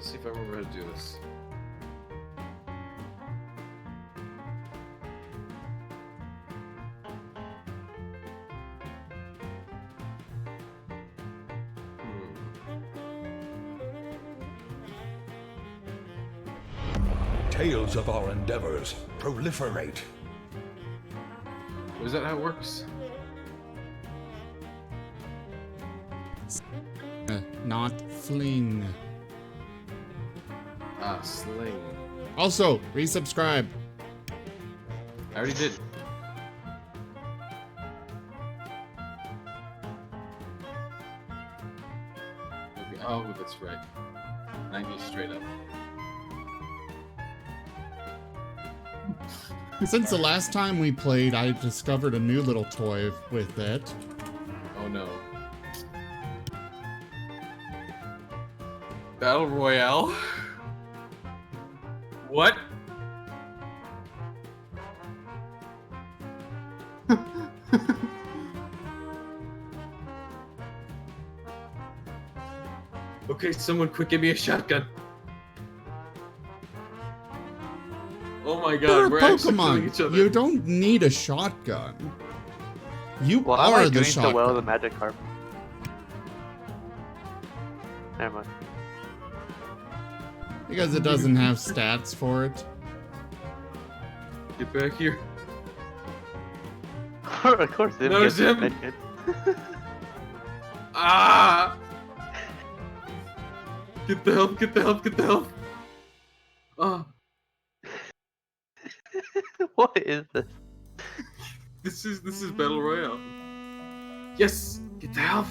Let's see if I remember how to do this. Tales of our endeavors proliferate. Is that how it works? Not fling. Ah, sling. Also, resubscribe. I already did. Okay. Oh, that's right. 90 straight up. Since the last time we played, I discovered a new little toy with it. Oh no. Battle Royale? What? Okay, someone quick give me a shotgun. Oh my god, You're a we're actually killing each Pokemon. other. You don't need a shotgun. You Well, are I like the doing shotgun. so well with the magic carp. Never mind. Because it doesn't have stats for it. Get back here. Of course, they No, didn't get Zim. mentioned. Ah! Get the help, get the help, get the help. Ah, What is this? this is Battle Royale. Yes! Get the help!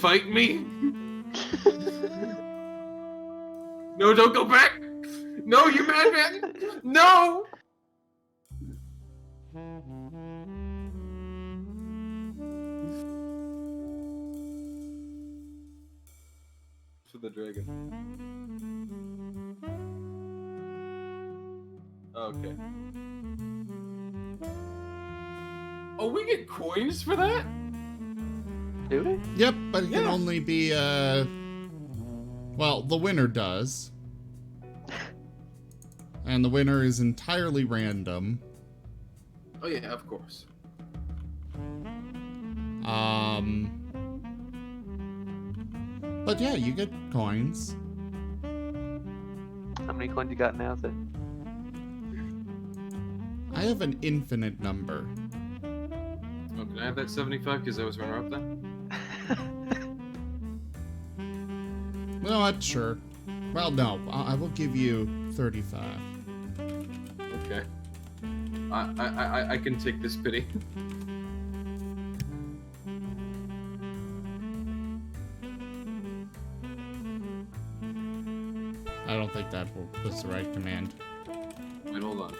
Fight me! No, don't go back! No, you madman! No! For the dragon. Okay. Oh, we get coins for that? Do we? Yep, but it can Yeah. only be, well, the winner does. And the winner is entirely random. Oh yeah, of course. But yeah, you get coins. How many coins you got now, Sid? I have an infinite number. Oh, can I have that 75 because I was runner-up then? No, what? Sure. Well, no, I will give you 35. Okay. I can take this pity. I don't think that was the right command. Wait, hold on.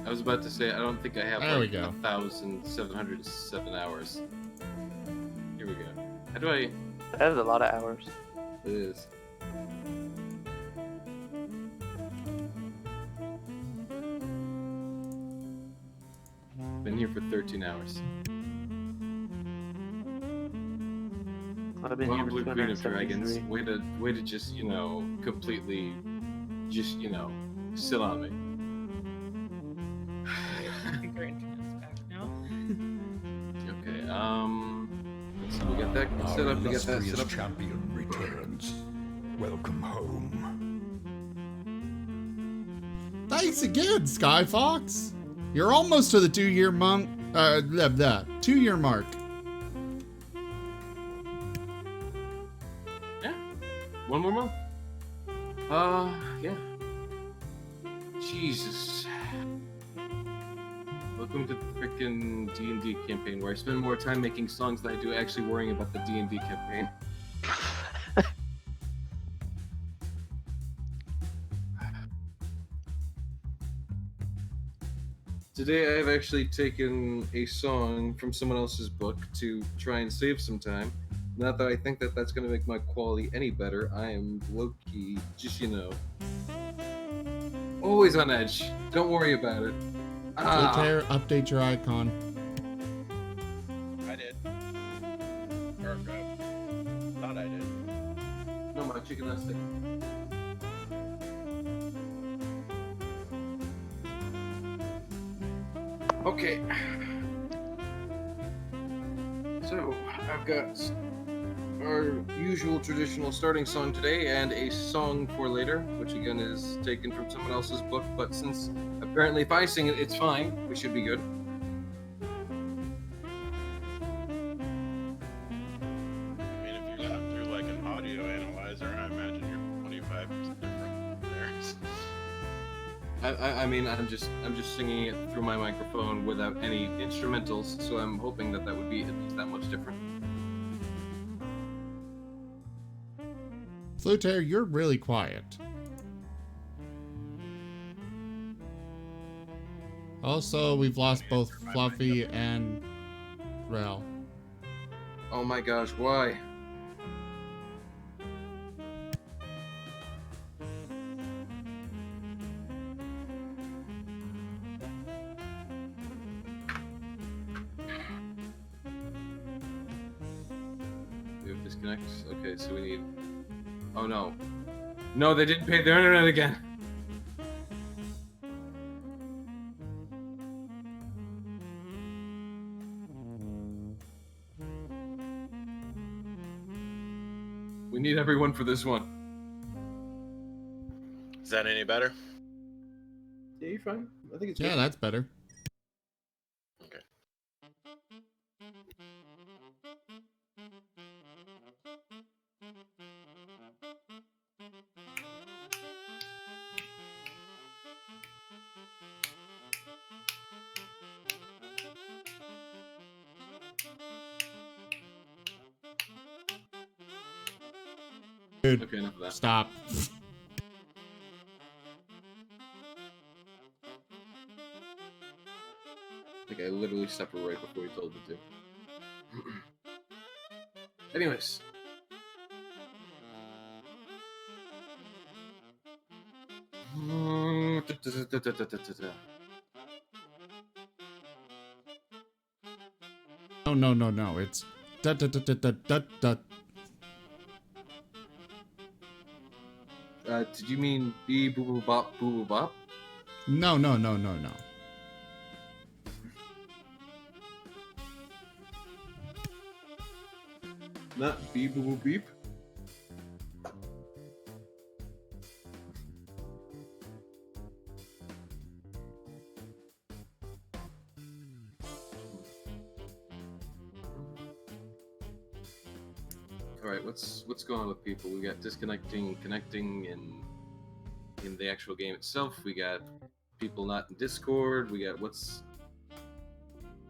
I was about to say, I don't think I have There we like go. 1,707 hours. Here we go. How do I... That was a lot of hours. It is. Been here for 13 hours. I've been Well, here for Blue Queen of Dragons. 273. Way to just, you know, completely, just, you know, sit on me. I think our internet's back now. Okay, so we got that Our set up, we got that illustrious set up. champion returns. Welcome home. Thanks again, Sky Fox. You're almost to the 2-year monk. 2-year mark. Yeah, one more month. Yeah. Jesus. Welcome to the frickin' D&D campaign, where I spend more time making songs than I do actually worrying about the D&D campaign. Today I have actually taken a song from someone else's book to try and save some time. Not that I think that that's going to make my quality any better. I am low-key, just, you know, always on edge. Don't worry about it. Take care. Update your icon. Or, thought I did. No, my chicken nut stick. Okay. So, I've got our usual traditional starting song today and a song for later, which again is taken from someone else's book, but since apparently if I sing it, it's fine, we should be good. I mean, if you got through like an audio analyzer, I imagine you're 25% different from theirs. I mean, I'm just singing it through my microphone without any instrumentals, so I'm hoping that would be at least that much different. Flutaire, you're really quiet. Also, we've lost both Fluffy and Rel. Oh my gosh, why? We have disconnect. Okay, so we need. Oh no. No, they didn't pay their internet again. We need everyone for this one. Is that any better? Yeah, you're fine. I think it's Yeah, that's better. Okay. Dude, Okay, enough of that. stop. I think I literally stepped right before you told me to. Anyways. No. It's da da da da da da da. Did you mean bee boo boo bop boo boo bop? No. Not bee boo boo beep? Alright, what's going on with people? We got disconnecting, connecting in the actual game itself. We got people not in Discord. We got what's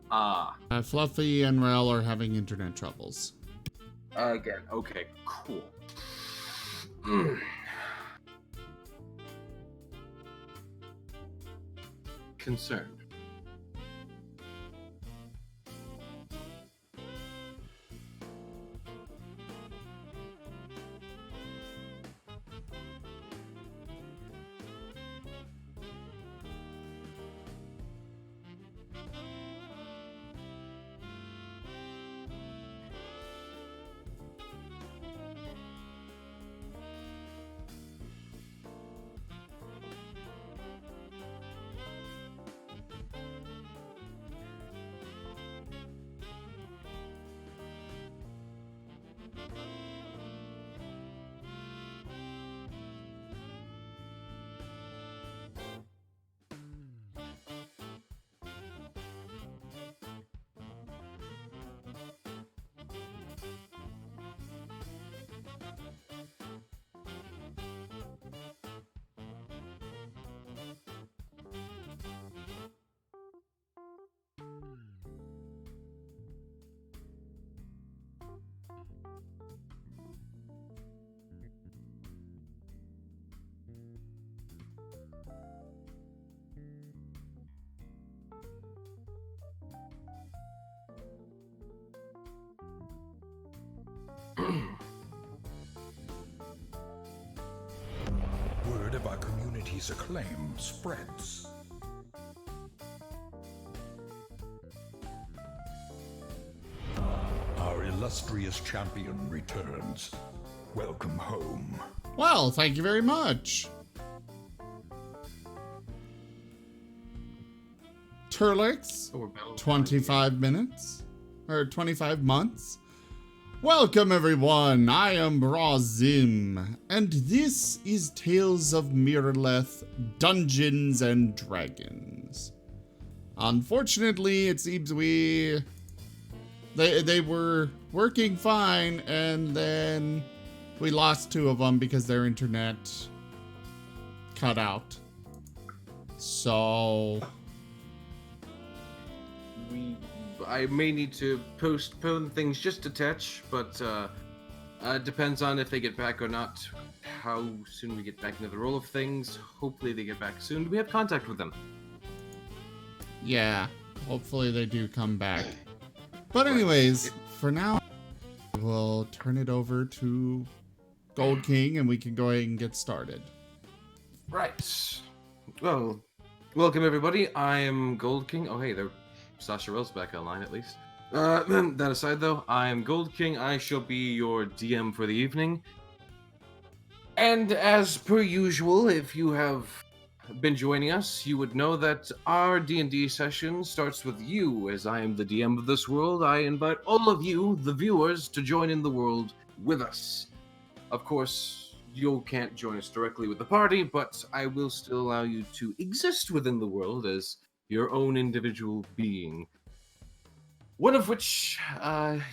Fluffy and Rel are having internet troubles. again. Okay, cool. Concerned. Word of our community's acclaim spreads. Our illustrious champion returns. Welcome home. Well, thank you very much. Turlix, Oh, we're battling 25 minutes. Or 25 months. Welcome, everyone. I am Brazim, and this is Tales of Miraleth, Dungeons and Dragons. Unfortunately, it seems they were working fine, and then we lost 2 of them because their internet cut out. So I may need to postpone things just a touch, but it depends on if they get back or not, how soon we get back into the roll of things. Hopefully they get back soon. Do we have contact with them? yeah, hopefully they do come back. But anyways, for now, we'll turn it over to Gold King and we can go ahead and get started. Right. Well, welcome everybody. I am Gold King. Oh, hey, Sasha Rell's back online at least. That aside though, I am Gold King. I shall be your DM for the evening. And as per usual, if you have been joining us, you would know that our D&D session starts with you. As I am the DM of this world, I invite all of you, the viewers, to join in the world with us. Of course, you can't join us directly with the party, but I will still allow you to exist within the world as your own individual being. One of which,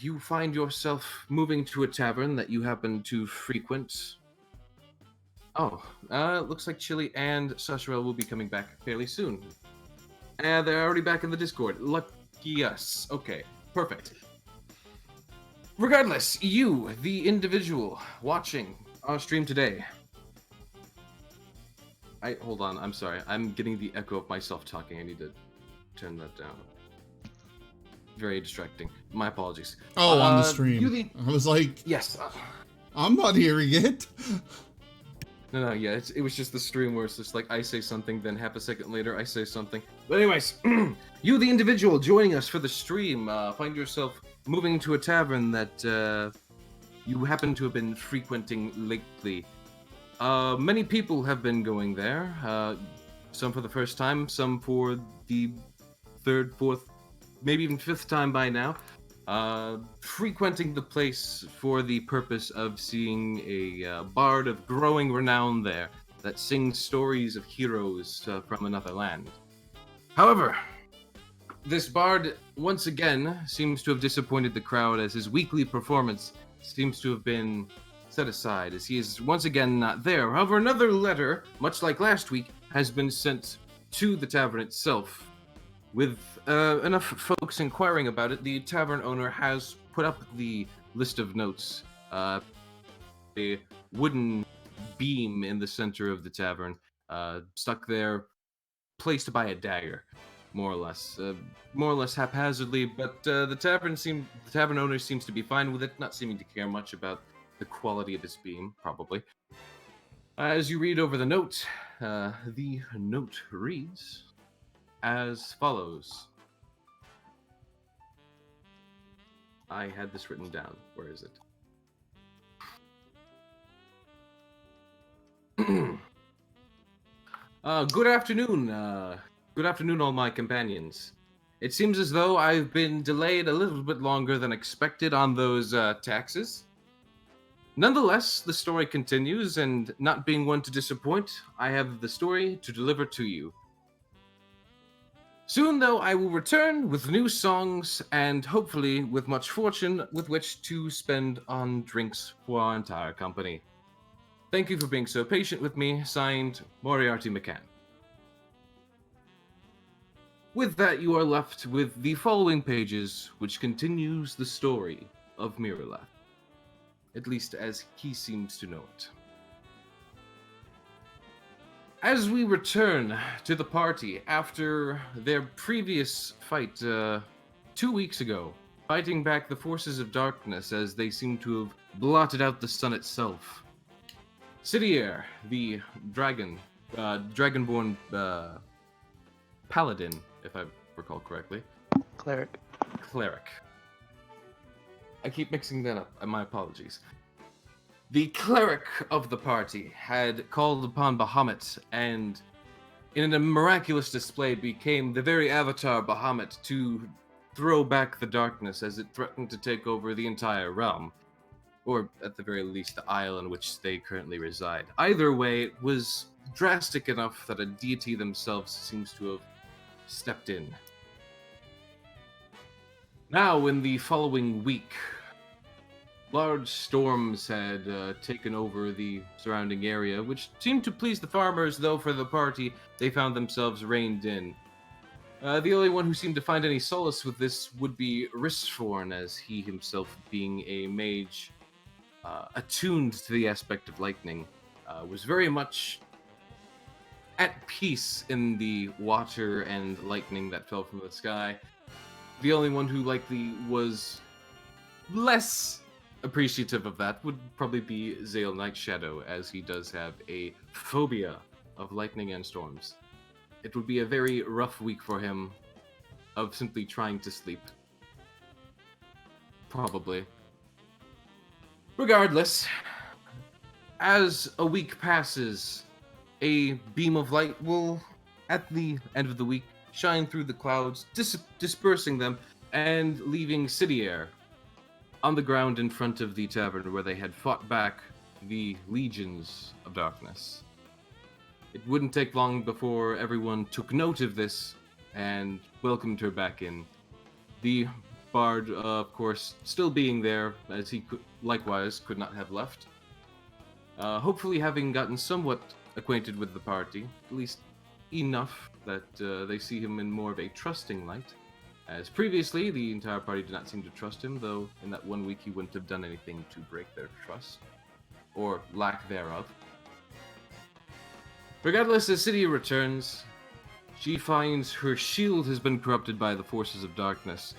you find yourself moving to a tavern that you happen to frequent. Oh, looks like Chili and Sasharel will be coming back fairly soon. And they're already back in the Discord. Lucky us. Okay, perfect. Regardless, you, the individual watching our stream today. Hold on, I'm sorry. I'm getting the echo of myself talking. I need to turn that down. Very distracting. My apologies. Oh, on the stream. I was like, Yes. I'm not hearing it. No, yeah, it was just the stream where it's just like I say something, then half a second later I say something. But anyways, you, the individual joining us for the stream, find yourself moving to a tavern that you happen to have been frequenting lately. Many people have been going there, some for the first time, some for the 3rd, 4th, maybe even 5th time by now. Frequenting the place for the purpose of seeing a bard of growing renown there that sings stories of heroes from another land. However, this bard once again seems to have disappointed the crowd as his weekly performance seems to have been set aside as he is once again not there. However, another letter, much like last week, has been sent to the tavern itself. With enough folks inquiring about it, the tavern owner has put up the list of notes. A wooden beam in the center of the tavern, stuck there, placed by a dagger, more or less haphazardly. But the tavern owner seems to be fine with it, not seeming to care much about the quality of this beam, probably. As you read over the note reads as follows. I had this written down. Where is it? Good afternoon. Good afternoon, all my companions. It seems as though I've been delayed a little bit longer than expected on those taxes. Nonetheless, the story continues, and not being one to disappoint, I have the story to deliver to you. Soon, though, I will return with new songs and hopefully with much fortune with which to spend on drinks for our entire company. Thank you for being so patient with me. Signed, Moriarty McCann. With that, you are left with the following pages, which continues the story of Miraleth, at least as he seems to know it. As we return to the party after their previous fight 2 weeks ago, fighting back the forces of darkness as they seem to have blotted out the sun itself, Sidier, the dragonborn paladin, if I recall correctly. Cleric. I keep mixing that up. My apologies. The cleric of the party had called upon Bahamut and, in a miraculous display, became the very avatar Bahamut to throw back the darkness as it threatened to take over the entire realm. Or, at the very least, the isle in which they currently reside. Either way, it was drastic enough that a deity themselves seems to have stepped in. Now, in the following week, large storms had taken over the surrounding area, which seemed to please the farmers, though for the party, they found themselves reined in. The only one who seemed to find any solace with this would be Ristforn, as he himself, being a mage attuned to the aspect of lightning, was very much at peace in the water and lightning that fell from the sky. The only one who likely was less appreciative of that would probably be Zale Nightshadow, as he does have a phobia of lightning and storms. It would be a very rough week for him of simply trying to sleep. Probably. Regardless, as a week passes, a beam of light will, at the end of the week, shine through the clouds, dispersing them, and leaving Sidier on the ground in front of the tavern where they had fought back the legions of darkness. It wouldn't take long before everyone took note of this and welcomed her back in. The bard, of course, still being there, as he likewise could not have left. Hopefully having gotten somewhat acquainted with the party, at least enough that they see him in more of a trusting light. As previously, the entire party did not seem to trust him, though in that 1 week he wouldn't have done anything to break their trust, or lack thereof. Regardless, as Cydia returns, she finds her shield has been corrupted by the forces of darkness,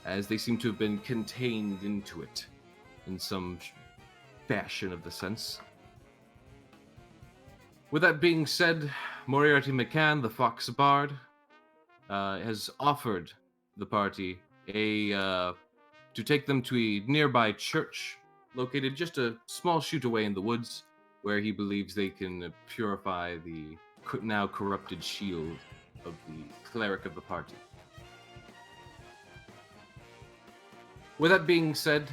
as they seem to have been contained into it, in some fashion of the sense. With that being said, Moriarty McCann, the Fox Bard, has offered the party to take them to a nearby church located just a small shoot away in the woods, where he believes they can purify the now corrupted shield of the cleric of the party. With that being said,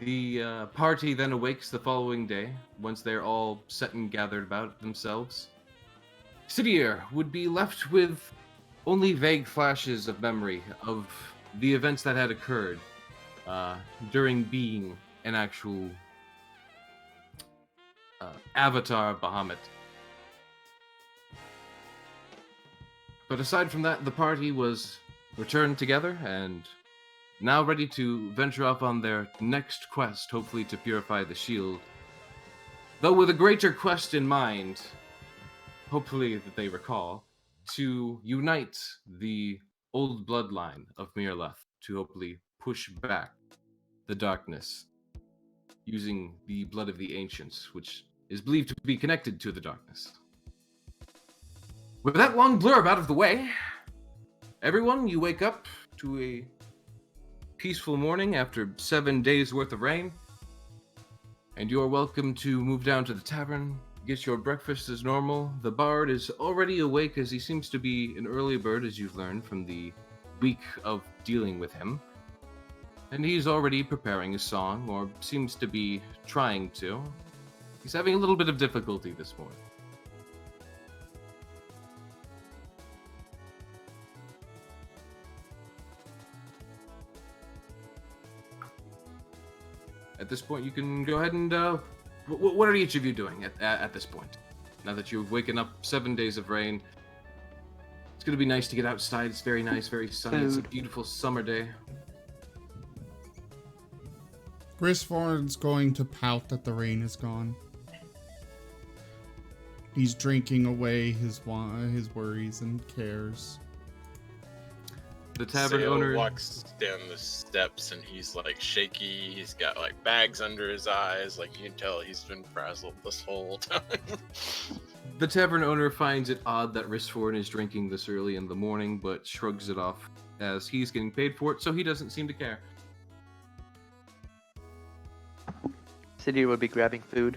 the party then awakes the following day, once they're all set and gathered about themselves. Sidier would be left with only vague flashes of memory of the events that had occurred during being an actual avatar Bahamut. But aside from that, the party was returned together and now ready to venture off on their next quest, hopefully to purify the shield. Though with a greater quest in mind, hopefully that they recall, to unite the old bloodline of Miraleth to hopefully push back the darkness using the blood of the ancients, which is believed to be connected to the darkness. With that long blurb out of the way, everyone, you wake up to a peaceful morning after 7 days worth of rain, and you're welcome to move down to the tavern, get your breakfast as normal. The bard is already awake, as he seems to be an early bird, as you've learned from the week of dealing with him. And he's already preparing a song, or seems to be trying to. He's having a little bit of difficulty this morning. At this point, you can go ahead and, what are each of you doing at this point? Now that you've waken up 7 days of rain, it's going to be nice to get outside. It's very nice, very sunny. It's a beautiful summer day. Grisford's going to pout that the rain is gone. He's drinking away his worries and cares. The tavern Sale owner walks down the steps and he's like shaky. He's got like bags under his eyes. Like you can tell he's been frazzled this whole time. The tavern owner finds it odd that Ristforn is drinking this early in the morning, but shrugs it off as he's getting paid for it, so he doesn't seem to care. City would be grabbing food.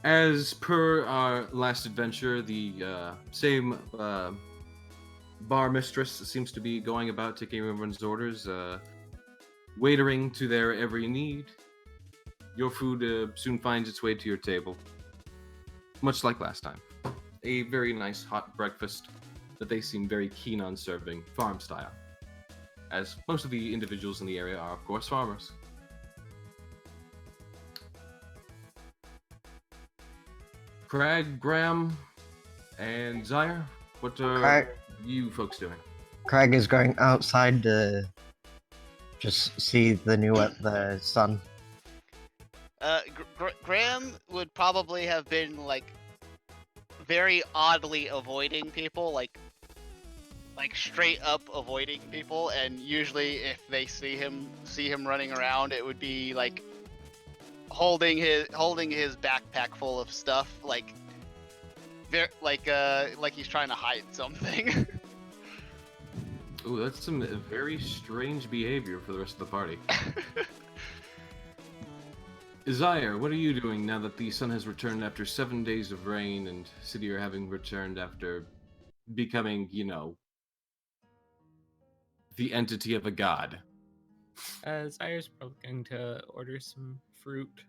As per our last adventure, the same bar mistress seems to be going about taking everyone's orders, waitering to their every need. Your food soon finds its way to your table, much like last time. A very nice hot breakfast that they seem very keen on serving, farm style, as most of the individuals in the area are, of course, farmers. Craig, Graham, and Zyre, what are Craig, you folks doing? Craig is going outside to just see the sun. Graham would probably have been like very oddly avoiding people, like straight up avoiding people, and usually if they see him running around, it would be like holding his backpack full of stuff, like he's trying to hide something. Ooh, that's some very strange behavior for the rest of the party. Zyre, what are you doing now that the sun has returned after 7 days of rain and Sidir having returned after becoming, the entity of a god? Zyre's probably going to order some fruit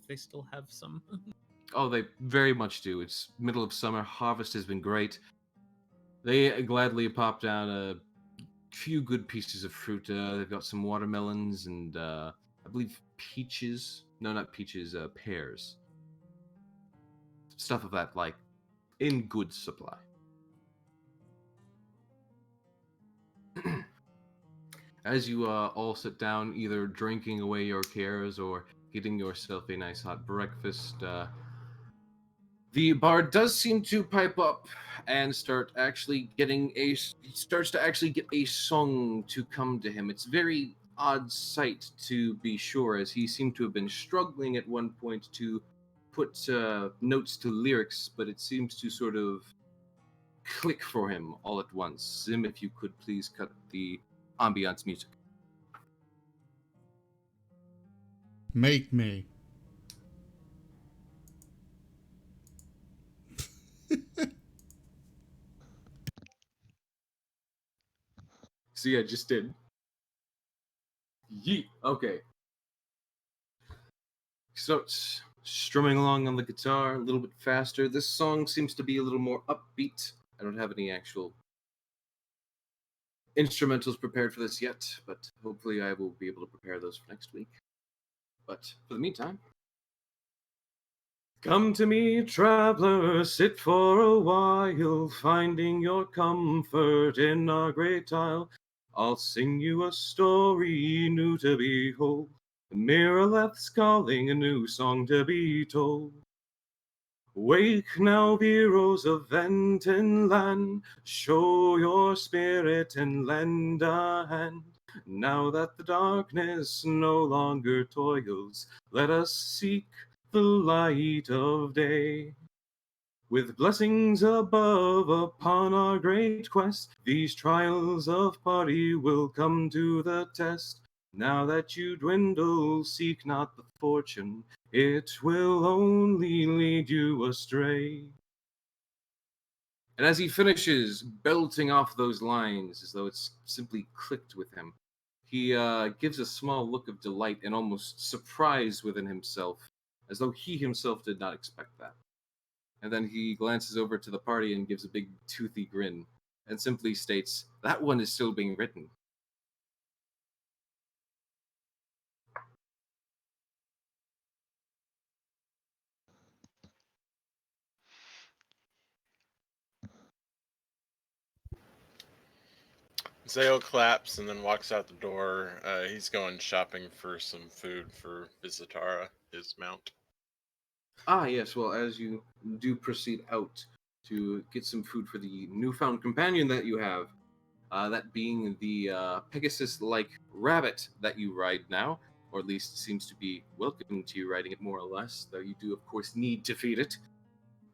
if they still have some. Oh, they very much do. It's middle of summer. Harvest has been great. They gladly pop down a few good pieces of fruit. They've got some watermelons and I believe peaches. No, not peaches. Pears. Stuff of that, like, in good supply. As you all sit down, either drinking away your cares or getting yourself a nice hot breakfast, the bard does seem to pipe up and starts to actually get a song to come to him. It's very odd sight, to be sure, as he seemed to have been struggling at one point to put notes to lyrics, but it seems to sort of click for him all at once. Zim, if you could please cut the ambiance music. Make me. See, I just did. Yeet. Okay. Starts strumming along on the guitar a little bit faster. This song seems to be a little more upbeat. I don't have any actual instrumentals prepared for this yet, but hopefully I will be able to prepare those for next week. But for the meantime, come to me, traveler, sit for a while, finding your comfort in our great isle. I'll sing you a story new to behold. Miraleth's calling, a new song to be told. Wake now, heroes of Venton land, show your spirit and lend a hand. Now that the darkness no longer toils, let us seek the light of day. With blessings above upon our great quest, these trials of party will come to the test. Now that you dwindle, seek not the fortune, it will only lead you astray. And as he finishes belting off those lines as though it's simply clicked with him, he gives a small look of delight and almost surprise within himself, as though he himself did not expect that. And then he glances over to the party and gives a big toothy grin, and simply states, "That one is still being written." Zale claps and then walks out the door. He's going shopping for some food for Visitara, his mount. Ah, yes, well, as you do proceed out to get some food for the newfound companion that you have, that being the Pegasus-like rabbit that you ride now, or at least seems to be welcoming to you riding it more or less, though you do, of course, need to feed it,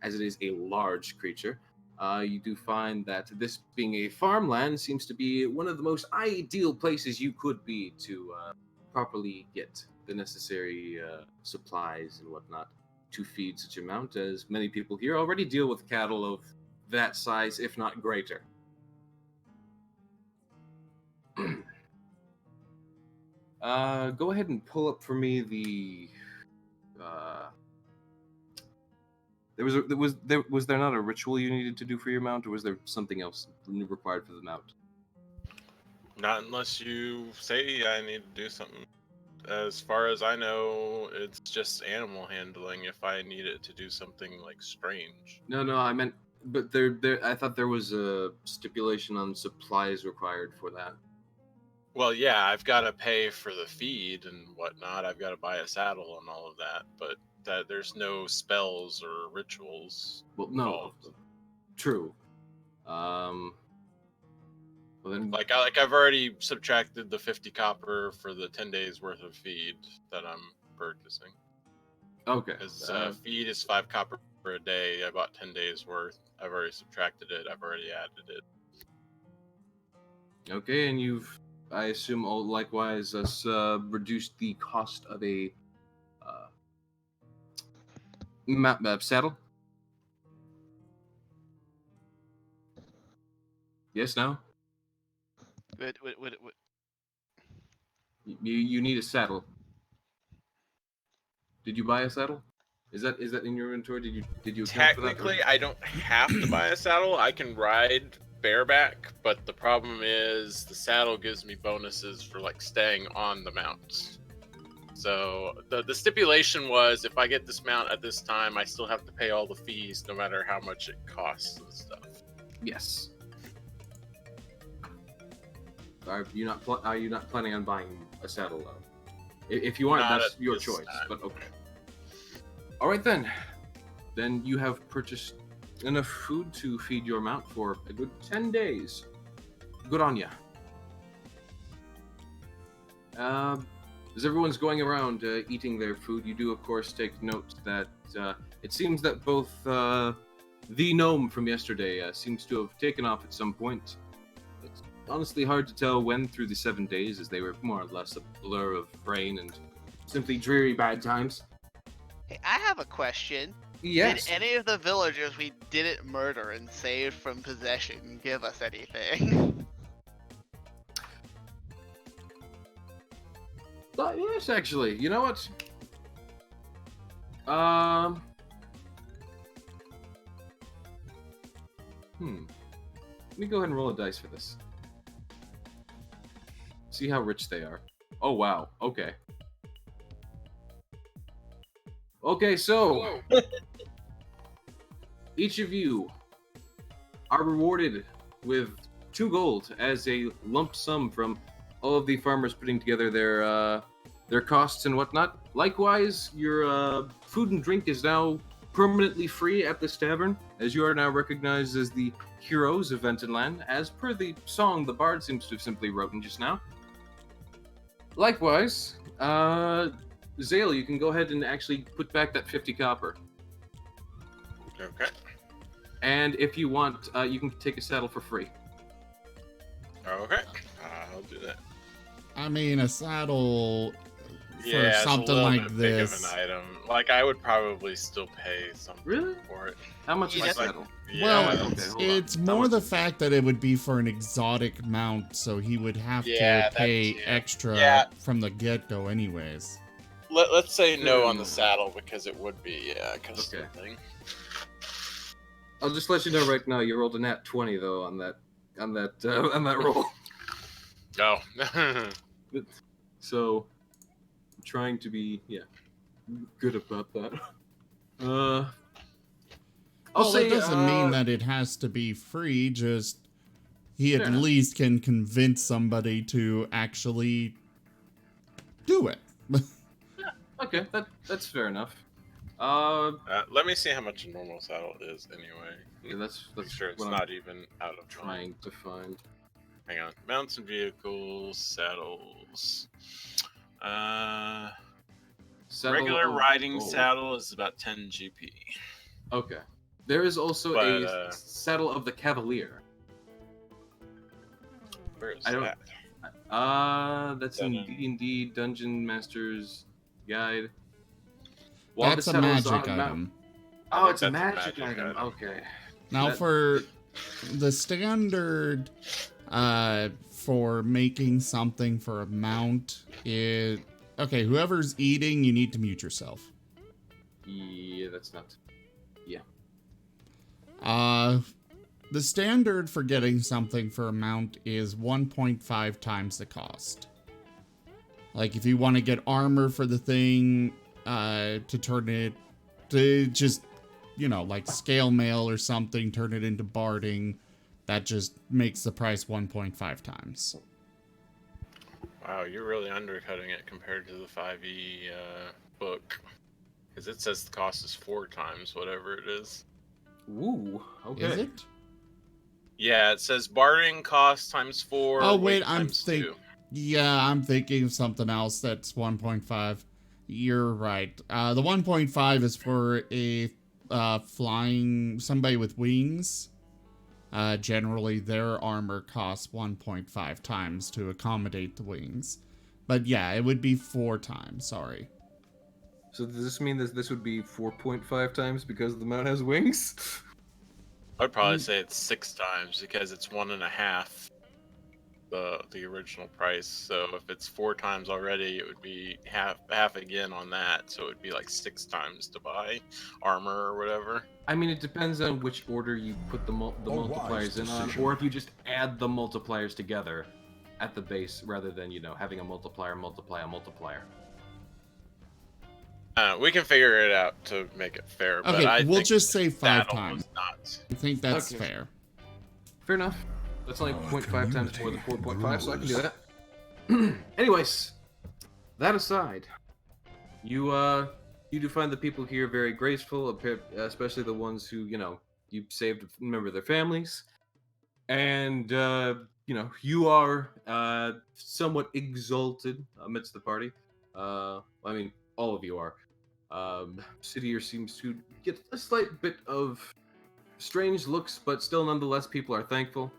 as it is a large creature. You do find that this being a farmland seems to be one of the most ideal places you could be to properly get the necessary supplies and whatnot to feed such a mount, as many people here already deal with cattle of that size, if not greater. Go ahead and pull up for me the. Was there not a ritual you needed to do for your mount, or was there something else required for the mount? Not unless you say I need to do something. As far as I know, it's just animal handling if I need it to do something like strange. No, I meant, but I thought there was a stipulation on supplies required for that. Well, yeah, I've got to pay for the feed and whatnot. I've got to buy a saddle and all of that, but there's no spells or rituals. Well, no, involved. true. Well then, Like I've already subtracted the 50 copper for the 10 days worth of feed that I'm purchasing. okay. Because feed is 5 copper a day. I bought 10 days worth. I've already subtracted it. I've already added it. Okay, and you've, I assume, all likewise reduced the cost of a saddle. Yes, no. What? You need a saddle. Did you buy a saddle? Is that in your inventory? Did you account for that? Technically, I don't have to buy a saddle. I can ride bareback, but the problem is the saddle gives me bonuses for like staying on the mount. So the stipulation was if I get this mount at this time, I still have to pay all the fees, no matter how much it costs and stuff. Yes. Are you not planning on buying a saddle though? If you aren't, Not that's at your this choice. time. But okay. All right then. Then you have purchased enough food to feed your mount for a good 10 days. Good on ya. As everyone's going around eating their food, you do of course take note that it seems that both the gnome from yesterday seems to have taken off at some point. It's honestly hard to tell when through the 7 days, as they were more or less a blur of rain and simply dreary bad times. Hey, I have a question. Yes. Did any of the villagers we didn't murder and saved from possession give us anything? Yes, actually. You know what? Let me go ahead and roll a dice for this. See how rich they are. Oh, wow. Okay. Okay, so each of you are rewarded with 2 gold as a lump sum from all of the farmers putting together their costs and whatnot. Likewise, your food and drink is now permanently free at this tavern, as you are now recognized as the heroes of Ventonland, as per the song the bard seems to have simply written just now. Likewise, Zale, you can go ahead and actually put back that 50 copper. Okay. And if you want, you can take a saddle for free. Okay. I'll do that. I mean, a saddle for Yeah, it's something a little like bit this. big of an item. Like I would probably still pay something Really? for it. How much is Yeah. a saddle? Well, Yeah, okay, hold it's on. more How the much- fact that it would be for an exotic mount, so he would have Yeah, to pay that's- extra yeah. from the get-go anyways. Let's say no on the Hmm. saddle because it would be a custom Okay. thing. I'll just let you know right now. You rolled a nat 20 though on that roll. Oh. So, I'm trying to be good about that. I'll Well, say it doesn't mean that it has to be free, just he at Fair enough. least can convince somebody to actually do it. Okay, that's fair enough. Let me see how much a normal saddle is anyway. Yeah, that's I'm sure it's what not I'm even out of trying to find. Hang on. Mounts and vehicles, saddles. Saddle Regular of riding gold. saddle is about 10 GP. Okay. There is also But, a saddle of the Cavalier. Where is I don't- that? That's in D&D Dungeon Master's Guide. That's a magic item. Oh, it's a That's a magic magic item. item. Okay. Now for the standard for making something for a mount is okay, whoever's eating, you need to mute yourself. Yeah, that's not. Yeah. The standard for getting something for a mount is 1.5 times the cost. Like if you want to get armor for the thing, to turn it to just, you know, like scale mail or something, turn it into barding, that just makes the price 1.5 times. Wow, you're really undercutting it compared to the 5e book. Because it says the cost is 4 times whatever it is. Ooh. Okay. Is it? Yeah, it says barding cost times 4. Oh, weight wait, I'm times 2. Yeah, I'm thinking of something else that's 1.5. You're right. The 1.5 is for a flying somebody with wings. Generally, their armor costs 1.5 times to accommodate the wings. But yeah, it would be 4 times. Sorry. So does this mean that this would be 4.5 times because the mount has wings? I'd probably say it's 6 times because it's 1.5 the original price. So if it's 4 times already, it would be half again on that. So it would be like 6 times to buy armor or whatever. I mean, it depends on which order you put the multipliers in on, or if you just add the multipliers together at the base rather than, you know, having a multiplier multiply a multiplier. We can figure it out to make it fair. Okay, but I we'll think just say 5 that times. almost not. I think that's Okay. fair. Fair enough. That's only Our 0.5 times more than community 4.5, so I can do grows. that. Anyways, that aside, you do find the people here very graceful, especially the ones who, you know, you saved a member of their families. And, you know, you are somewhat exalted amidst the party. I mean, all of you are. Cityr seems to get a slight bit of strange looks, but still, nonetheless, people are thankful.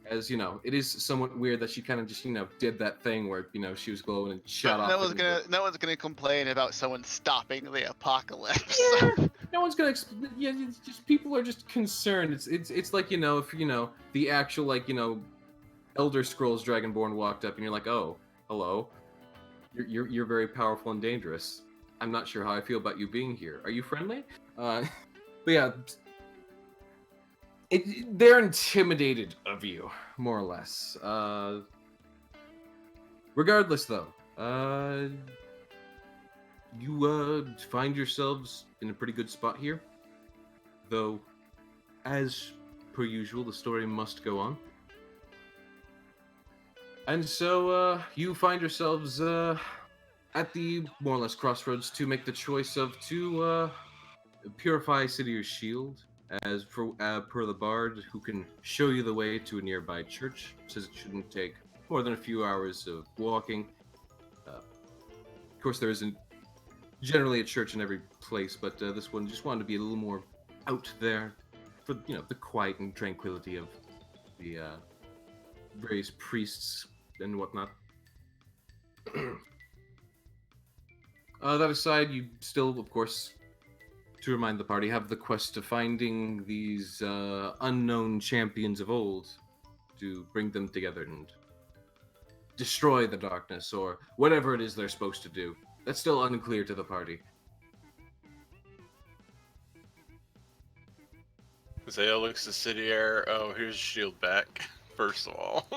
As, you know, it is somewhat weird that she kind of just, you know, did that thing where, you know, she was glowing and shot off. No one's gonna complain about someone stopping the apocalypse. Yeah, no one's gonna. Yeah, it's just people are just concerned. It's like, you know, if, you know, the actual, like, you know, Elder Scrolls Dragonborn walked up and you're like, oh, hello, you're very powerful and dangerous. I'm not sure how I feel about you being here. Are you friendly? But yeah, they're intimidated of you, more or less. Regardless, though, you find yourselves in a pretty good spot here. Though, as per usual, the story must go on. And so, you find yourselves at the more or less crossroads to make the choice of to purify Cityr's shield, as per the bard, who can show you the way to a nearby church. Says it shouldn't take more than a few hours of walking. Of course, there isn't generally a church in every place, but this one just wanted to be a little more out there for, you know, the quiet and tranquility of the various priests and whatnot. That aside, you still, of course, to remind the party, have the quest to finding these unknown champions of old to bring them together and destroy the darkness, or whatever it is they're supposed to do. That's still unclear to the party. Zaya looks to City Air. Oh, here's shield back, first of all.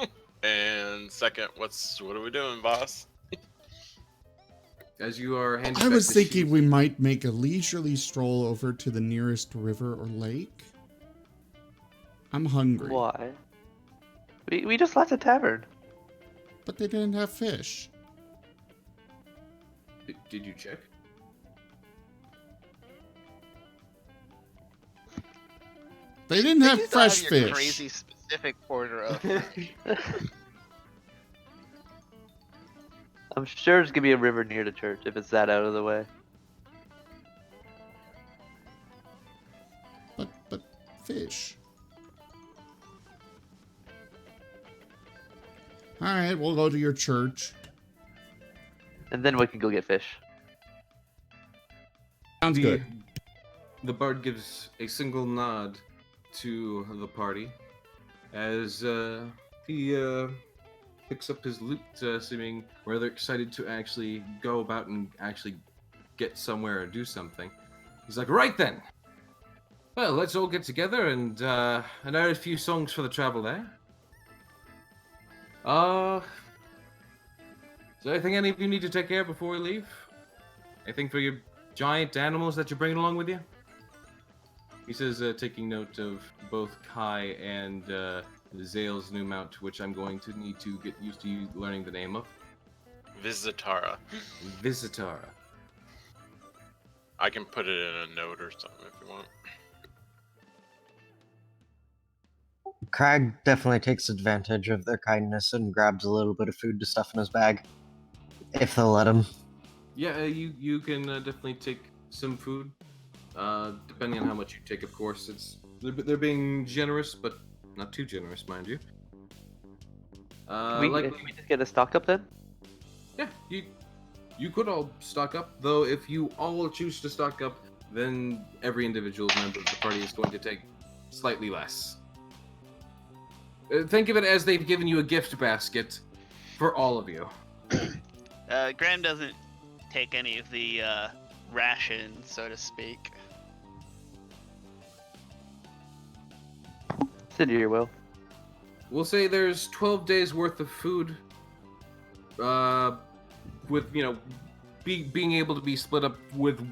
And second, what are we doing, boss? As you are handed I back was the thinking shield- we might make a leisurely stroll over to the nearest river or lake. I'm hungry. Why? We just left a tavern. But they didn't have fish. Did you check? They didn't have You still fresh have your fish. crazy specific order of. I'm sure there's gonna be a river near the church if it's that out of the way. But fish. All right, we'll go to your church. And then we can go get fish. Sounds good. The bard gives a single nod to the party as he picks up his lute, seeming rather excited to actually go about and actually get somewhere or do something. He's like, right then. Well, let's all get together and add a few songs for the travel there. Is there anything any of you need to take care of before we leave? Anything for your giant animals that you're bringing along with you? He says, taking note of both Kai and Zale's new mount, which I'm going to need to get used to you learning the name of. Visitara. Visitara. I can put it in a note or something if you want. Crag definitely takes advantage of their kindness and grabs a little bit of food to stuff in his bag. If they'll let him. Yeah, you can definitely take some food, depending on how much you take. Of course, they're being generous, but not too generous, mind you. Can we just get a stock up then? Yeah, you could all stock up, though. If you all choose to stock up, then every individual member of the party is going to take slightly less. Think of it as they've given you a gift basket for all of you. Graham doesn't take any of the rations, so to speak. Send your will. We'll say there's 12 days worth of food, with being able to be split up with,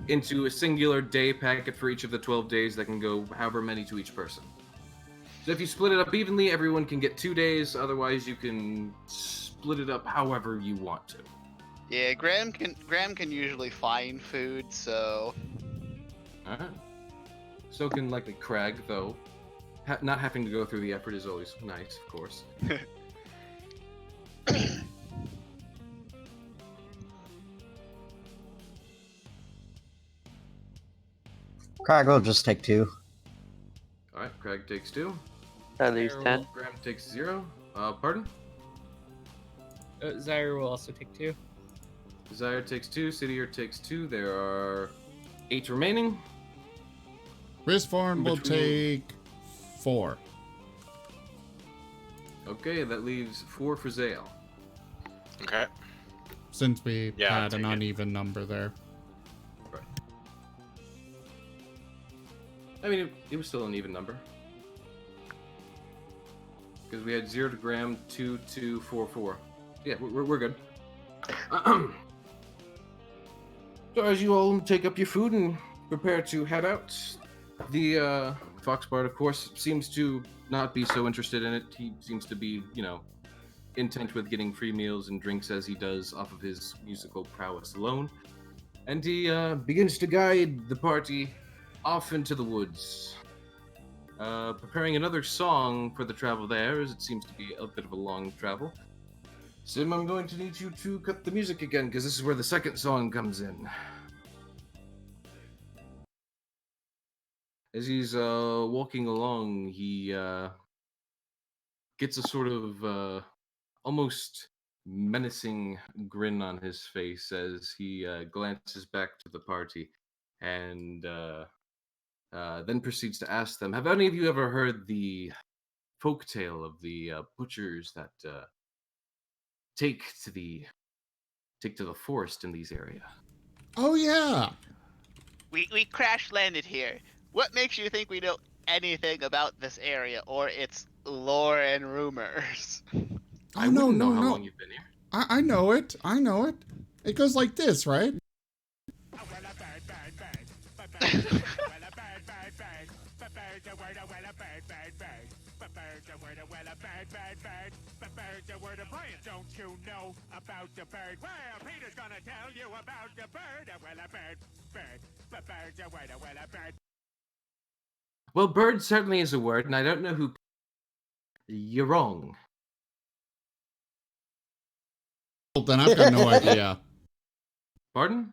into a singular day packet for each of the 12 days that can go however many to each person. So if you split it up evenly, everyone can get 2 days. Otherwise, you can split it up however you want to. Yeah, Graham can usually find food, so. Alright. So can likely Crag, though. Not having to go through the effort is always nice, of course. Crag will just take 2. Alright, Crag takes 2. At least 10. Graham takes 0. Pardon? Zyre will also take 2. Desire takes 2. Cityr takes 2. There are 8 remaining. Wristform will take 4. Okay, that leaves 4 for Zale. Okay. Since we Yeah, I'll had an take it. uneven number there. Right. I mean, it was still an even number. Because we had 0 to Graham, 2 to 4, 4. Yeah, we're good. So as you all take up your food and prepare to head out, the Foxbard, of course, seems to not be so interested in it. He seems to be, intent with getting free meals and drinks as he does off of his musical prowess alone. And he begins to guide the party off into the woods. Preparing another song for the travel there, as it seems to be a bit of a long travel. Sim, I'm going to need you to cut the music again, because this is where the second song comes in. As he's walking along, he gets a sort of almost menacing grin on his face as he glances back to the party and then proceeds to ask them, have any of you ever heard the folktale of the butchers that take to the forest in these areas? Oh yeah. We crash landed here. What makes you think we know anything about this area or its lore and rumors? I wouldn't know how long you've been here. I know it. I know it. It goes like this, right? Don't you know about the bird? Well, Peter's gonna tell you about the bird. Well, a bird. Well, bird certainly is a word, and I don't know who. You're wrong. Well, then I've got no idea. Pardon?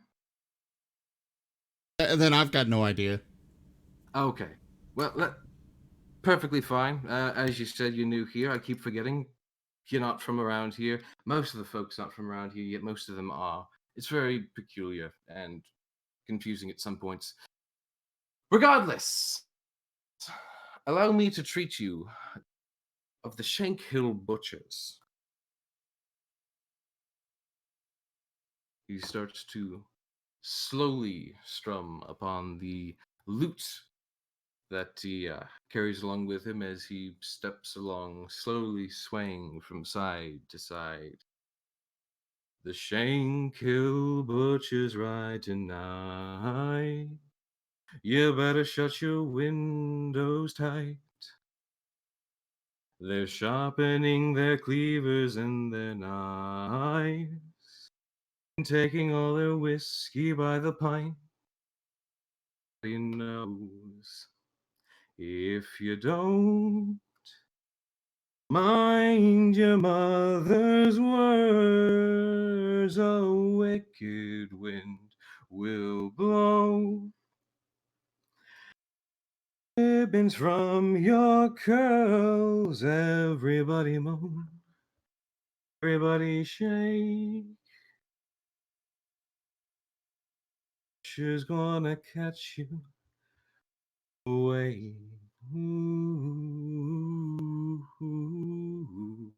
Then I've got no idea. Okay. Well, perfectly fine. As you said, you're new here. I keep forgetting. you're not from around here. Most of the folks not from around here, yet most of them are. It's very peculiar and confusing at some points. Regardless, allow me to treat you of the Shank Hill Butchers. He starts to slowly strum upon the lute that he carries along with him as he steps along, slowly swaying from side to side. The Shankill Butchers ride tonight. You better shut your windows tight. They're sharpening their cleavers and their knives, taking all their whiskey by the pint. He knows if you don't mind your mother's words, a wicked wind will blow ribbons from your curls. Everybody moan, everybody shake. She's gonna catch you away. Ooh, ooh,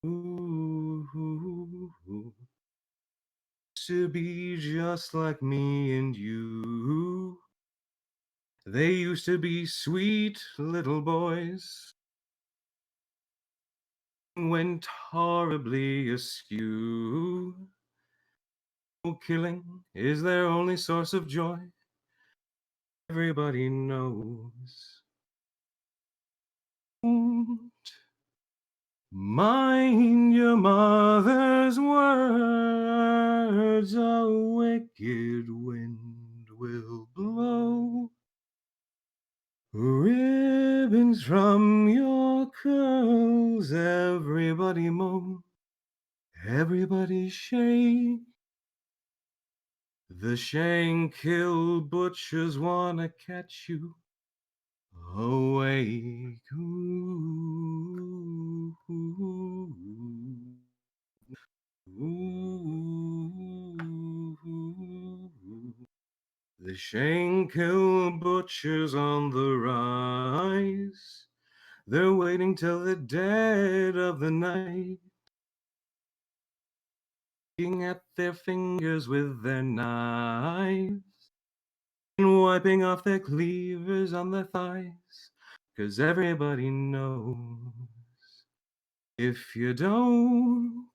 ooh, ooh, ooh. To be just like me and you. They used to be sweet little boys, went horribly askew. Killing is their only source of joy. Everybody knows. Don't mind your mother's words, a wicked wind will blow ribbons from your curls. Everybody moan, everybody shake. The Shankill Butchers wanna catch you awake. Ooh, ooh, ooh, ooh. The Shankill Butchers on the rise. They're waiting till the dead of the night, looking at their fingers with their knives and wiping off their cleavers on their thighs. 'Cause everybody knows if you don't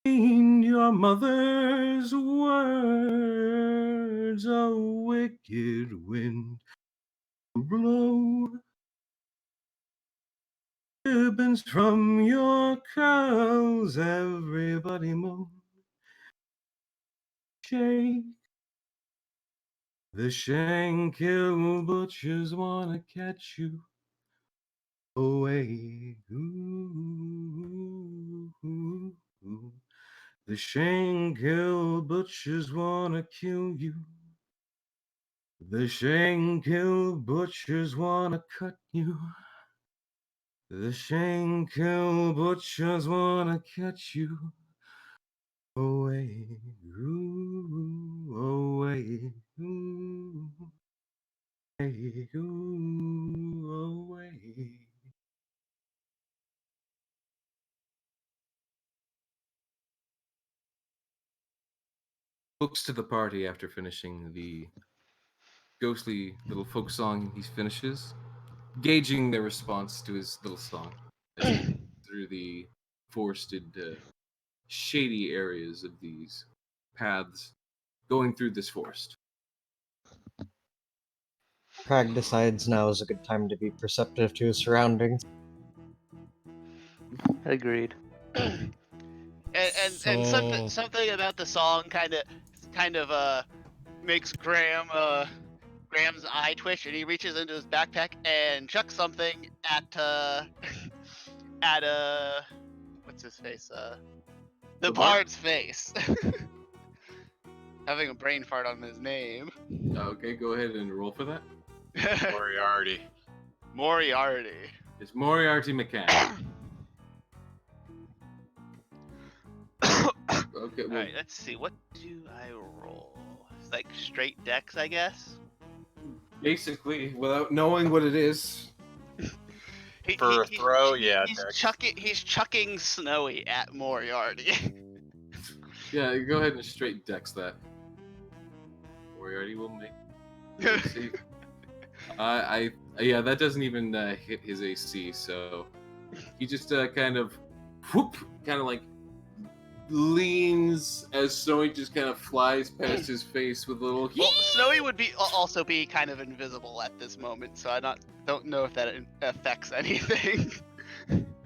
mean your mother's words, a wicked wind will blow ribbons from your curls. Everybody moan, shake. The Shankill Butchers wanna catch you away. Ooh, ooh, ooh. The Shankill Butchers wanna kill you. The Shankill Butchers wanna cut you. The Shankill Butchers wanna catch you away. Ooh, away. Ooh, away. Ooh, away. Looks to the party after finishing the ghostly little folk song he finishes, gauging their response to his little song as he goes through the forested, shady areas of these paths going through this forest. Crag decides now is a good time to be perceptive to his surroundings. Agreed. And something about the song kind of makes Graham's eye twitch, and he reaches into his backpack and chucks something at what's his face, the bard's face. Having a brain fart on his name. Okay, go ahead and roll for that. Moriarty. Moriarty. It's Moriarty McCann. Okay, well, Alright, let's see. What do I roll? It's like straight dex, I guess. basically, without knowing what it is, For a throw, yeah, Dex. He's chucking Snowy at Moriarty. yeah, go ahead and straight dex that. Moriarty will make. Let's see. Yeah, that doesn't even hit his AC, so he just kind of like leans as Snowy just kind of flies past his face with a little. Well, Snowy would also be kind of invisible at this moment, so I don't know if that affects anything.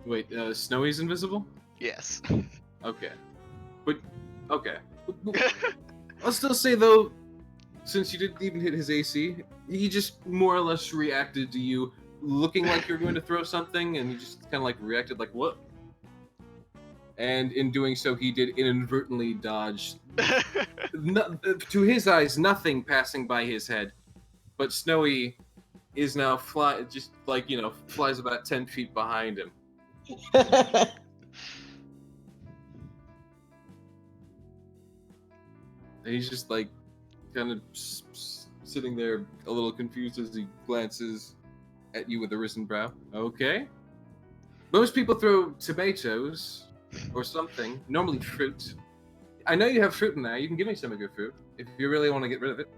Wait, Snowy's invisible? Yes. Okay, but okay. I'll still say though, since you didn't even hit his AC, he just more or less reacted to you looking like you're going to throw something, and he just kind of like reacted like what? And in doing so, he did inadvertently dodge, to his eyes, nothing passing by his head. But Snowy is now flies about 10 feet behind him. And he's just like, kind of sitting there a little confused as he glances at you with a risen brow. Okay. Most people throw tomatoes or something, normally fruit. I know you have fruit in there. You can give me some of your fruit if you really want to get rid of it.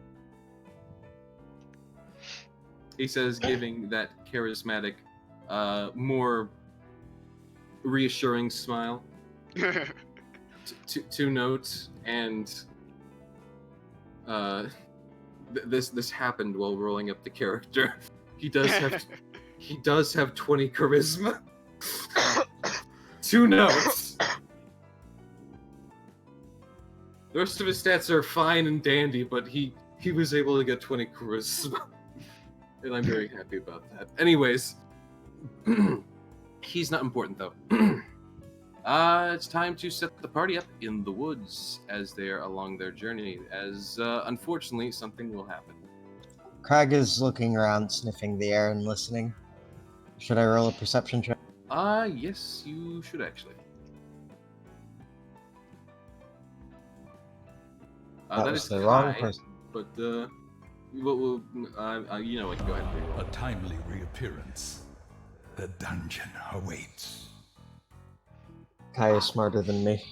He says, giving that charismatic, more reassuring smile. Two notes, and this happened while rolling up the character. He does have 20 charisma. 2 notes. The rest of his stats are fine and dandy, but he was able to get 20 charisma. And I'm very happy about that. Anyways, he's not important though. It's time to set the party up in the woods as they are along their journey, as unfortunately something will happen. Crag is looking around, sniffing the air and listening. Should I roll a perception check? Yes, you should actually. That that was is the wrong Kai, person. but you know what? Go ahead. A timely reappearance. The dungeon awaits. Kai is smarter than me.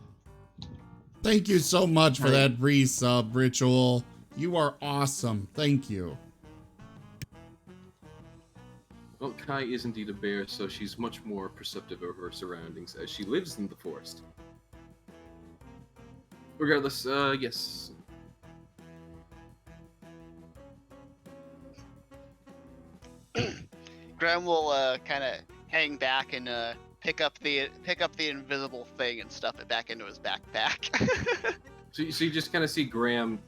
Thank you so much for that resub, Ritual. You are awesome. Thank you. Well, Kai is indeed a bear, so she's much more perceptive of her surroundings as she lives in the forest. Regardless, yes. Graham will kind of hang back and pick up the invisible thing and stuff it back into his backpack. So you just kind of see Graham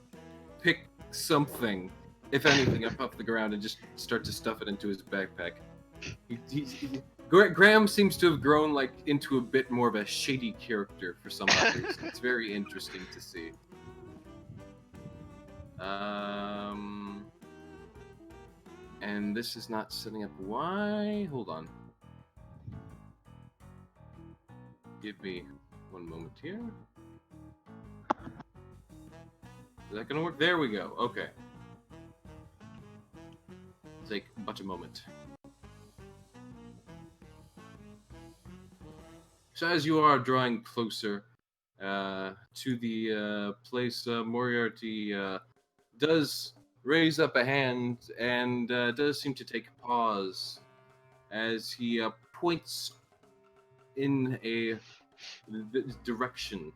pick something, if anything, up off the ground and just start to stuff it into his backpack. Graham seems to have grown like into a bit more of a shady character for some odd reason. It's very interesting to see. And this is not setting up. Why? Hold on. Give me one moment here. Is that gonna work? There we go. Okay. Take but a moment. So as you are drawing closer to the place, Moriarty does raise up a hand and does seem to take a pause as he points in a direction,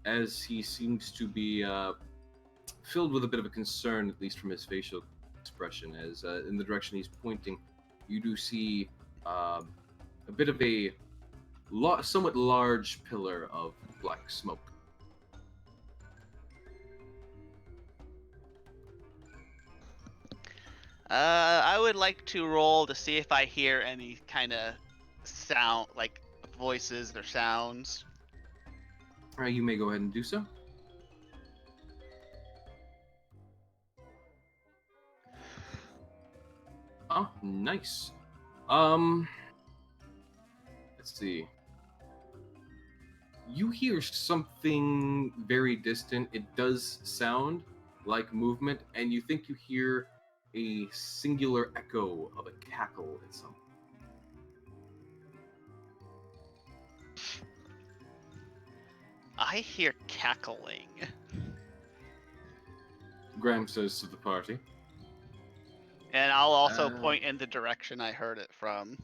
as he seems to be filled with a bit of a concern, at least from his facial expression, as in the direction he's pointing, you do see a bit of a somewhat large pillar of black smoke. I would like to roll to see if I hear any kind of sound, like voices or sounds. You may go ahead and do so. Oh, nice. Let's see. You hear something very distant. It does sound like movement, and you think you hear a singular echo of a cackle at some. I hear cackling. Graham says to the party. And I'll also point in the direction I heard it from.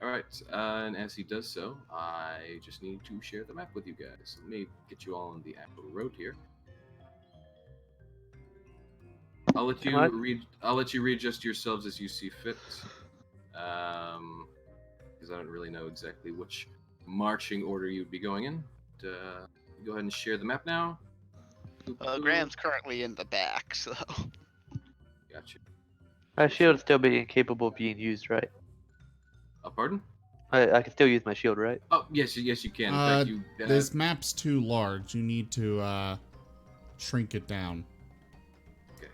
All right, and as he does so, I just need to share the map with you guys. Let me get you all on the actual road here. I'll let you readjust yourselves as you see fit, because I don't really know exactly which marching order you'd be going in. Go ahead and share the map now. Graham's currently in the back, so. Gotcha. My shield still be capable of being used, right? Pardon? I can still use my shield, right? Oh, yes, you can. In fact, you. This map's too large. You need to shrink it down. Okay.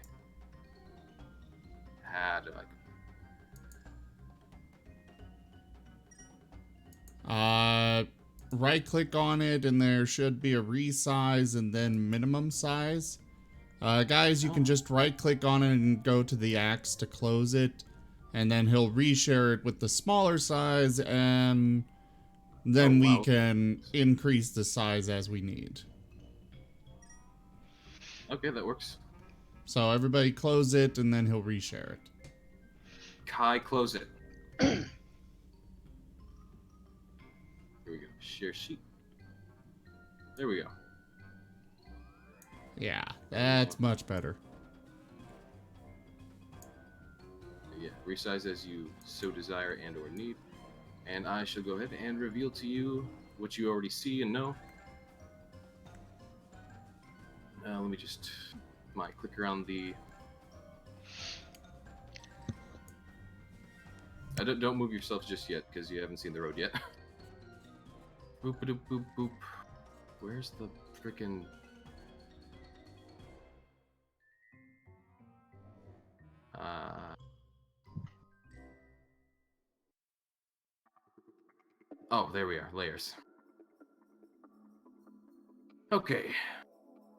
How do I? Right click on it, and there should be a resize and then minimum size. Guys, you can just right click on it and go to the axe to close it, and then he'll reshare it with the smaller size, and then we can increase the size as we need. Okay, that works. So everybody close it, and then he'll reshare it. Kai, close it. Here we go. Share sheet. There we go. Yeah, that's much better. Yeah, resize as you so desire and or need. And I shall go ahead and reveal to you what you already see and know. Let me just click around the. Don't move yourselves just yet because you haven't seen the road yet. Boop a doop boop boop. Where's the frickin'? Oh, there we are. Layers. Okay.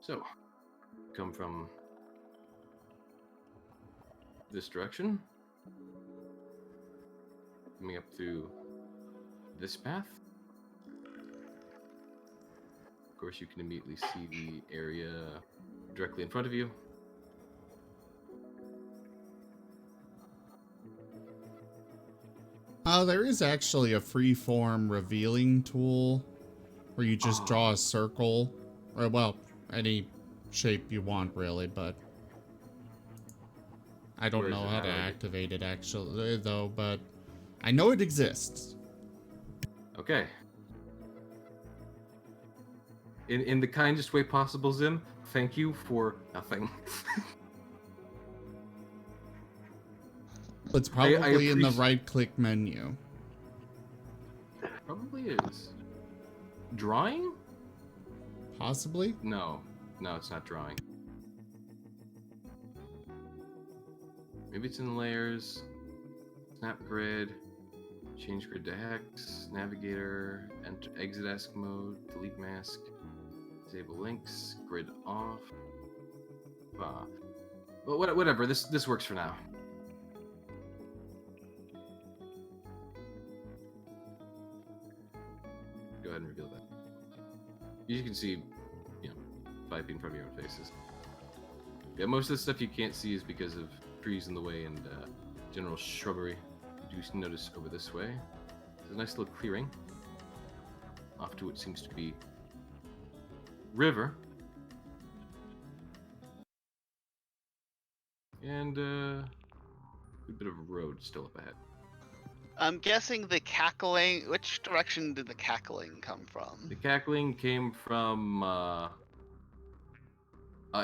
So, come from this direction. Coming up through this path. Of course, you can immediately see the area directly in front of you. There is actually a free-form revealing tool where you just draw a circle, or well, any shape you want really, but I don't know how to activate it actually though, but I know it exists. Okay. In the kindest way possible, Zim, thank you for nothing. It's probably in the right-click menu. Probably is. Drawing? Possibly? No, it's not drawing. Maybe it's in layers. Snap grid. Change grid to hex. Navigator. Enter exit ask mode. Delete mask. Disable links. Grid off. But whatever. This works for now. Go ahead and reveal that. You can see, 5 feet in front of your own faces. Yeah, most of the stuff you can't see is because of trees in the way and general shrubbery. You do notice over this way. There's a nice little clearing. Off to what seems to be river. And a bit of a road still up ahead. I'm guessing the cackling. Which direction did the cackling come from? The cackling came from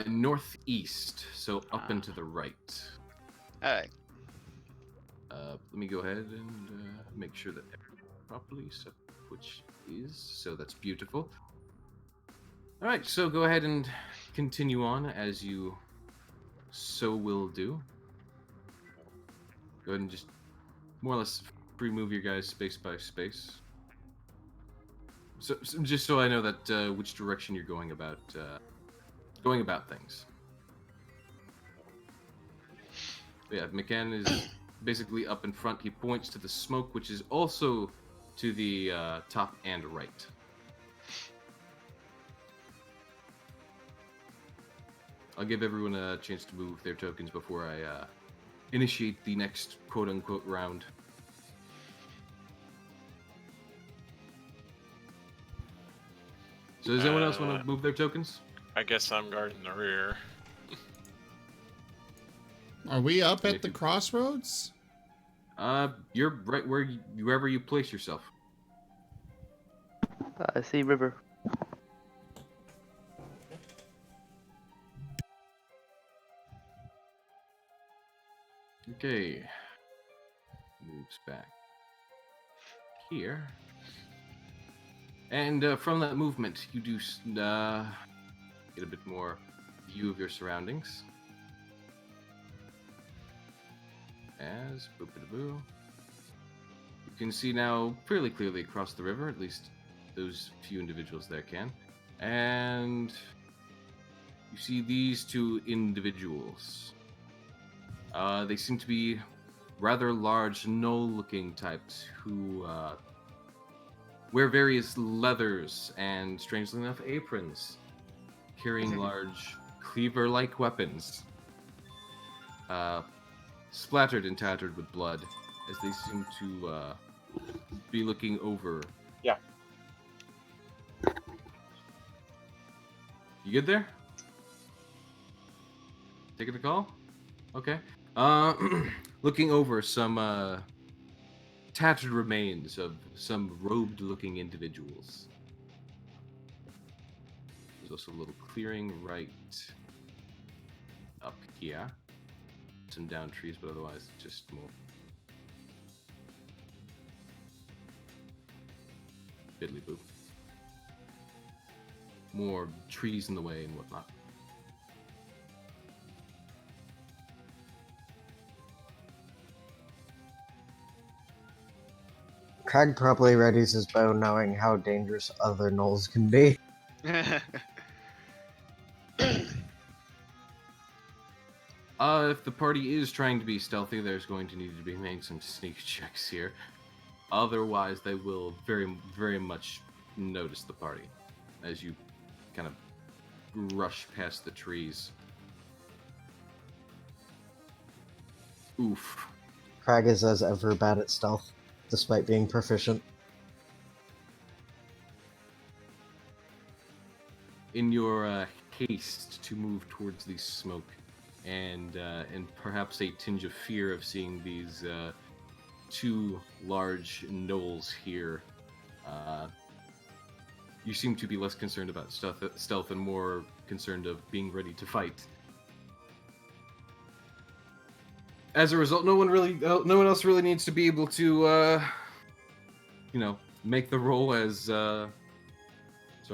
northeast, so up and to the right. Alright. Let me go ahead and make sure that everything properly set, which is so. That's beautiful. All right, so go ahead and continue on as you so will do. Go ahead and just more or less free move your guys space by space. So just so I know that which direction you're going about things. But yeah, McCann is basically up in front. He points to the smoke, which is also to the top and right. I'll give everyone a chance to move their tokens before I initiate the next quote-unquote round. So does anyone else want to move their tokens? I guess I'm guarding the rear. Are we up at the crossroads? You're right wherever you place yourself. I see river. Okay. Moves back here. And from that movement, you do get a bit more view of your surroundings. As boop-a-da-boo. You can see now fairly clearly across the river, at least those few individuals there can. And you see these two individuals. They seem to be rather large, gnoll-looking types who wear various leathers and, strangely enough, aprons, carrying large cleaver-like weapons, splattered and tattered with blood, as they seem to be looking over. Yeah. You good there? Taking the call? Okay. Looking over some tattered remains of some robed-looking individuals. There's also a little clearing right up here. Some down trees, but otherwise just more fiddly boop. More trees in the way and whatnot. Crag probably readies his bow knowing how dangerous other gnolls can be. If the party is trying to be stealthy, there's going to need to be made some sneak checks here. Otherwise, they will very, very much notice the party as you kind of rush past the trees. Oof. Crag is as ever bad at stealth, despite being proficient. In your haste to move towards the smoke, and perhaps a tinge of fear of seeing these two large gnolls here, you seem to be less concerned about stealth and more concerned of being ready to fight. As a result, no one else really needs to be able to, make the roll as. Sorry,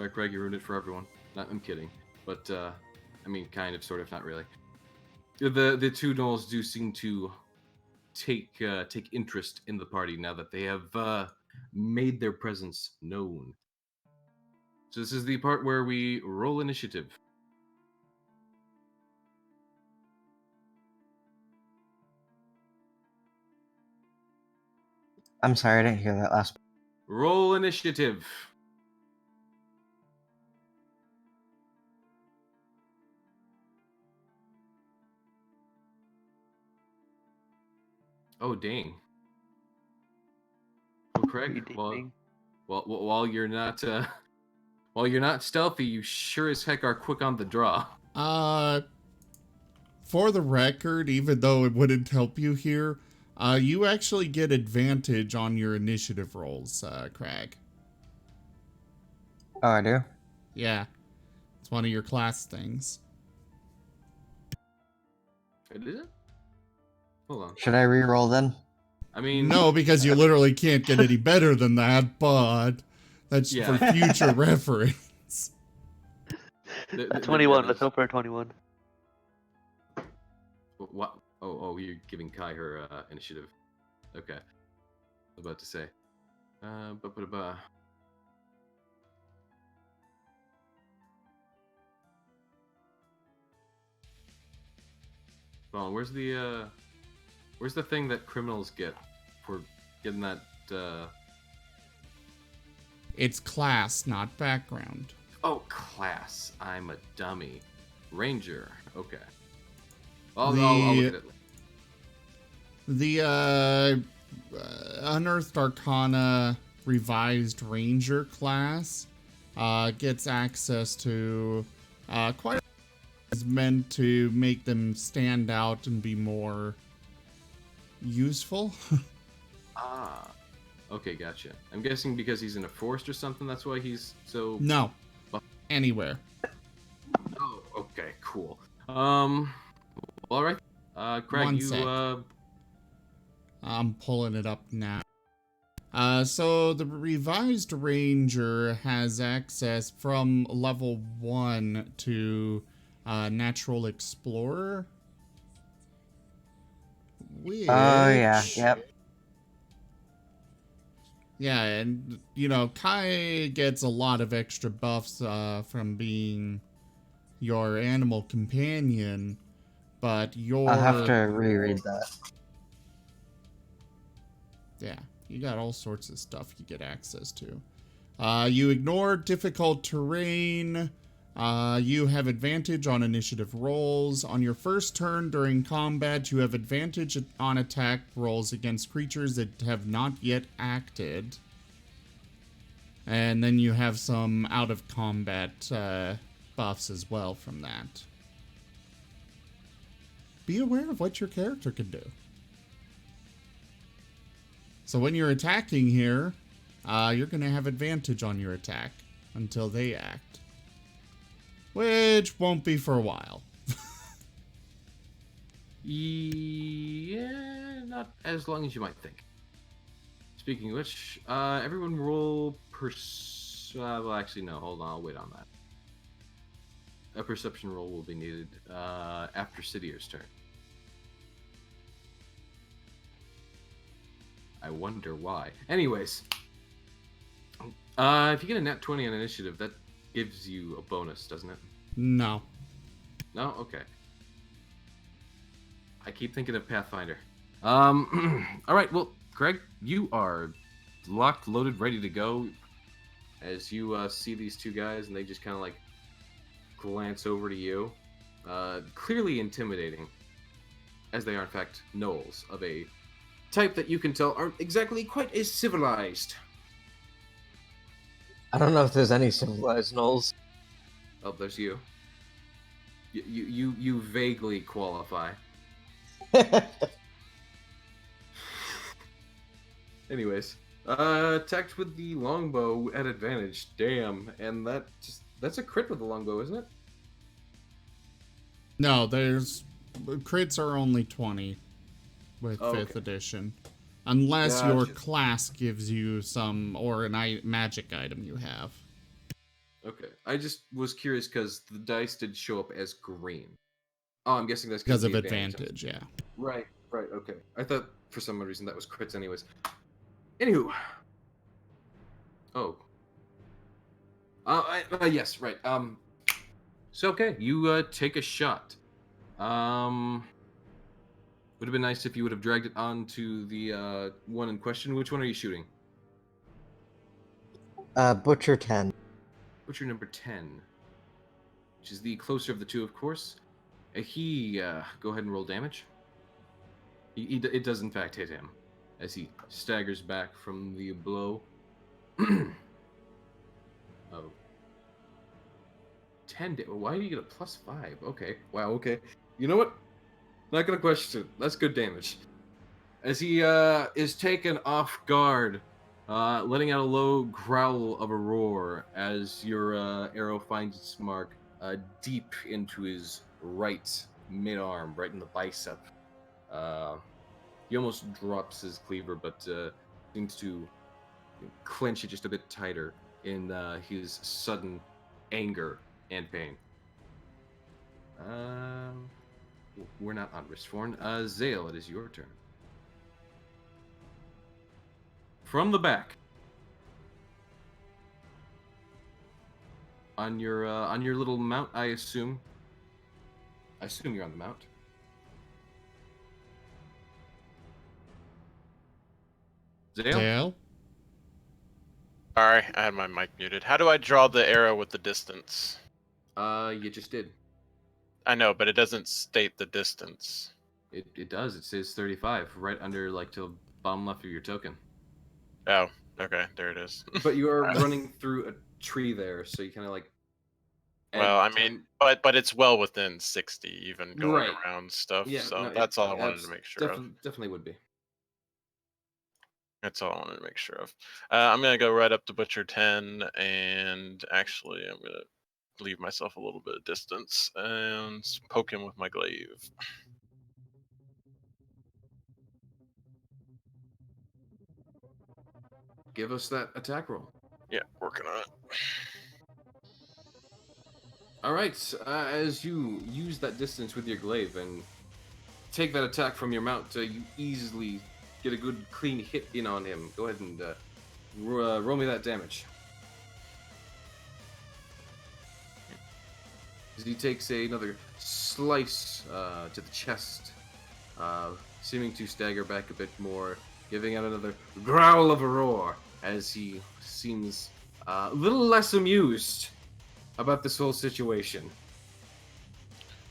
Craig, you ruined it for everyone. I'm kidding, but kind of, sort of, not really. The two gnolls do seem to take interest in the party now that they have made their presence known. So this is the part where we roll initiative. I'm sorry, I didn't hear that last. Roll initiative. Oh dang. Well, Craig, while you're not stealthy, you sure as heck are quick on the draw. For the record, even though it wouldn't help you here, you actually get advantage on your initiative rolls, Crag. Oh, I do? Yeah. It's one of your class things. Is it? Hold on. Should I re-roll then? I mean... No, because you literally can't get any better than that, but that's for future reference. 21, let's hope for a 21. What? Oh, you're giving Kai her initiative. Okay. was about to say. Ba-ba-da-ba. Hold on, where's the thing that criminals get for getting that, It's class, not background. Oh, class. I'm a dummy. Ranger. Okay. I'll look at it. The Unearthed Arcana Revised Ranger class gets access to quite a is meant to make them stand out and be more useful. Ah. Okay, gotcha. I'm guessing because he's in a forest or something, that's why he's so... No. Anywhere. Oh, okay, cool. All right. Craig, One you, sec. I'm pulling it up now. So the Revised Ranger has access from level 1 to Natural Explorer. Which... Oh, yeah, yep. Yeah, and, you know, Kai gets a lot of extra buffs from being your animal companion, but your... I'll have to reread that. Yeah, you got all sorts of stuff you get access to. You ignore difficult terrain. You have advantage on initiative rolls. On your first turn during combat, you have advantage on attack rolls against creatures that have not yet acted. And then you have some out-of-combat buffs as well from that. Be aware of what your character can do. So when you're attacking here, you're going to have advantage on your attack until they act. Which won't be for a while. Yeah, not as long as you might think. Speaking of which, everyone roll well, actually, no, hold on, I'll wait on that. A perception roll will be needed after Sidier's turn. I wonder why. Anyways, if you get a nat 20 on initiative, that gives you a bonus, doesn't it? No. No? Okay. I keep thinking of Pathfinder. Alright, well, Greg, you are locked, loaded, ready to go. As you see these two guys, and they just kind of like glance over to you. Clearly intimidating, as they are in fact gnolls of a type that you can tell aren't exactly quite as civilized. I don't know if there's any civilized gnolls. Oh, there's you. You vaguely qualify. Anyways, attacked with the longbow at advantage. Damn, and that's a crit with the longbow, isn't it? No, crits are only 20 with 5th Okay. edition. Unless your Gotcha. class gives you some, or a magic item you have. Okay, I just was curious because the dice did show up as green. Oh, I'm guessing that's Because the of advantage, yeah. Right, okay. I thought for some reason that was crits anyways. Anywho. Oh. Yes, right. So, okay, you take a shot. Would have been nice if you would have dragged it onto the one in question. Which one are you shooting? Butcher 10. Butcher number 10. Which is the closer of the two, of course. Go ahead and roll damage. It does in fact hit him as he staggers back from the blow. Oh. 10 why do you get a +5? Okay. Wow, okay. You know what? Not gonna question it. That's good damage. As he is taken off guard, letting out a low growl of a roar as your arrow finds its mark deep into his right mid-arm, right in the bicep. He almost drops his cleaver, but seems to clench it just a bit tighter in his sudden anger and pain. We're not on Riskforn. Zale, it is your turn. from the back. On your little mount, I assume. I assume you're on the mount. Zale? Dale? Sorry, I had my mic muted. How do I draw the arrow with the distance? You just did. I know, but it doesn't state the distance. It does. It says 35 right under, like, to the bottom left of your token. Oh, okay, there it is. But you are running through a tree there, so you kind of like. Well, I add mean, 10 but it's well within 60, even going Right. around stuff. Yeah, so no, that's all I wanted to make sure of. Definitely would be. That's all I wanted to make sure of. I'm gonna go right up to Butcher 10, and actually, I'm gonna leave myself a little bit of distance and poke him with my glaive. Give us that attack roll. Yeah, working on it. All right. As you use that distance with your glaive and take that attack from your mount, you easily get a good clean hit in on him. Go ahead and roll me that damage. As he takes another slice to the chest, seeming to stagger back a bit more, giving out another growl of a roar as he seems a little less amused about this whole situation.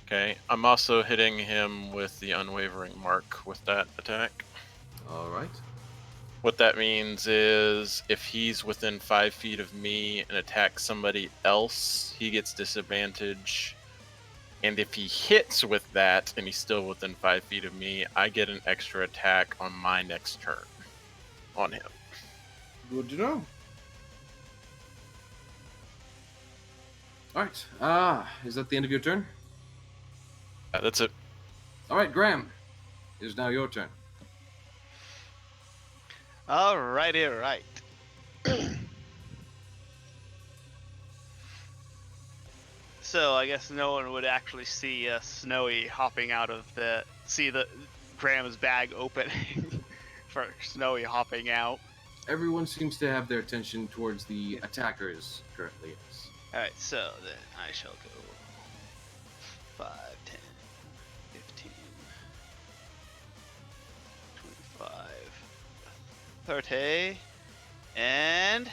Okay, I'm also hitting him with the unwavering mark with that attack. All right. What that means is if he's within 5 feet of me and attacks somebody else, he gets disadvantage. And if he hits with that and he's still within 5 feet of me, I get an extra attack on my next turn on him. Good to know. All right. Is that the end of your turn? Yeah, that's it. All right, Graham. It is now your turn. Alrighty, right. So I guess no one would actually see Snowy hopping out of the Graham's bag opening for Snowy hopping out. Everyone seems to have their attention towards the attackers currently. Yes. Alright, so then I shall go 5, 10, 15, 25, 30, and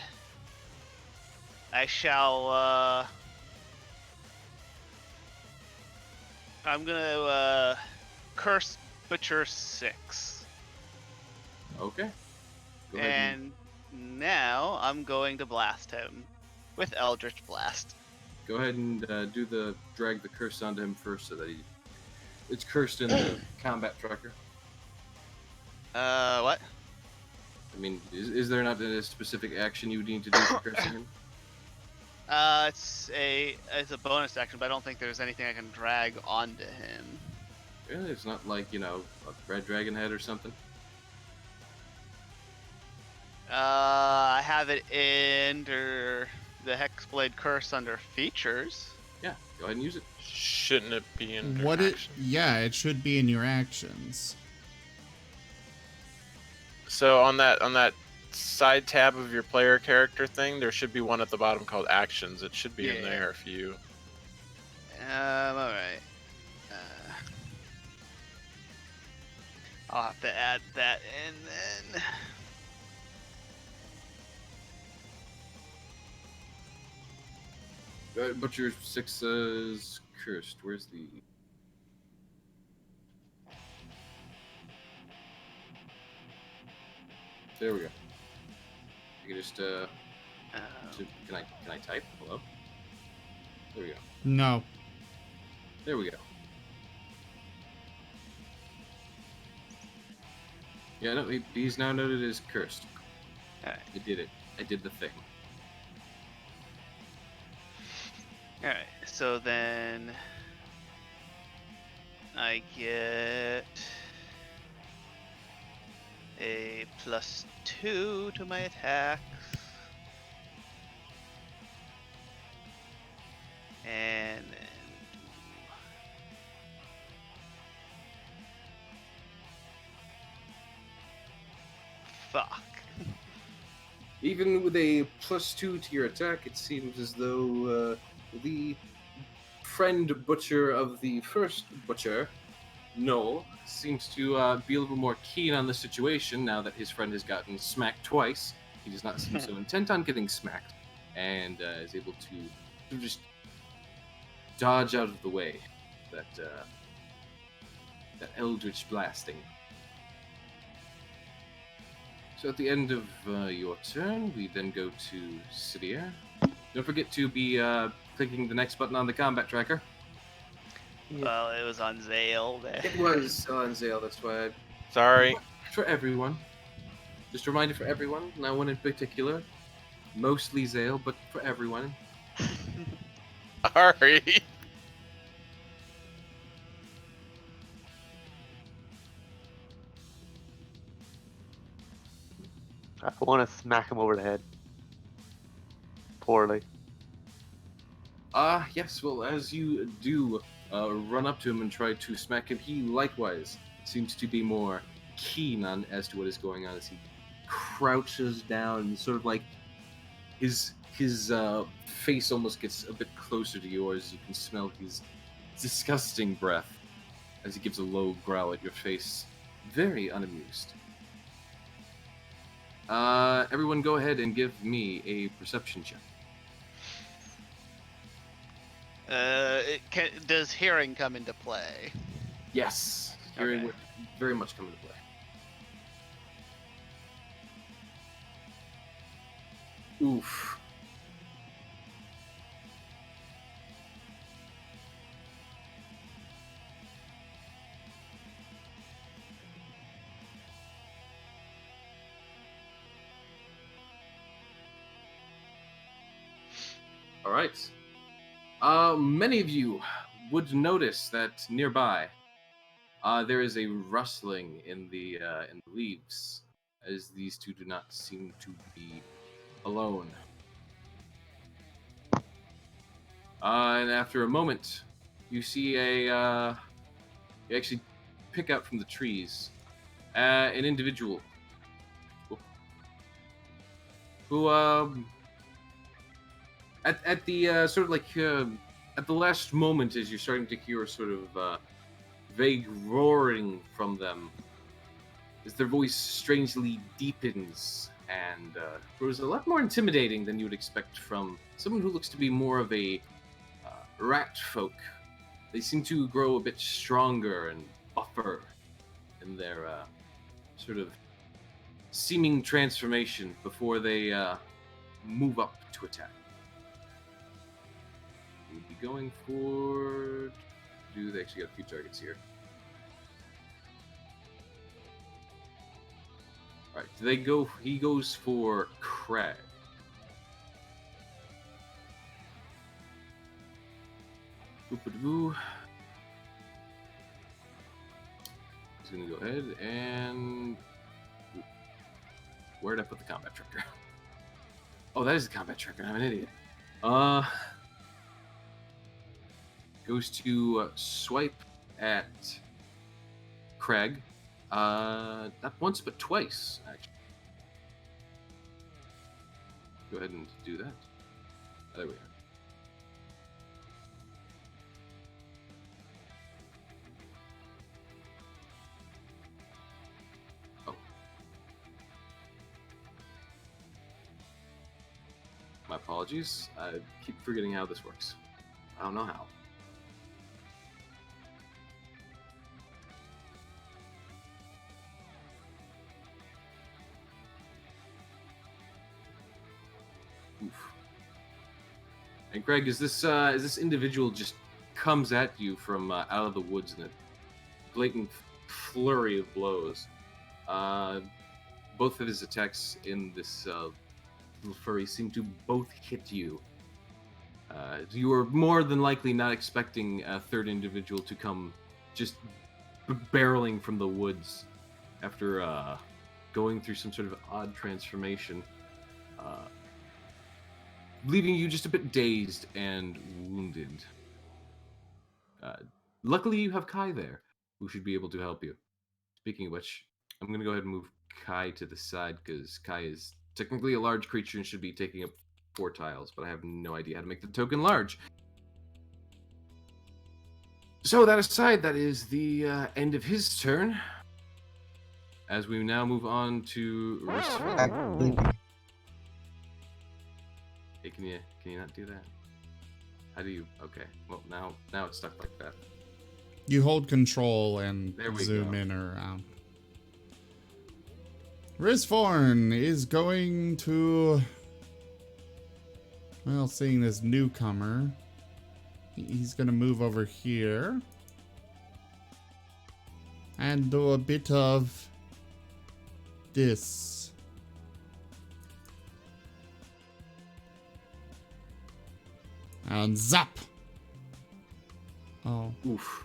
I shall, I'm gonna, curse Butcher 6. Okay. Go ahead And now I'm going to blast him with Eldritch Blast. Go ahead and drag the curse onto him first, so that it's cursed in the combat tracker. What? I mean, is there not a specific action you need to do for cursing him? It's a bonus action, but I don't think there's anything I can drag onto him. Really? It's not like, a red dragon head or something? I have it under the Hexblade Curse under features. Yeah, go ahead and use it. Shouldn't it be in action? Yeah, it should be in your actions. So on that side tab of your player character thing, there should be one at the bottom called actions. It should be in there if you... Alright. I'll have to add that in then. Butcher 6 is cursed. Where's the... There we go. You can just, can I type? Hello? There we go. No. There we go. Yeah, no, he's now noted as cursed. Alright. I did it. I did the thing. Alright, so then I get a +2 to my attacks. And then fuck. Even with a +2 to your attack, it seems as though the friend butcher of the first butcher, Noel, seems to be a little more keen on the situation now that his friend has gotten smacked twice. He does not seem so intent on getting smacked, and is able to just dodge out of the way that eldritch blasting. So at the end of your turn, we then go to Sidia. Don't forget to be clicking the next button on the combat tracker. Well, it was on Zale. It was on Zale, that's why. Sorry. For everyone. Just a reminder for everyone, no one in particular. Mostly Zale, but for everyone. Sorry. I want to smack him over the head. Poorly. Yes, well, as you do run up to him and try to smack him, he likewise seems to be more keen on as to what is going on as he crouches down and sort of like his face almost gets a bit closer to yours. You can smell his disgusting breath as he gives a low growl at your face, very unamused. Everyone go ahead and give me a perception check. Does hearing come into play? Yes, hearing Okay. would very much come into play. Oof. All right. Many of you would notice that nearby, there is a rustling in the leaves, as these two do not seem to be alone. And after a moment, you see you actually pick out from the trees an individual who at the sort of like at the last moment, as you're starting to hear sort of vague roaring from them, as their voice strangely deepens and grows a lot more intimidating than you would expect from someone who looks to be more of a rat folk. They seem to grow a bit stronger and buffer in their sort of seeming transformation before they move up to attack. We'll be going for... They actually got a few targets here. Alright, they go... He goes for Crag. Boop-a-doo. He's gonna go ahead and... Where'd I put the combat tracker? Oh, that is the combat tracker. I'm an idiot. Goes to swipe at Craig. Not once, but twice, actually. Go ahead and do that. There we are. Oh. My apologies. I keep forgetting how this works. I don't know how. Oof. And Greg, is this individual just comes at you from out of the woods in a blatant flurry of blows? Both of his attacks in this little furry seem to both hit you. You are more than likely not expecting a third individual to come just barreling from the woods after going through some sort of odd transformation, leaving you just a bit dazed and wounded. Luckily, you have Kai there, who should be able to help you. Speaking of which, I'm going to go ahead and move Kai to the side, because Kai is technically a large creature and should be taking up 4 tiles, but I have no idea how to make the token large. So that aside, that is the end of his turn. As we now move on to Hey, can you not do that? How do you? Okay. Well, now it's stuck like that. You hold control and There we zoom go. in or around. Rizforn is going to, well, seeing this newcomer, he's going to move over here and do a bit of this. And zap! Oh. Oof.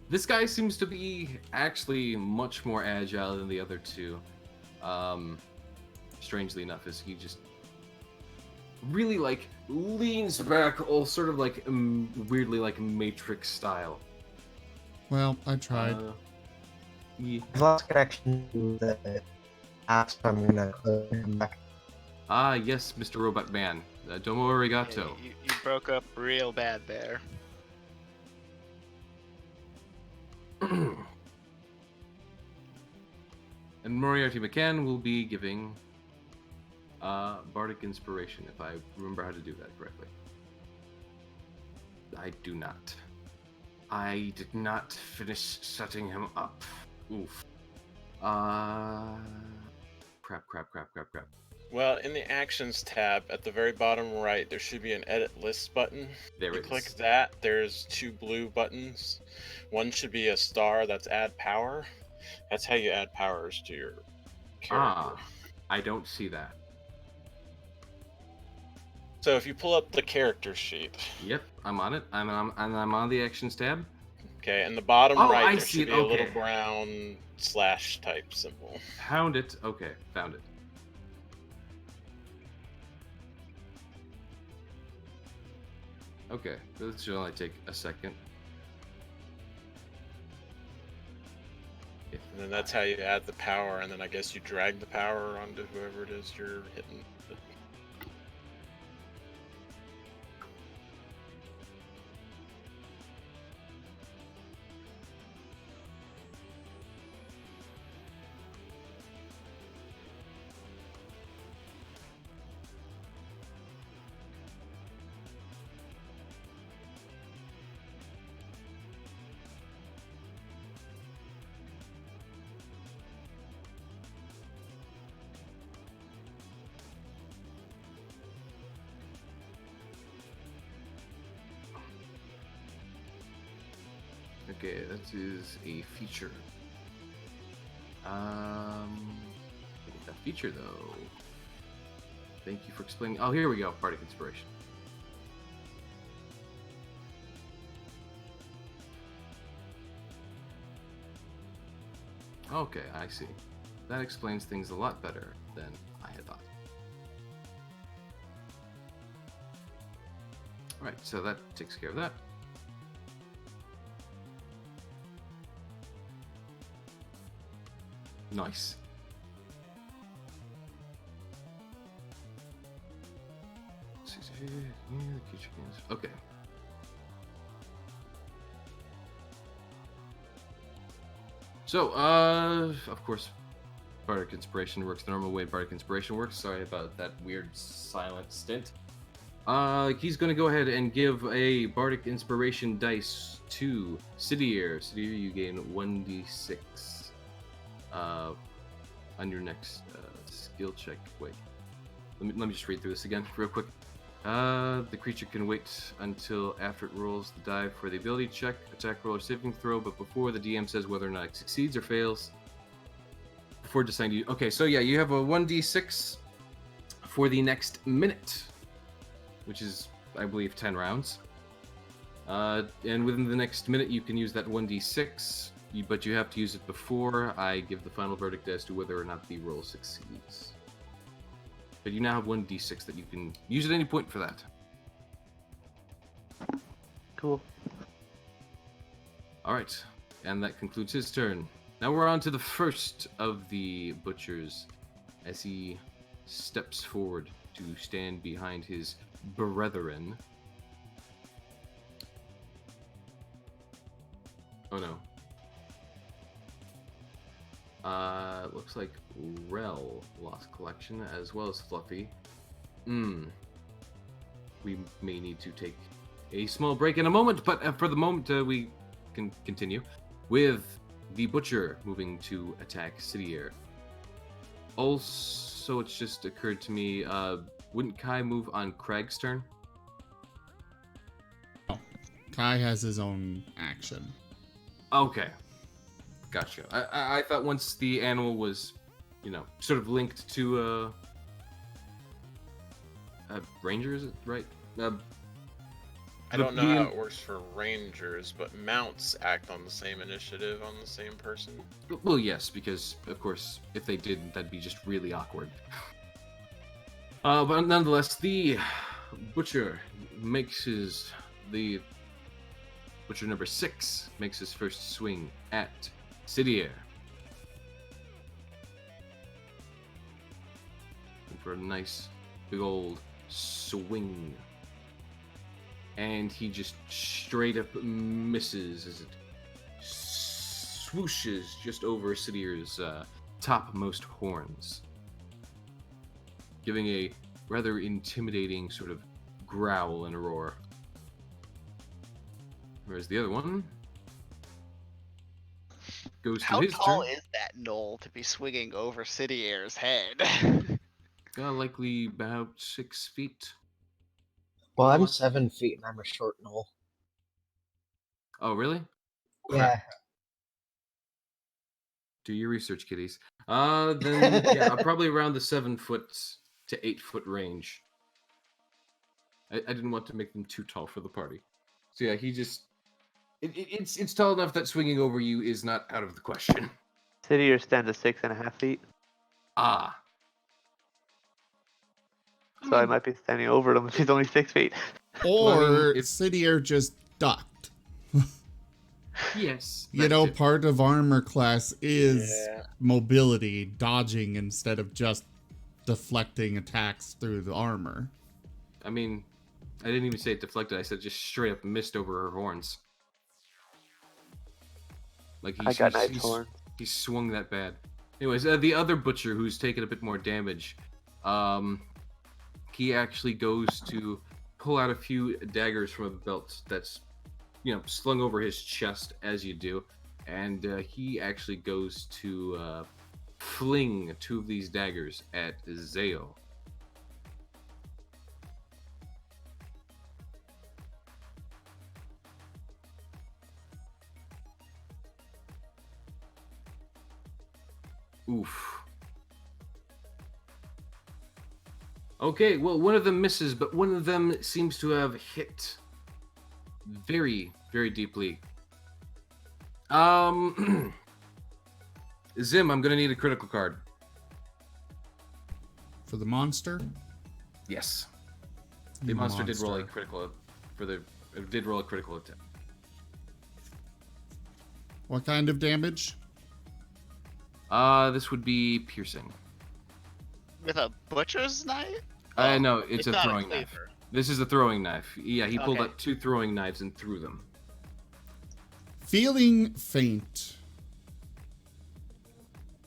This guy seems to be actually much more agile than the other two. Strangely enough, is he just really like leans back, all sort of like weirdly like Matrix style. Well, I tried. Yeah. I've lost connection to the app, so I'm gonna come back. Ah, yes, Mr. Robot Man. Domo arigato. Yeah, you broke up real bad there. And Moriarty McCann will be giving Bardic Inspiration, if I remember how to do that correctly. I do not. I did not finish setting him up. Oof. Crap. Well, in the Actions tab at the very bottom right, there should be an Edit List button. There You it click is. that, there's 2 blue buttons. One should be a star, that's Add Power. That's how you add powers to your character. I don't see that. So if you pull up the character sheet, Yep, I'm on it. I'm on the Actions tab. okay, in the bottom Oh, right, I there see should it, be a okay. little brown slash type symbol. Found it. Okay, found it. Okay, this should only take a second. And then that's how you add the power, and then I guess you drag the power onto whoever it is you're hitting. Okay, that is a feature. That feature though. Thank you for explaining. Oh, here we go. Bardic Inspiration. Okay, I see. That explains things a lot better than I had thought. Alright, so that takes care of that. Nice. Okay. So, of course, Bardic Inspiration works the normal way Bardic Inspiration works. Sorry about that weird silent stint. He's gonna go ahead and give a Bardic Inspiration dice to Sidier. Sidier, you gain 1d6 on your next skill check. Wait, let me just read through this again real quick. The creature can wait until after it rolls the die for the ability check, attack roll, or saving throw, but before the DM says whether or not it succeeds or fails. Before deciding you. Okay, so yeah, you have a 1d6 for the next minute, which is, I believe, 10 rounds. And within the next minute, you can use that 1d6, but you have to use it before I give the final verdict as to whether or not the roll succeeds. But you now have 1d6 that you can use at any point for that. Cool. Alright, and that concludes his turn. Now we're on to the first of the butchers, as he steps forward to stand behind his brethren. Oh no. Looks like Rel lost collection as well as Fluffy. We may need to take a small break in a moment, but for the moment we can continue with the Butcher moving to attack Cidier. Also, it's just occurred to me, wouldn't Kai move on Craig's turn? Oh, Kai has his own action. Okay. Gotcha. I thought once the animal was, sort of linked to ranger, is it right? I don't know how it works for rangers, but mounts act on the same initiative on the same person. Well, yes, because of course, if they didn't, that'd be just really awkward. But nonetheless, the Butcher Butcher number 6 makes his first swing at Cidier. And for a nice big old swing. And he just straight up misses as it swooshes just over Cidier's topmost horns, giving a rather intimidating sort of growl and a roar. Whereas the other one goes to his turn. How tall is that knoll to be swinging over Cidier's head? Likely about 6 feet. Well, I'm 7 feet and I'm a short knoll. Oh, really? Yeah. Do your research, kiddies. Then yeah, probably around the 7 foot to 8 foot range. I didn't want to make them too tall for the party, so yeah, he just it's tall enough that swinging over you is not out of the question. Cidier stands at 6.5 feet. Ah. Hmm. So I might be standing over him if he's only 6 feet. Or Cidier just ducked. Yes. Part of armor class is mobility, dodging instead of just deflecting attacks through the armor. I mean, I didn't even say it deflected. I said just straight up missed over her horns. Like I got nice horns. He swung that bad. Anyways, the other Butcher who's taken a bit more damage, he actually goes to pull out a few daggers from a belt that's, slung over his chest as you do, and he actually goes to fling 2 of these daggers at Zao. Oof. Okay, well, one of them misses, but one of them seems to have hit very, very deeply. Zim, I'm gonna need a critical card. For the monster? Yes. The monster did roll a critical attack. What kind of damage? This would be piercing. With a butcher's knife? No, it's a throwing knife. This is a throwing knife. Yeah, he pulled out 2 throwing knives and threw them. Feeling faint.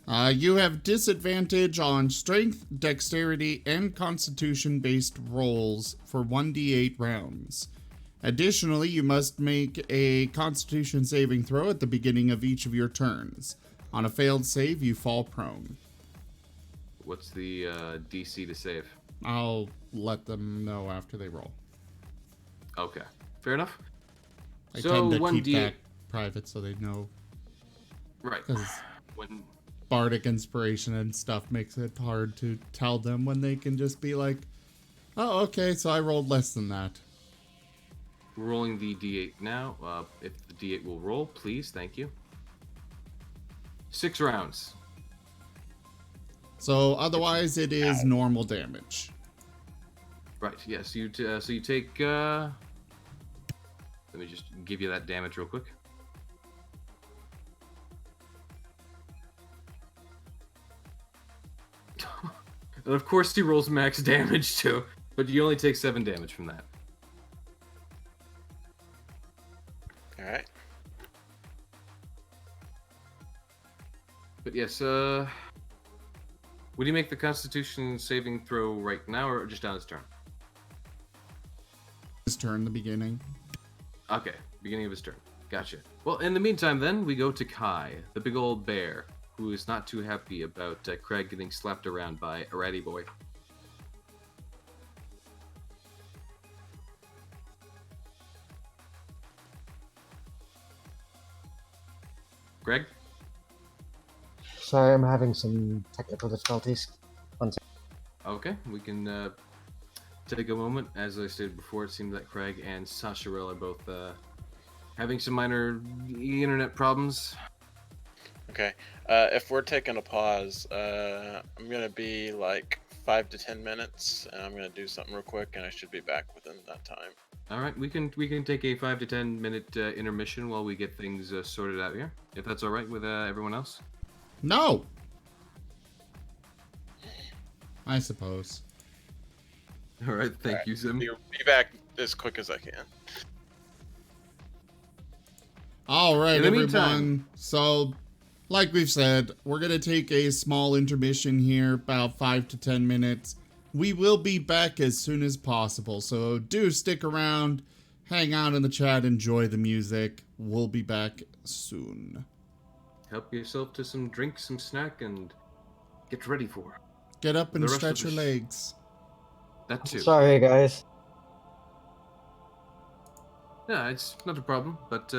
You have disadvantage on strength, dexterity, and constitution-based rolls for 1d8 rounds. Additionally, you must make a constitution saving throw at the beginning of each of your turns. On a failed save, you fall prone. What's the DC to save? I'll let them know after they roll. Okay, fair enough. I tend to keep that private so they know. Right. Because bardic inspiration and stuff makes it hard to tell them when they can just be like, oh, okay, so I rolled less than that. We're rolling the D8 now. If the D8 will roll, please, thank you. 6 rounds. So otherwise, it is normal damage. Right. Yes. So you take. Let me just give you that damage real quick. And of course he rolls max damage too, but you only take 7 damage from that. Alright. But yes, would you make the Constitution saving throw right now or just on his turn? His turn, the beginning. Okay, beginning of his turn. Gotcha. Well, in the meantime, then, we go to Kai, the big old bear, who is not too happy about Craig getting slapped around by a ratty boy. Greg? Sorry, I'm having some technical difficulties. One second. Okay, we can take a moment. As I stated before, it seems that Craig and Sasharil are both having some minor internet problems. Okay. If we're taking a pause, I'm gonna be like 5 to 10 minutes, and I'm gonna do something real quick, and I should be back within that time. All right, we can take a 5 to 10 minute intermission while we get things sorted out here, if that's all right with everyone else. No! I suppose. All right, thank you, Zim. Be back as quick as I can. All right, In the everyone. meantime- So, like we've said, we're going to take a small intermission here, about 5 to 10 minutes. We will be back as soon as possible, so do stick around, hang out in the chat, enjoy the music. We'll be back soon. Help yourself to some drink, some snack, and get ready for Get up and The rest stretch of your the legs. that too. Sorry, guys. Yeah, it's not a problem, but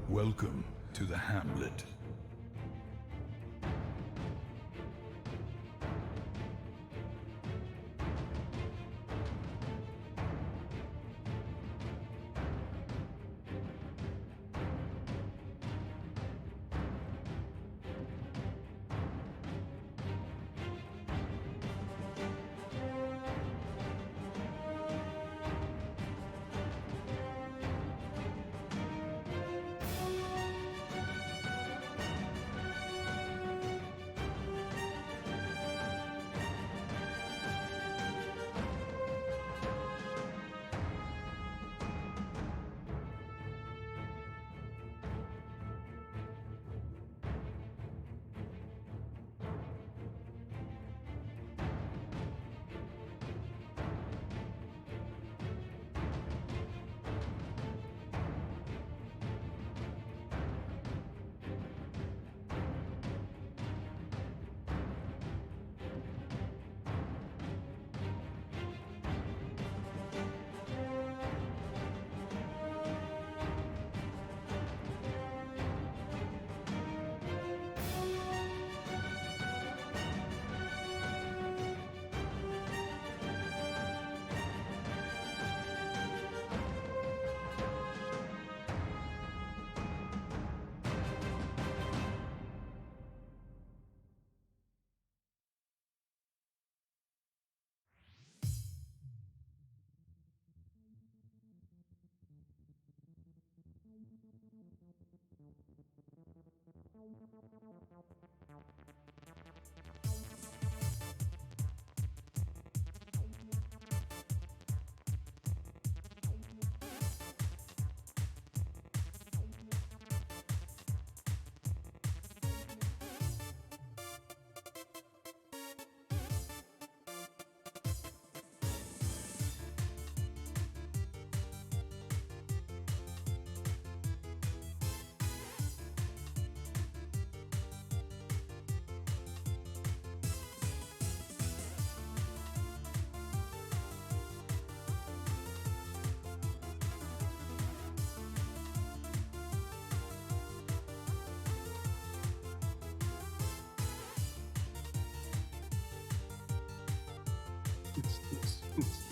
Welcome to the hamlet.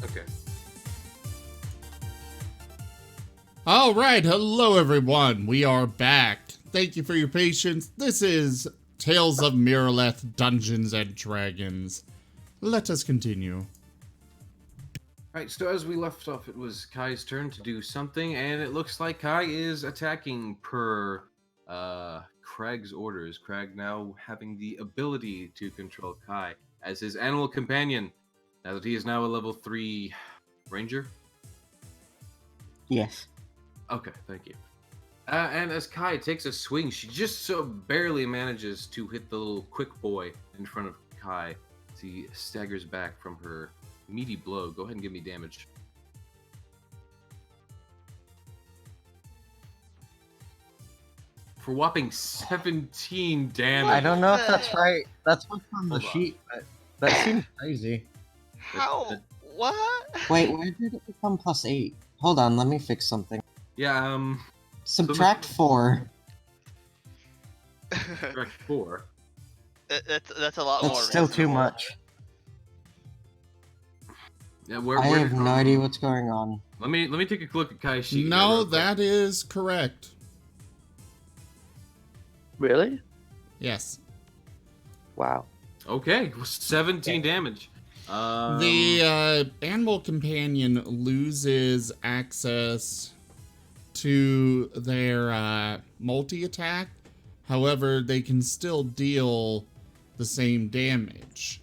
Okay. All right, hello everyone. We are back. Thank you for your patience. This is Tales of Miraleth Dungeons and Dragons. Let us continue. Alright, so as we left off, it was Kai's turn to do something, and it looks like Kai is attacking per Craig's orders. Craig now having the ability to control Kai as his animal companion, now that he is now a level 3 ranger. Yes. Okay, thank you. And as Kai takes a swing, she just so barely manages to hit the little quick boy in front of Kai as he staggers back from her meaty blow. Go ahead and give me damage. For whopping 17 damage. I don't know if that's right. That's what's on the Hold on. sheet, but that seems crazy. How? What? Wait, where did it become +8? Hold on, let me fix something. Yeah, Subtract 4. Correct 4. That's a lot more. That's still too reasonable. much. Yeah, where I have did- no idea what's going on. Let me take a look at Kai's sheet. No, real quick. that is correct. Really? Yes. Wow. Okay, 17 damage. The animal companion loses access to their multi-attack. However, they can still deal the same damage.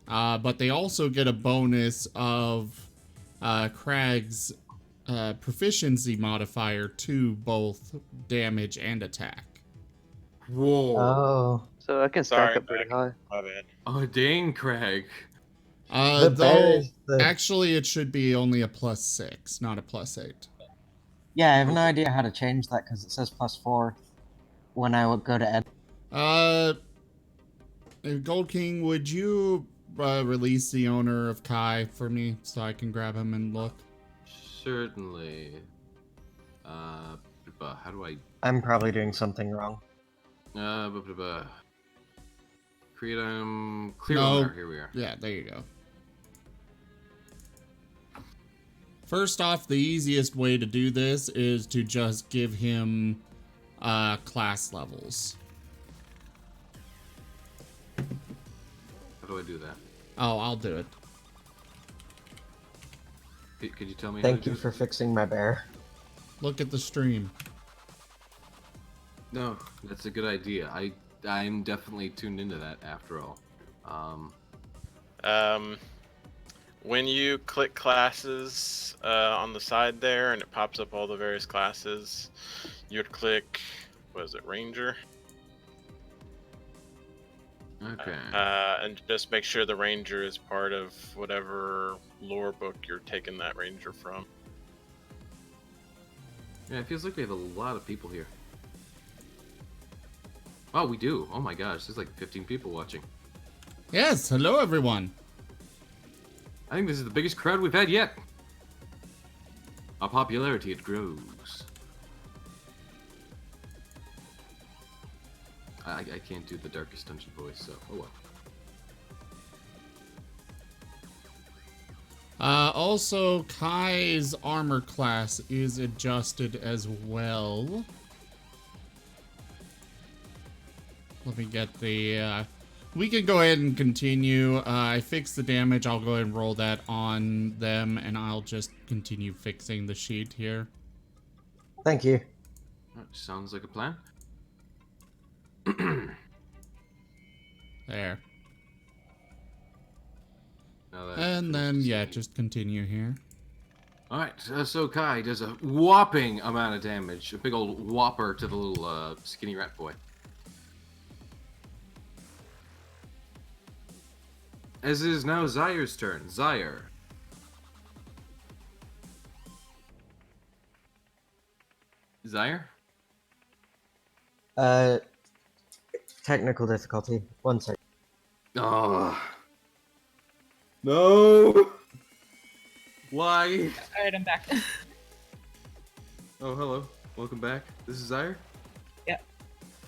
But they also get a bonus of Craig's proficiency modifier to both damage and attack. Whoa. Oh. So I can stack Sorry, up pretty high. My bad. Oh, dang, Craig. The bear Though, is the... actually, it should be only a +6, not a +8. Yeah, I have no idea how to change that because it says +4 when I would go to ed. Gold King, would you release the owner of Kai for me so I can grab him and look? Certainly. How do I... I'm probably doing something wrong. Create clear No. owner. Here we are. Yeah, there you go. First off, the easiest way to do this is to just give him class levels. How do I do that? Oh, I'll do it. Could you tell me? Thank how to you do for fixing my bear. Look at the stream. No, that's a good idea. I'm definitely tuned into that after all. When you click classes on the side there, and it pops up all the various classes, you would click, what is it, Ranger? Okay. And just make sure the Ranger is part of whatever lore book you're taking that Ranger from. Yeah, it feels like we have a lot of people here. Oh, we do. Oh my gosh, there's like 15 people watching. Yes, hello everyone. I think this is the biggest crowd we've had yet. Our popularity, it grows. I can't do the Darkest Dungeon voice, so oh well. Also, Kai's armor class is adjusted as well. Let me get the, we can go ahead and continue. I fixed the damage. I'll go ahead and roll that on them, and I'll just continue fixing the sheet here. Thank you. Sounds like a plan. There. Now that And then, yeah, just continue here. Alright, so Kai does a whopping amount of damage. A big old whopper to the little skinny rat boy. As it is now Zaire's turn. Zaire. Zaire? Technical difficulty. 1 second. Oh. No! Why? Alright, I'm back. Oh, hello. Welcome back. This is Zaire? Yeah.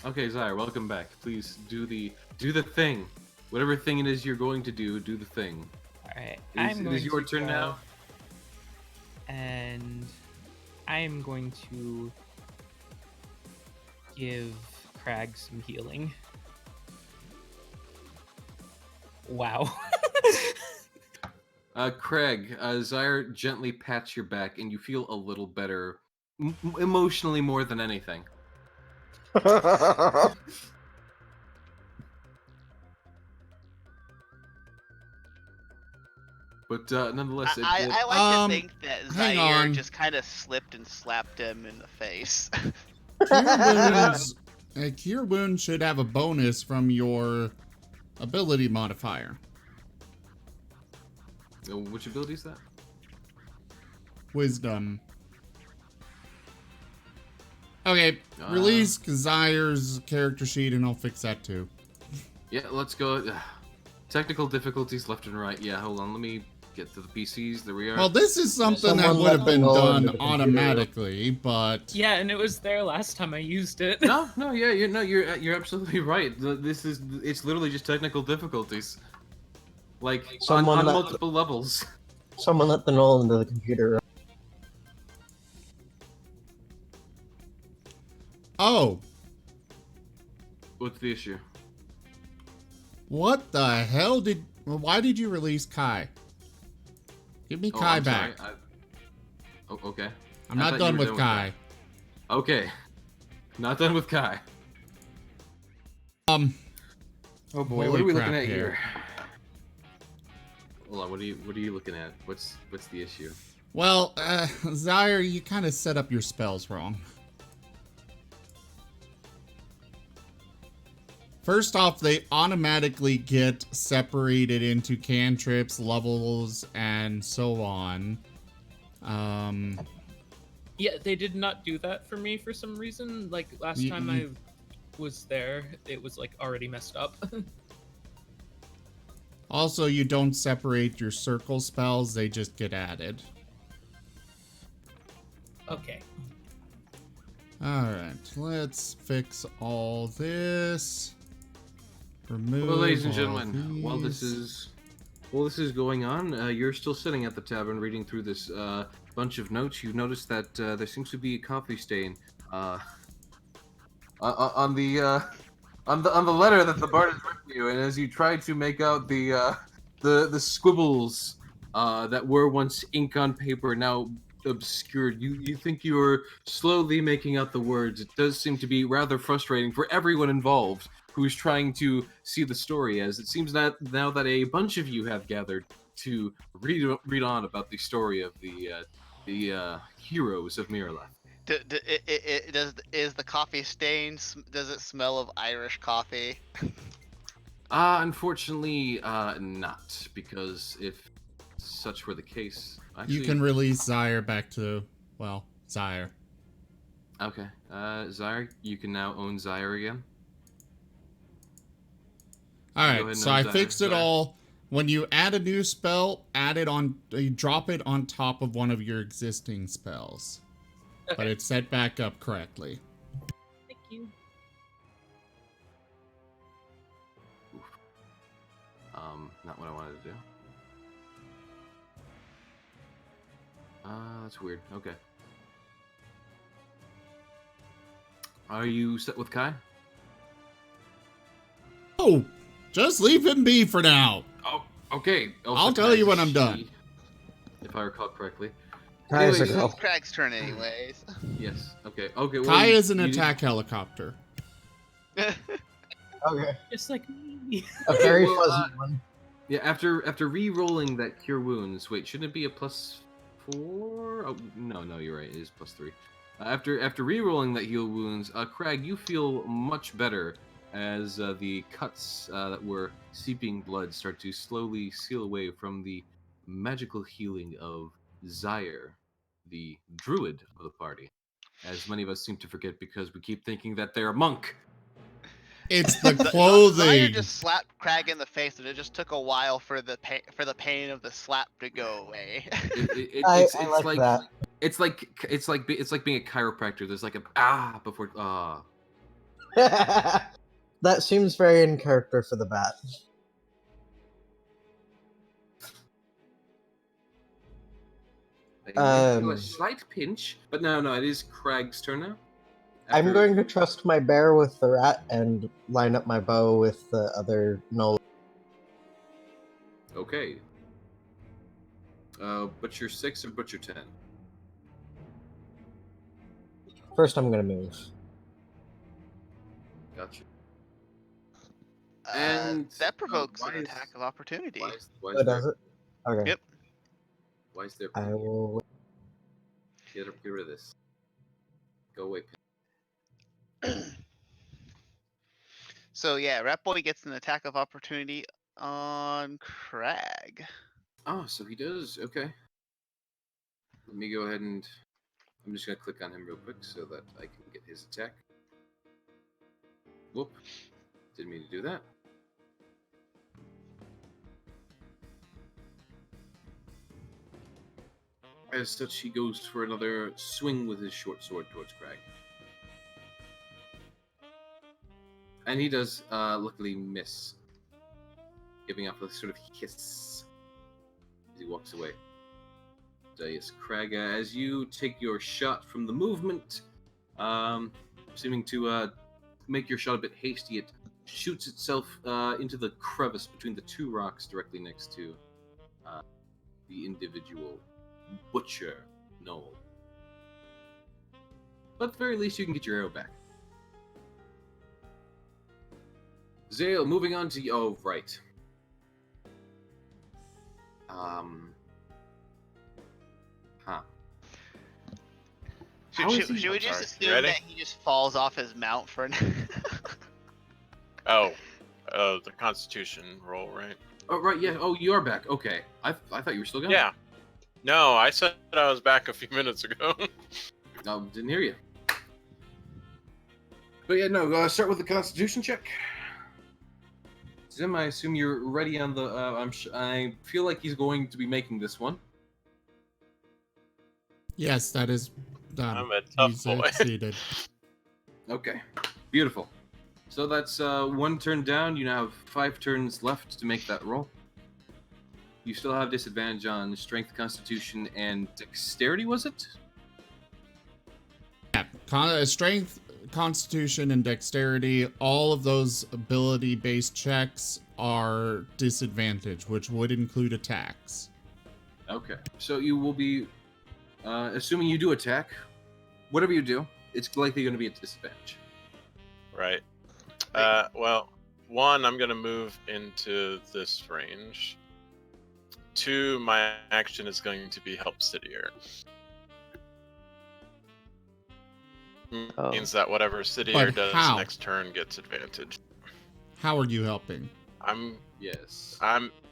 Okay, Zaire, welcome back. Please do the thing. Whatever thing it is you're going to do, do the thing. Alright, It is your turn now. And I'm going to give Crag some healing. Wow. Craig, Zaire gently pats your back and you feel a little better, emotionally more than anything. But nonetheless, I like to think that hang Zaire on. just kind of slipped and slapped him in the face. A cure wound should have a bonus from your ability modifier. Which ability is that? Wisdom. Okay, release Zaire's character sheet and I'll fix that too. Yeah, let's go. Technical difficulties left and right. Yeah, hold on. Let me get to the PCs. There we are. Well, this is something that Someone would have left been them all done into the computer. automatically, but Yeah, and it was there last time I used it. No, yeah, you're absolutely right. It's literally just technical difficulties, like on Someone left- multiple levels. Someone let the null into the computer. oh, What's the issue? what the hell did? Why did you release Kai? Give me Kai I'm back. sorry. Oh, okay. I'm I not thought done you were with Kai. Okay, not done with Kai. Oh Oh boy, what are we looking at here? Hold on, what are you looking at? What's the issue? Well, Zaire, you kind of set up your spells wrong. First off, they automatically get separated into cantrips, levels, and so on. Yeah, they did not do that for me for some reason. Like last time I was there, it was like already messed up. Also, you don't separate your circle spells, they just get added. Okay. Alright, let's fix all this. Remove Well, ladies and all gentlemen, while this these. is going on, you're still sitting at the tavern reading through this bunch of notes. You notice that there seems to be a coffee stain on the letter that the bard has written you, and as you try to make out the scribbles that were once ink on paper, now obscured, you think you're slowly making out the words. It does seem to be rather frustrating for everyone involved who's trying to see the story, as it seems that now that a bunch of you have gathered to read on about the story of the heroes of Miraleth. Is the coffee stain? Does it smell of Irish coffee? Unfortunately, not, because if such were the case, actually, You can release Zyre back to, well, Zyre. Okay, Zyre, you can now own Zyre again. Alright, so I fixed it Zyre. all. When you add a new spell, you drop it on top of one of your existing spells. Okay. But it's set back up correctly. Thank you. Not what I wanted to do. That's weird. Okay. Are you set with Kai? Oh, just leave him be for now. Oh, okay. I'll tell you when I'm done. If I recall correctly. Kai's a Anyways, go. It's Craig's turn anyways. Yes. Okay. Okay. Well, Kai is an you- attack helicopter. Okay. Just like me. A very Well, fuzzy one. Yeah. After re-rolling that cure wounds. Wait, shouldn't it be a +4? Oh no, you're right. It is +3. After re-rolling that heal wounds, Crag, you feel much better as the cuts that were seeping blood start to slowly seal away from the magical healing of Zyre, the druid of the party. As many of us seem to forget because we keep thinking that they're a monk. It's the Zyre clothing. just slapped Craig in the face, and it just took a while for the pain of the slap to go away. I It's like that. it's like being a chiropractor. There's like before That seems very in character for the bat. a slight pinch, but no, it is Crag's turn now. I'm After- going to trust my bear with the rat and line up my bow with the other knoll. Okay. Butcher 6 or Butcher 10? First, I'm going to move. Gotcha. And that provokes why an is- attack of opportunity. Why is Oh, does it? Okay. Yep. Why is there? I will. Get rid of this. Go away. So yeah, Rat Boy gets an attack of opportunity on Crag. Oh, so he does. Okay. Let me go ahead and I'm just gonna click on him real quick so that I can get his attack. Whoop! Didn't mean to do that. As such, he goes for another swing with his short sword towards Crag. And he does, luckily miss, giving off a sort of hiss as he walks away. So yes, Crag, as you take your shot from the movement, seeming to make your shot a bit hasty, it shoots itself into the crevice between the two rocks directly next to the individual Butcher knoll. But at the very least, you can get your arrow back. Zale, moving on to you. Oh, right. Should we just assume ready? that he just falls off his mount for an The Constitution roll, right? Oh, right, yeah. Oh, you are back. Okay. I thought you were still going. Yeah. No, I said I was back a few minutes ago. Didn't hear you. But yeah, no, start with the Constitution check. Zim, I assume you're ready on the, I feel like he's going to be making this one. Yes, that is done. I'm a tough He's boy. succeeded. Okay, beautiful. So that's one turn down. You now have 5 turns left to make that roll. You still have disadvantage on strength, constitution, and dexterity, was it? Yeah, strength, constitution, and dexterity, all of those ability-based checks are disadvantage, which would include attacks. Okay. So you will be, assuming you do attack, whatever you do, it's likely going to be at disadvantage. Right. Well, one, I'm gonna move into this range. 2, my action is going to be help Cidier. Oh. Means that whatever Cidier But does how? next turn gets advantage. How are you helping? Yes.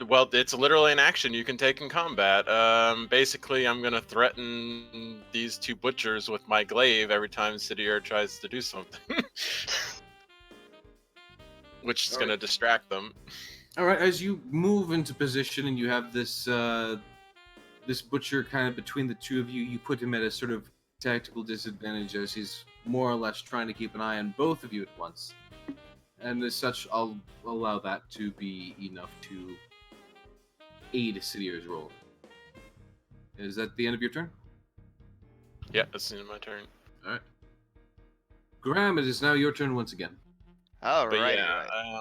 Well, it's literally an action you can take in combat. Basically, I'm gonna threaten these 2 butchers with my glaive every time Cidier tries to do something. Which is gonna distract them. All right. As you move into position and you have this this butcher kind of between the two of you, you put him at a sort of tactical disadvantage as he's more or less trying to keep an eye on both of you at once. And as such, I'll allow that to be enough to aid Sidier's roll. Is that the end of your turn? Yeah, that's the end of my turn. All right. Graham, it is now your turn once again. All But right. yeah,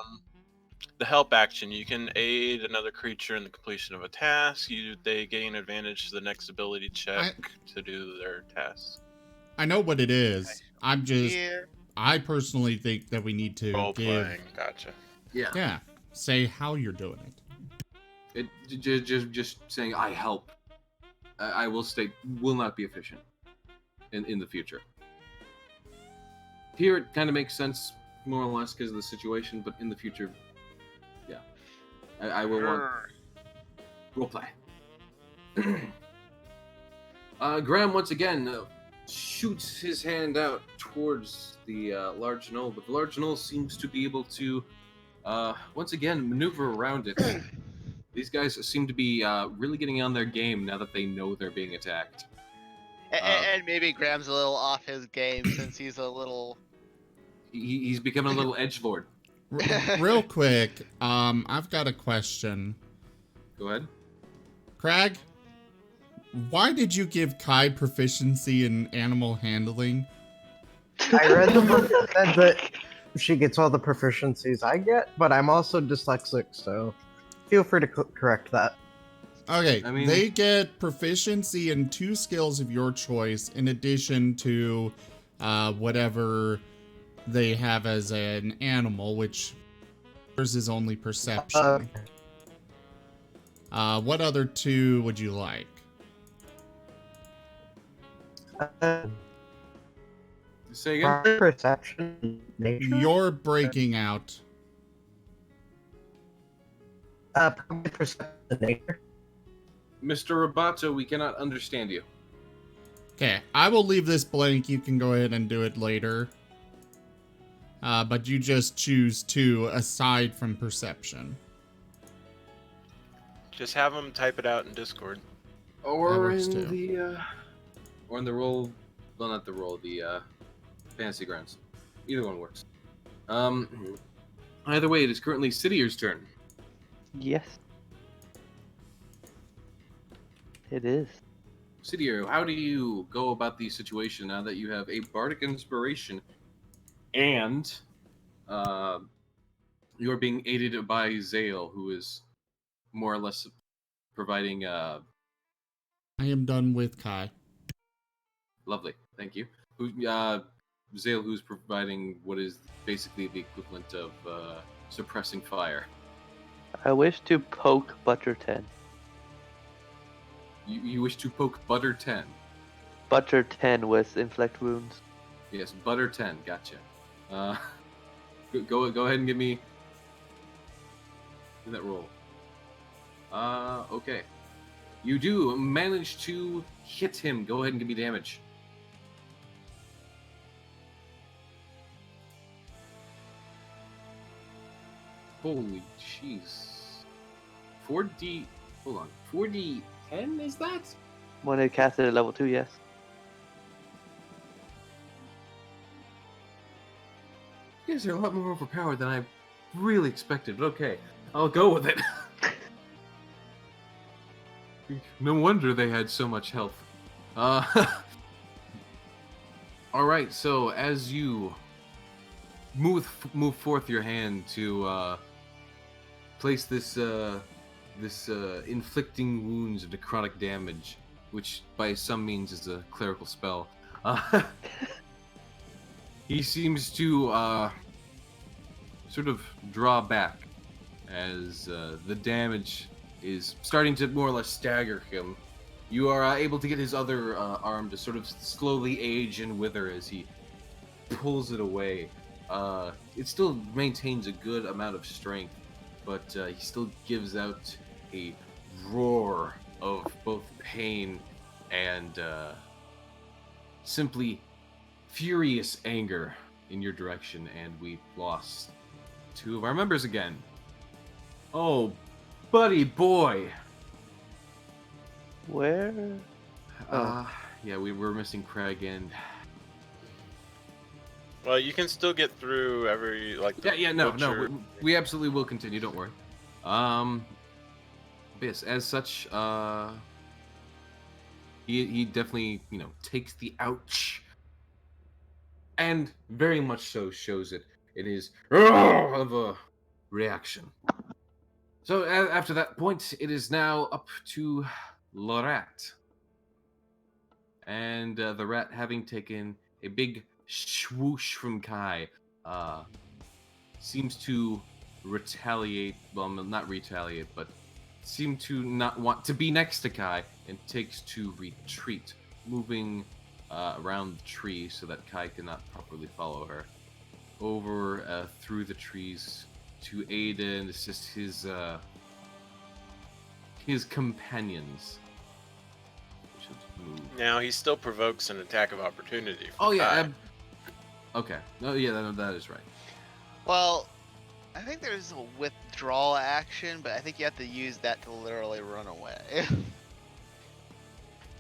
the help action, you can aid another creature in the completion of a task. They gain advantage to the next ability check to do their task. I know what it is. Here. I personally think that we need to Role give... playing, gotcha. Yeah, say how you're doing it. Just saying I help. I will state will not be efficient in the future. Here it kind of makes sense more or less because of the situation, but in the future, yeah, I will want role play. Graham once again shoots his hand out towards the large gnoll, but the large gnoll seems to be able to once again maneuver around it. These guys seem to be really getting on their game now that they know they're being attacked. And maybe Graham's a little off his game since he's a little... He's becoming a little edgelord. Real quick, I've got a question. Go ahead. Crag, why did you give Kai proficiency in animal handling? I read the book that said that she gets all the proficiencies I get, but I'm also dyslexic, so feel free to correct that. Okay, I mean- they get proficiency in 2 skills of your choice in addition to whatever they have as an animal, which yours is only perception. What other 2 would you like? Say again. Perception, nature. You're breaking out. Probably perception, nature. Mr. Roboto, we cannot understand you. Okay, I will leave this blank. You can go ahead and do it later. But you just choose 2 aside from perception. Just have them type it out in Discord. Or works in too. the roll, well, not the roll, the fantasy grounds. Either one works. Either way, it is currently Sidier's turn. Yes. It is. Sidier, how do you go about the situation now that you have a bardic inspiration and you're being aided by Zale, who is more or less providing I am done with Kai. lovely, thank you. Zale, who's providing what is basically the equivalent of suppressing fire. I wish to poke Butcher 10. You wish to poke Butter 10. Butcher 10 with inflict wounds. Yes, Butter 10, gotcha. Go ahead and give me that roll. Okay. You do manage to hit him. Go ahead and give me damage. Holy jeez. 4D... Hold on. 4D10 is that? When it casted at level 2, yes. guys are a lot more overpowered than I really expected, but okay. I'll go with it. No wonder they had so much health. Alright, so as you move forth your hand to place this inflicting wounds of necrotic damage, which by some means is a clerical spell, he seems to sort of draw back as the damage is starting to more or less stagger him. You are able to get his other arm to sort of slowly age and wither as he pulls it away. It still maintains a good amount of strength, but he still gives out a roar of both pain and simply furious anger in your direction, and we lost 2 of our members again. Oh, buddy boy. Where? Yeah, we were missing Craig and... Well, you can still get through every, like... No, we absolutely will continue, don't worry. Yes, as such, he definitely, takes the ouch, and very much so shows it in his of a reaction. So after that point, it is now up to the rat. And the rat, having taken a big swoosh from Kai, seems to retaliate. Well, not retaliate, but seem to not want to be next to Kai, and takes to retreat, moving around the tree so that Kai cannot properly follow her, over through the trees to aid and assist his companions. Now he still provokes an attack of opportunity. Oh yeah. Okay. No, yeah, that is right. Well, I think there's a withdrawal action, but I think you have to use that to literally run away.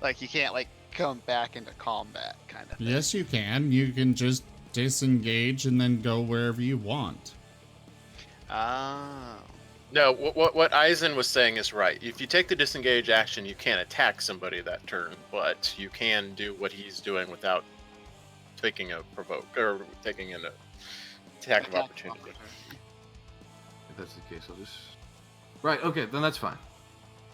Like you can't come back into combat kind of thing. Yes, you can. You can just disengage and then go wherever you want. Oh. No, what Eisen was saying is right. If you take the disengage action, you can't attack somebody that turn, but you can do what he's doing without taking a provoke or taking an attack of opportunity. If that's the case, I'll just... Right, okay, then that's fine.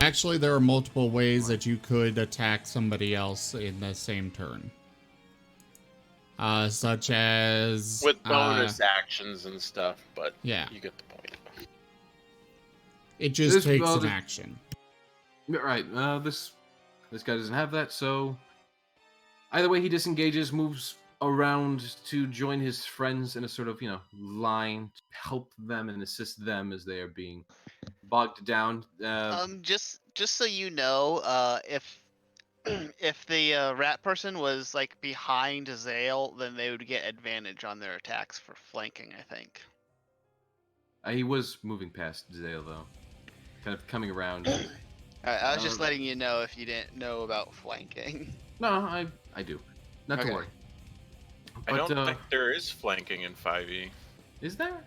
Actually, there are multiple ways that you could attack somebody else in the same turn. Such as... With bonus actions and stuff, but yeah. You get the point. It just takes an action. Right, this guy doesn't have that, so... Either way, he disengages, moves around to join his friends in a sort of, line to help them and assist them as they are being bogged down. Just so you know, if the rat person was behind Zale, then they would get advantage on their attacks for flanking, I think. He was moving past Zale, though. Kind of coming around. I was just letting you know if you didn't know about flanking. No, I do. Not to worry. I don't think there is flanking in 5e. Is there?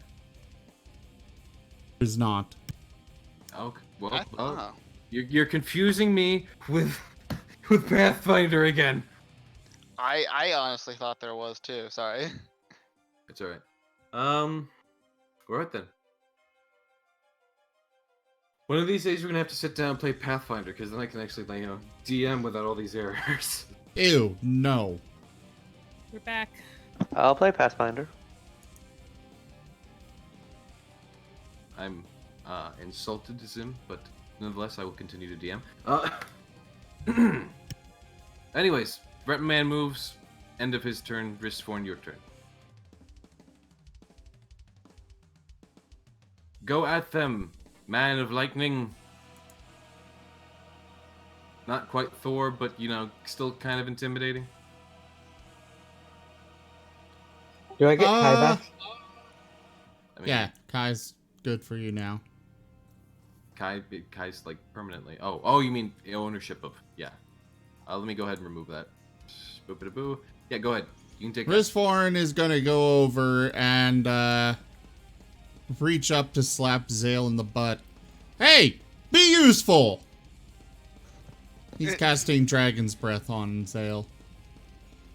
There's not. Okay. Well, you're confusing me with Pathfinder again. I honestly thought there was too. Sorry. It's all right. All right then. One of these days we're gonna have to sit down and play Pathfinder, because then I can actually, DM without all these errors. Ew, no. We're back. I'll play Pathfinder. I'm insulted as him, but nonetheless I will continue to DM. Anyways, Bretman moves. End of his turn. Ristforn, your turn. Go at them, man of lightning. Not quite Thor, but still kind of intimidating. Do I get Kai back? Yeah, Kai's good for you now. Kai's permanently. Oh, you mean ownership of? Yeah. Let me go ahead and remove that. Boo. Yeah, go ahead. You can take Risforn is gonna go over and reach up to slap Zale in the butt. Hey, be useful! He's casting Dragon's Breath on Zale.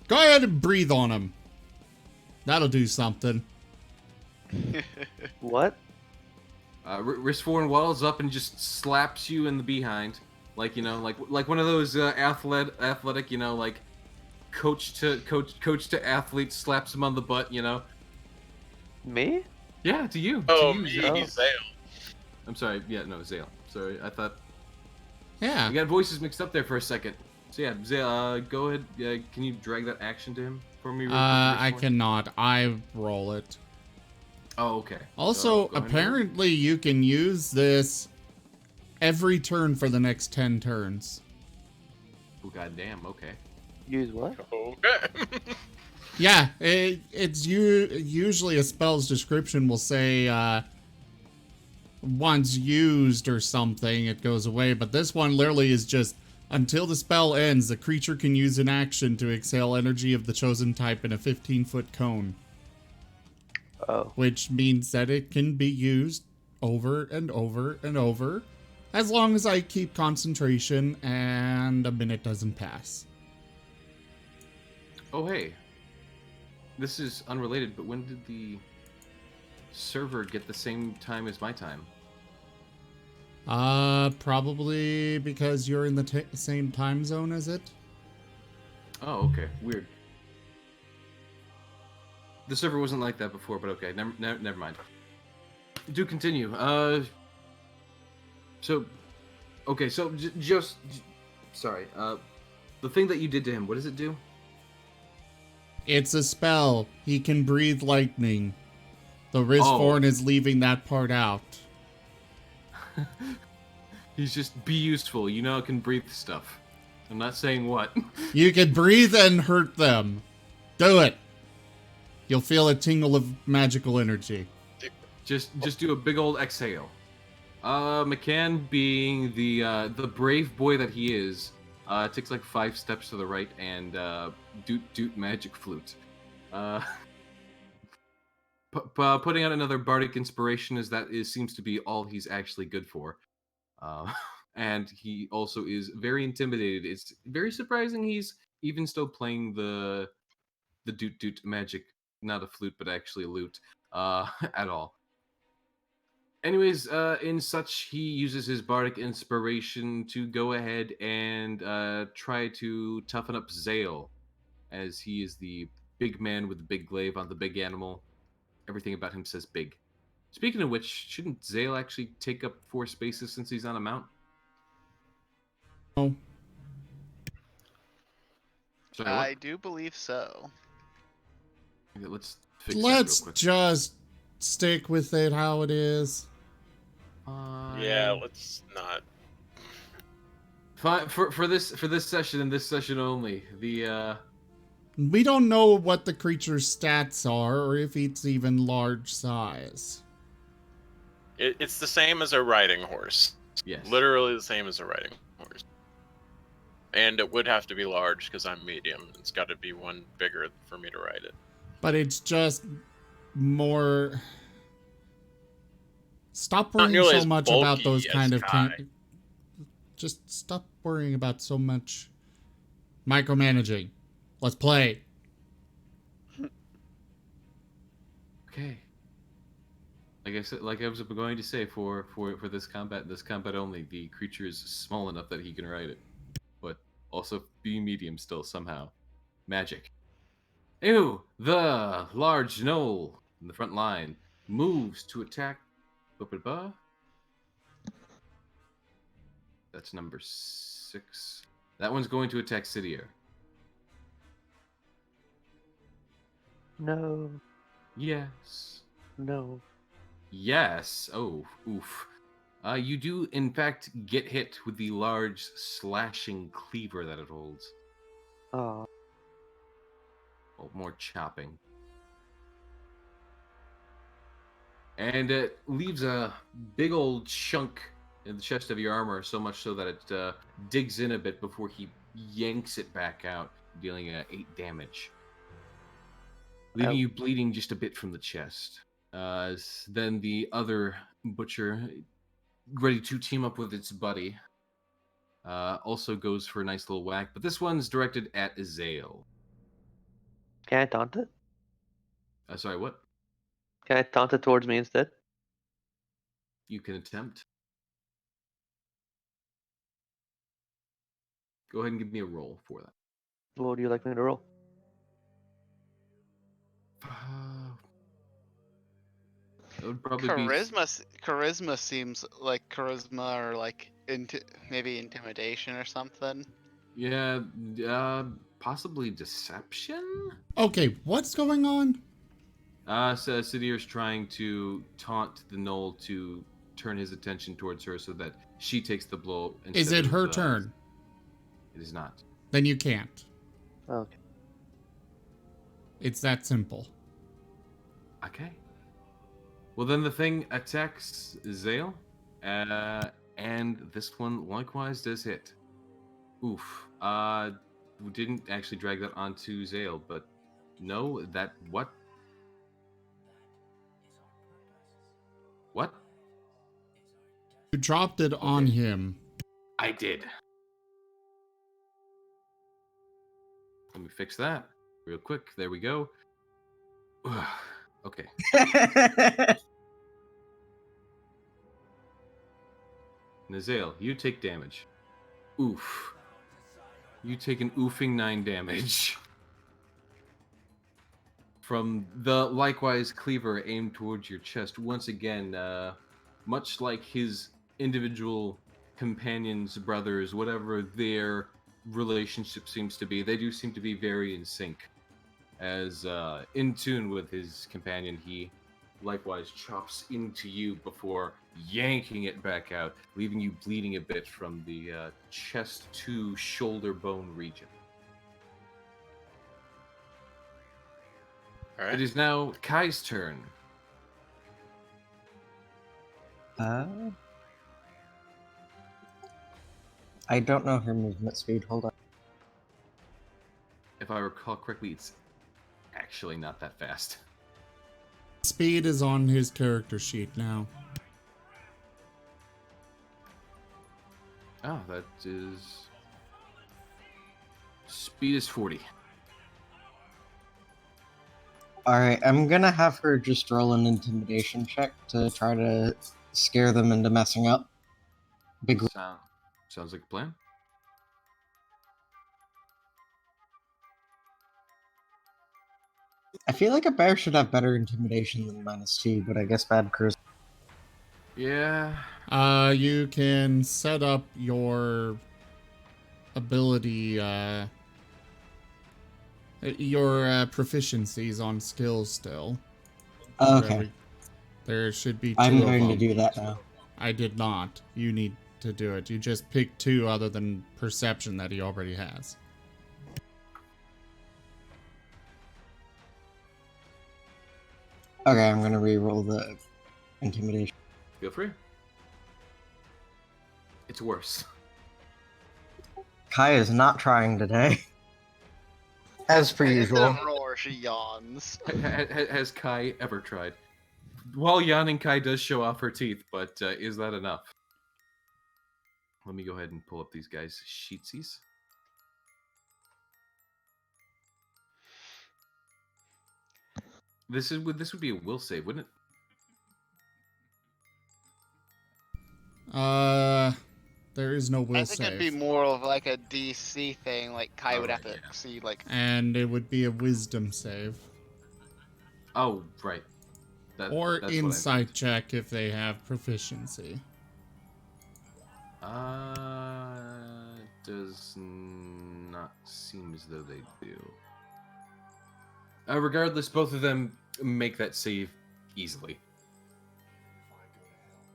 Go ahead and breathe on him. That'll do something. What? Risforn waddles up and just slaps you in the behind, like like one of those athletic, like coach to athlete slaps him on the butt, Me? Yeah, to you. Oh, to me, you, Zale. I'm sorry. Yeah, no, Zale. Sorry, I thought Yeah. we got voices mixed up there for a second. So yeah, Zale, go ahead. Can you drag that action to him for me? I cannot. I roll it. Oh, okay. Also, Go ahead and roll. apparently you can use this every turn for the next 10 turns. Oh, goddamn. Okay. Use what? Okay. Yeah, it's usually a spell's description will say once used or something, it goes away. But this one literally is just until the spell ends, the creature can use an action to exhale energy of the chosen type in a 15-foot cone. Oh. Which means that it can be used over and over and over, as long as I keep concentration and a minute doesn't pass. Oh, hey. This is unrelated, but when did the server get the same time as my time? Probably because you're in the same time zone as it. Oh, okay. Weird. The server wasn't like that before, but okay. Never mind. Do continue. So, okay. So just sorry. The thing that you did to him. What does it do? It's a spell. He can breathe lightning. The Risforn is leaving that part out. He's just be useful. It can breathe stuff. I'm not saying what. You can breathe and hurt them. Do it. You'll feel a tingle of magical energy. Just do a big old exhale. McCann, being the brave boy that he is, takes like 5 steps to the right and doot magic flute. Putting out another bardic inspiration seems to be all he's actually good for. And he also is very intimidated. It's very surprising he's even still playing the doot magic, not a flute but actually a lute, at all. Anyways, in such, he uses his bardic inspiration to go ahead and try to toughen up Zale, as he is the big man with the big glaive on the big animal. Everything about him says big. Speaking of which, shouldn't Zale actually take up 4 spaces since he's on a mount? Oh. Sorry, I do believe so. Okay, let's fix that Let's real quick. just stick with it how it is. Yeah, let's not. Fine, for this session and this session only, We don't know what the creature's stats are or if it's even large size. It's the same as a riding horse. Yes. Literally the same as a riding horse. And it would have to be large because I'm medium. It's got to be one bigger for me to ride it. But it's just more... Stop Not worrying nearly so as much about bulky those as kind of... Kai. Just stop worrying about so much micromanaging. Let's play. Okay. Like I was going to say, for this combat only, the creature is small enough that he can ride it, but also be medium still somehow. Magic. Ew! The large gnoll in the front line moves to attack. Ba-ba-ba. That's number 6. That one's going to attack Sidier. No. Yes. No. Yes. Oh, oof. You do, in fact, get hit with the large slashing cleaver that it holds. Oh. Oh, more chopping. And it leaves a big old chunk in the chest of your armor, so much so that it digs in a bit before he yanks it back out, dealing 8 damage. leaving you bleeding just a bit from the chest. Then the other butcher, ready to team up with its buddy, also goes for a nice little whack, but this one's directed at Azael. Can I taunt it? Sorry, what? Can I taunt it towards me instead? You can attempt. Go ahead and give me a roll for that. What would you like me to roll? That would probably Charisma seems like charisma or like maybe intimidation or something. Yeah, possibly deception? Okay, what's going on? So Sidier's trying to taunt the gnoll to turn his attention towards her so that she takes the blow. Is it her turn? It is not. Then you can't. Okay. It's that simple. Okay. Well, then the thing attacks Zale, and this one likewise does hit. Oof. We didn't actually drag that onto Zale, but no, that what? What? You dropped it on him. I did. Let me fix that real quick. There we go. Okay. Nazale, you take damage. Oof. You take an oofing 9 damage. From the likewise cleaver aimed towards your chest. Once again, much like his individual companions, brothers, whatever their relationship seems to be, they do seem to be very in sync. As in tune with his companion, he likewise chops into you before yanking it back out, leaving you bleeding a bit from the chest to shoulder bone region. All right. It is now Kai's turn. I don't know her movement speed. Hold on. If I recall correctly, it's actually not that fast. Speed is on his character sheet now. Oh, that is... Speed is 40. Alright, I'm gonna have her just roll an intimidation check to try to scare them into messing up. Sounds like a plan. I feel like a bear should have better intimidation than -2, but I guess bad charisma. Yeah. You can set up your ability, your proficiencies on skills still. Okay. There should be 2 I'm of going to them. do that now. I did not. You need to do it. You just pick 2 other than perception that he already has. Okay, I'm gonna re-roll the intimidation. Feel free. It's worse. Kai is not trying today. As per usual. Roar, she yawns. Has Kai ever tried? While yawning, Kai does show off her teeth, but is that enough? Let me go ahead and pull up these guys' sheetsies. This would be a will save, wouldn't it? There is no will I think save. it'd be more of like a DC thing, like Kai would have to see like. And it would be a wisdom save. Oh, right. Or insight check if they have proficiency. Does not seem as though they do. Regardless, both of them make that save easily.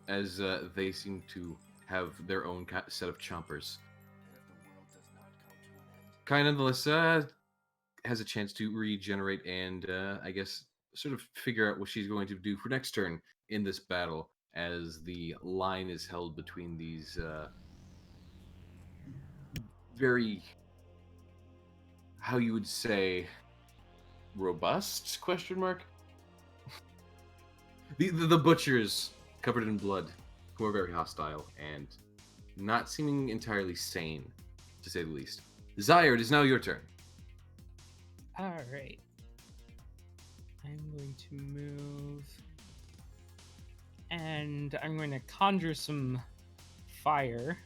As they seem to have their own set of chompers. Kai nonetheless has a chance to regenerate and, I guess, sort of figure out what she's going to do for next turn in this battle, as the line is held between these very, how you would say, robust? Question mark. The butchers covered in blood, who are very hostile and not seeming entirely sane, to say the least. Zyre, it is now your turn. All right. I'm going to move, and I'm going to conjure some fire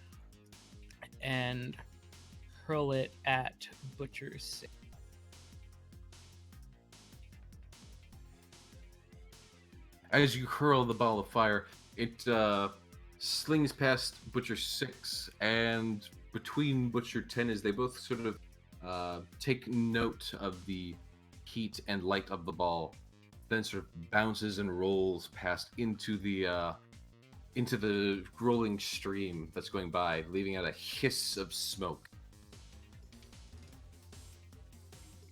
and hurl it at Butcher 6. As you hurl the ball of fire, it slings past Butcher 6 and between Butcher 10 as they both sort of take note of the heat and light of the ball, then sort of bounces and rolls past into the rolling stream that's going by, leaving out a hiss of smoke.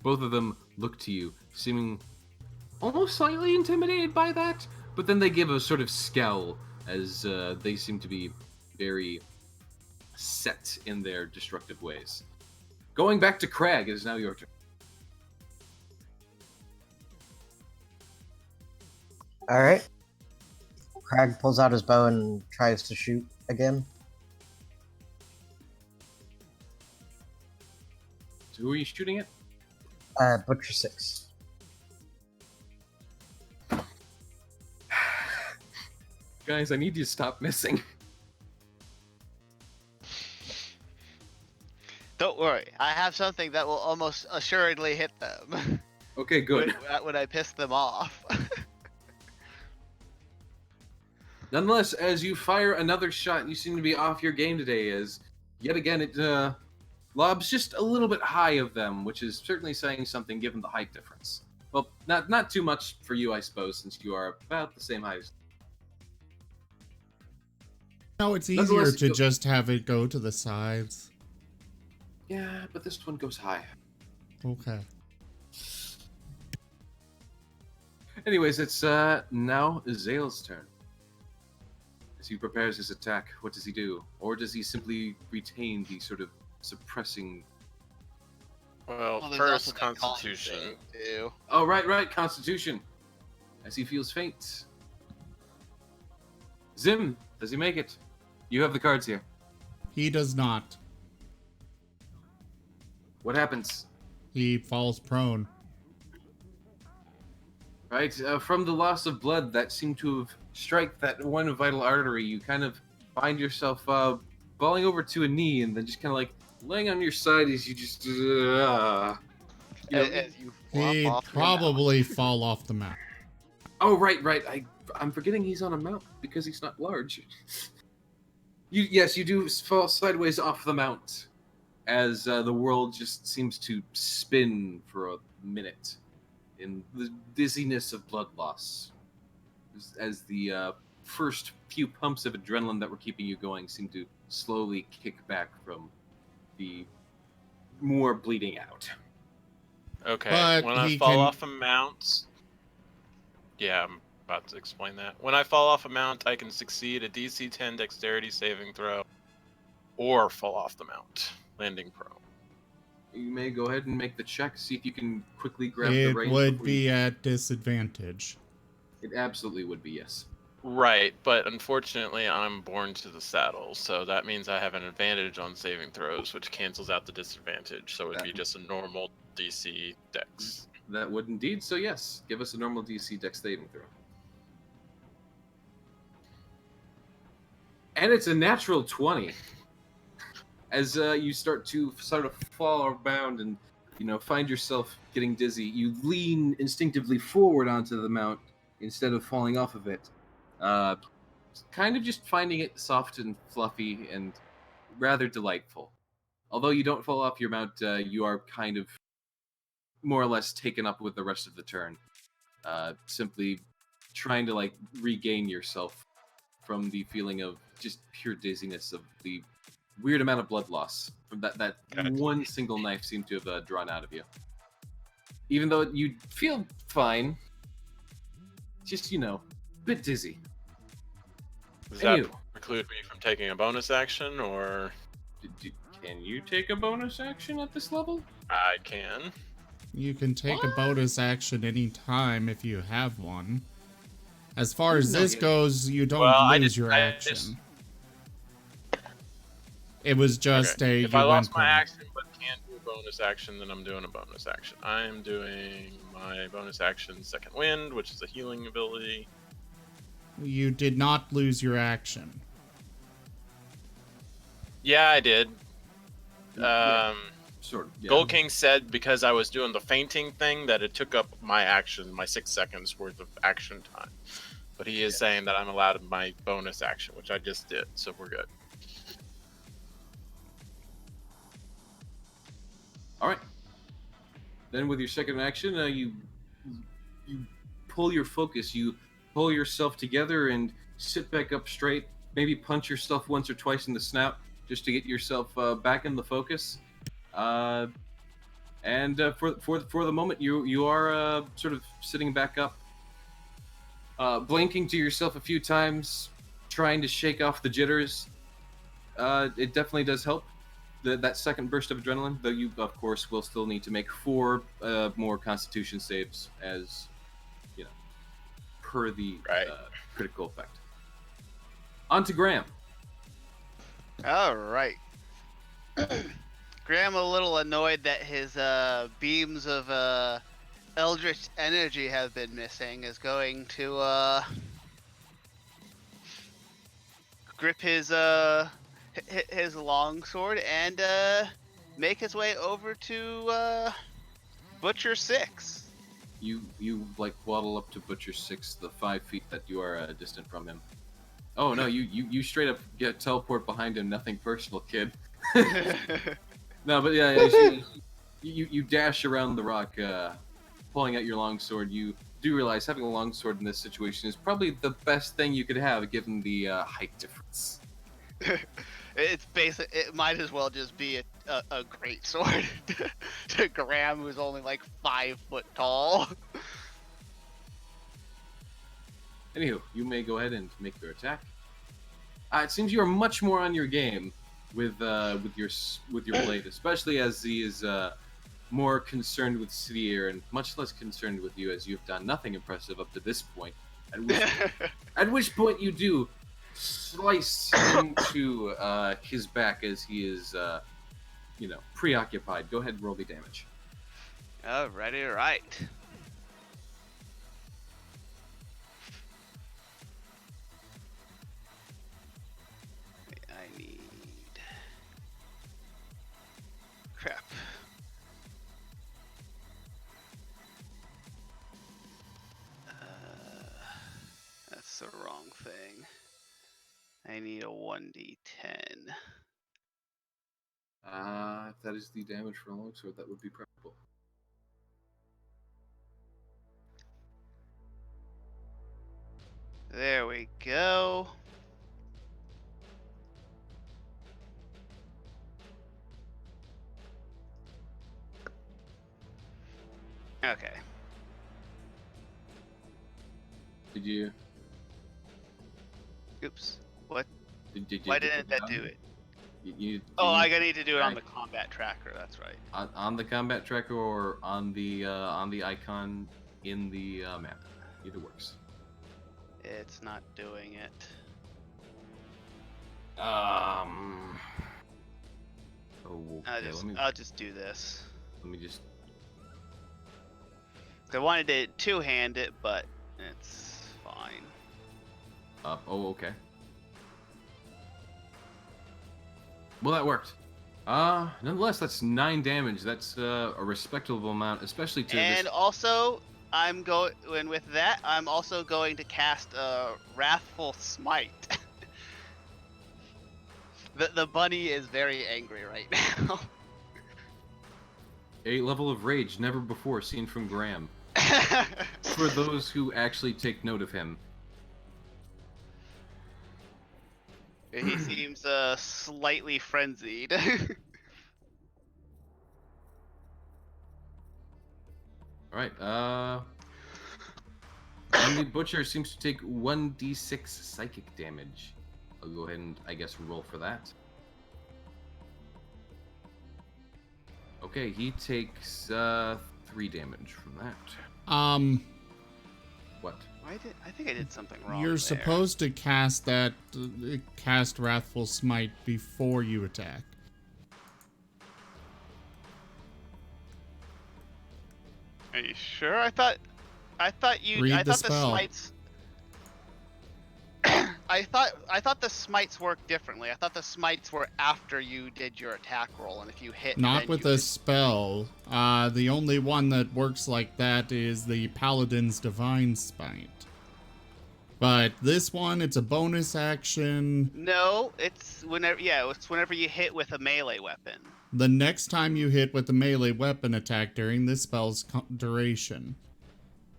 Both of them look to you, seeming almost slightly intimidated by that, but then they give a sort of scowl as they seem to be very set in their destructive ways. Going back to Crag, it is now your turn. Alright. Crag pulls out his bow and tries to shoot again. So who are you shooting at? Butcher 6. Guys, I need you to stop missing. Don't worry, I have something that will almost assuredly hit them. Okay, good. when I piss them off. Nonetheless, as you fire another shot, you seem to be off your game today, as yet again it lobs just a little bit high of them, which is certainly saying something given the height difference. Well, not too much for you, I suppose, since you are about the same height as... No, it's easier to just have it go to the sides. Yeah, but this one goes high. Okay. Anyways, it's now Zale's turn. As he prepares his attack, what does he do? Or does he simply retain the sort of suppressing... Well, there's first also that con Constitution. thing, too. Oh, right, Constitution. As he feels faint. Zim, does he make it? You have the cards here. He does not. What happens? He falls prone. Right, from the loss of blood that seemed to have struck that one vital artery, you kind of find yourself falling over to a knee and then just kind of like laying on your side as you just... As you flop He'd off your probably fall off the map. Oh, right. I'm forgetting he's on a mount because he's not large. Yes, you do fall sideways off the mount as the world just seems to spin for a minute in the dizziness of blood loss. As the first few pumps of adrenaline that were keeping you going seem to slowly kick back from the more bleeding out. Okay, But when I he fall can- off a mount... Yeah, I'm about to explain that. When I fall off a mount, I can succeed a DC 10 dexterity saving throw, or fall off the mount, landing prone. You may go ahead and make the check, see if you can quickly grab the It reins. would before be you... at disadvantage. It absolutely would be, yes. Right, but unfortunately I'm born to the saddle, so that means I have an advantage on saving throws, which cancels out the disadvantage, so it would be just a normal DC dex. That would indeed. So yes, give us a normal DC Dex saving throw. And it's a natural 20. As you start to sort of fall around and find yourself getting dizzy, you lean instinctively forward onto the mount instead of falling off of it. Kind of just finding it soft and fluffy and rather delightful. Although you don't fall off your mount, you are kind of more or less taken up with the rest of the turn. Simply trying to regain yourself from the feeling of just pure dizziness of the weird amount of blood loss from that one single knife seemed to have drawn out of you. Even though you feel fine, just, a bit dizzy. Does that preclude me from taking a bonus action, or... Can you take a bonus action at this level? I can. You can take a bonus action anytime if you have one. As far as this goes, you don't lose your action. It was just Okay. a. If I lost my action but can't do a bonus action, then I'm doing a bonus action. I am doing my bonus action Second Wind, which is a healing ability. You did not lose your action. Yeah, I did. Sort of. Yeah. Gold King said because I was doing the fainting thing that it took up my action, my 6 seconds worth of action time. But he is saying that I'm allowed my bonus action, which I just did, so we're good. All right. Then with your second action, you pull your focus. You pull yourself together and sit back up straight. Maybe punch yourself once or twice in the snout just to get yourself back in the focus. For the moment, you are sort of sitting back up, blinking to yourself a few times, trying to shake off the jitters. It definitely does help. That second burst of adrenaline, though you, of course, will still need to make 4 more Constitution saves, as you know, per the critical effect. On to Graham. All right. Graham, a little annoyed that his beams of eldritch energy have been missing, is going to grip his longsword and make his way over to Butcher 6. You like waddle up to Butcher 6, the 5 feet that you are distant from him. Oh no, you straight up get teleport behind him. Nothing personal, kid. No, but yeah, you dash around the rock, pulling out your longsword. You do realize having a longsword in this situation is probably the best thing you could have, given the height difference. It's basic. It might as well just be a great sword to Graham, who's only like 5 foot tall. Anywho, you may go ahead and make your attack. It seems you are much more on your game with your blade, especially as he is more concerned with city air and much less concerned with you, as you've done nothing impressive up to this point. At which point you do slice into his back as he is, preoccupied. Go ahead and roll the damage. Alrighty, right. I need... crap. That's the wrong thing. I need a 1d10. If that is the damage for a longsword, that would be preferable. There we go. Okay. Did you? Oops. What? Did Why didn't that do it? I need to do it on the combat tracker. That's right. On the combat tracker or on the icon in the map. Either works. It's not doing it. Oh, okay. I'll just do this. Let me just. I wanted to two-hand it, but it's fine. Okay. Well, that worked. Nonetheless, that's 9 damage. That's a respectable amount, especially to And this... also, I'm with that, I'm also going to cast Wrathful Smite. the bunny is very angry right now. A level of rage never before seen from Graham. For those who actually take note of him. He seems slightly frenzied. Alright, and the Butcher seems to take 1d6 psychic damage. I'll go ahead and, I guess, roll for that. Okay, he takes 3 damage from that. What? I think I did something wrong. You're there. supposed to cast cast Wrathful Smite before you attack. Are you sure? I thought Read I the thought the spell. smites. I thought the smites worked differently. I thought the smites were after you did your attack roll, and if you hit, Not then with you a spell. The only one that works like that is the Paladin's Divine Smite. But this one, it's a bonus action. No, it's whenever. Yeah, it's whenever you hit with a melee weapon. The next time you hit with a melee weapon attack during this spell's duration.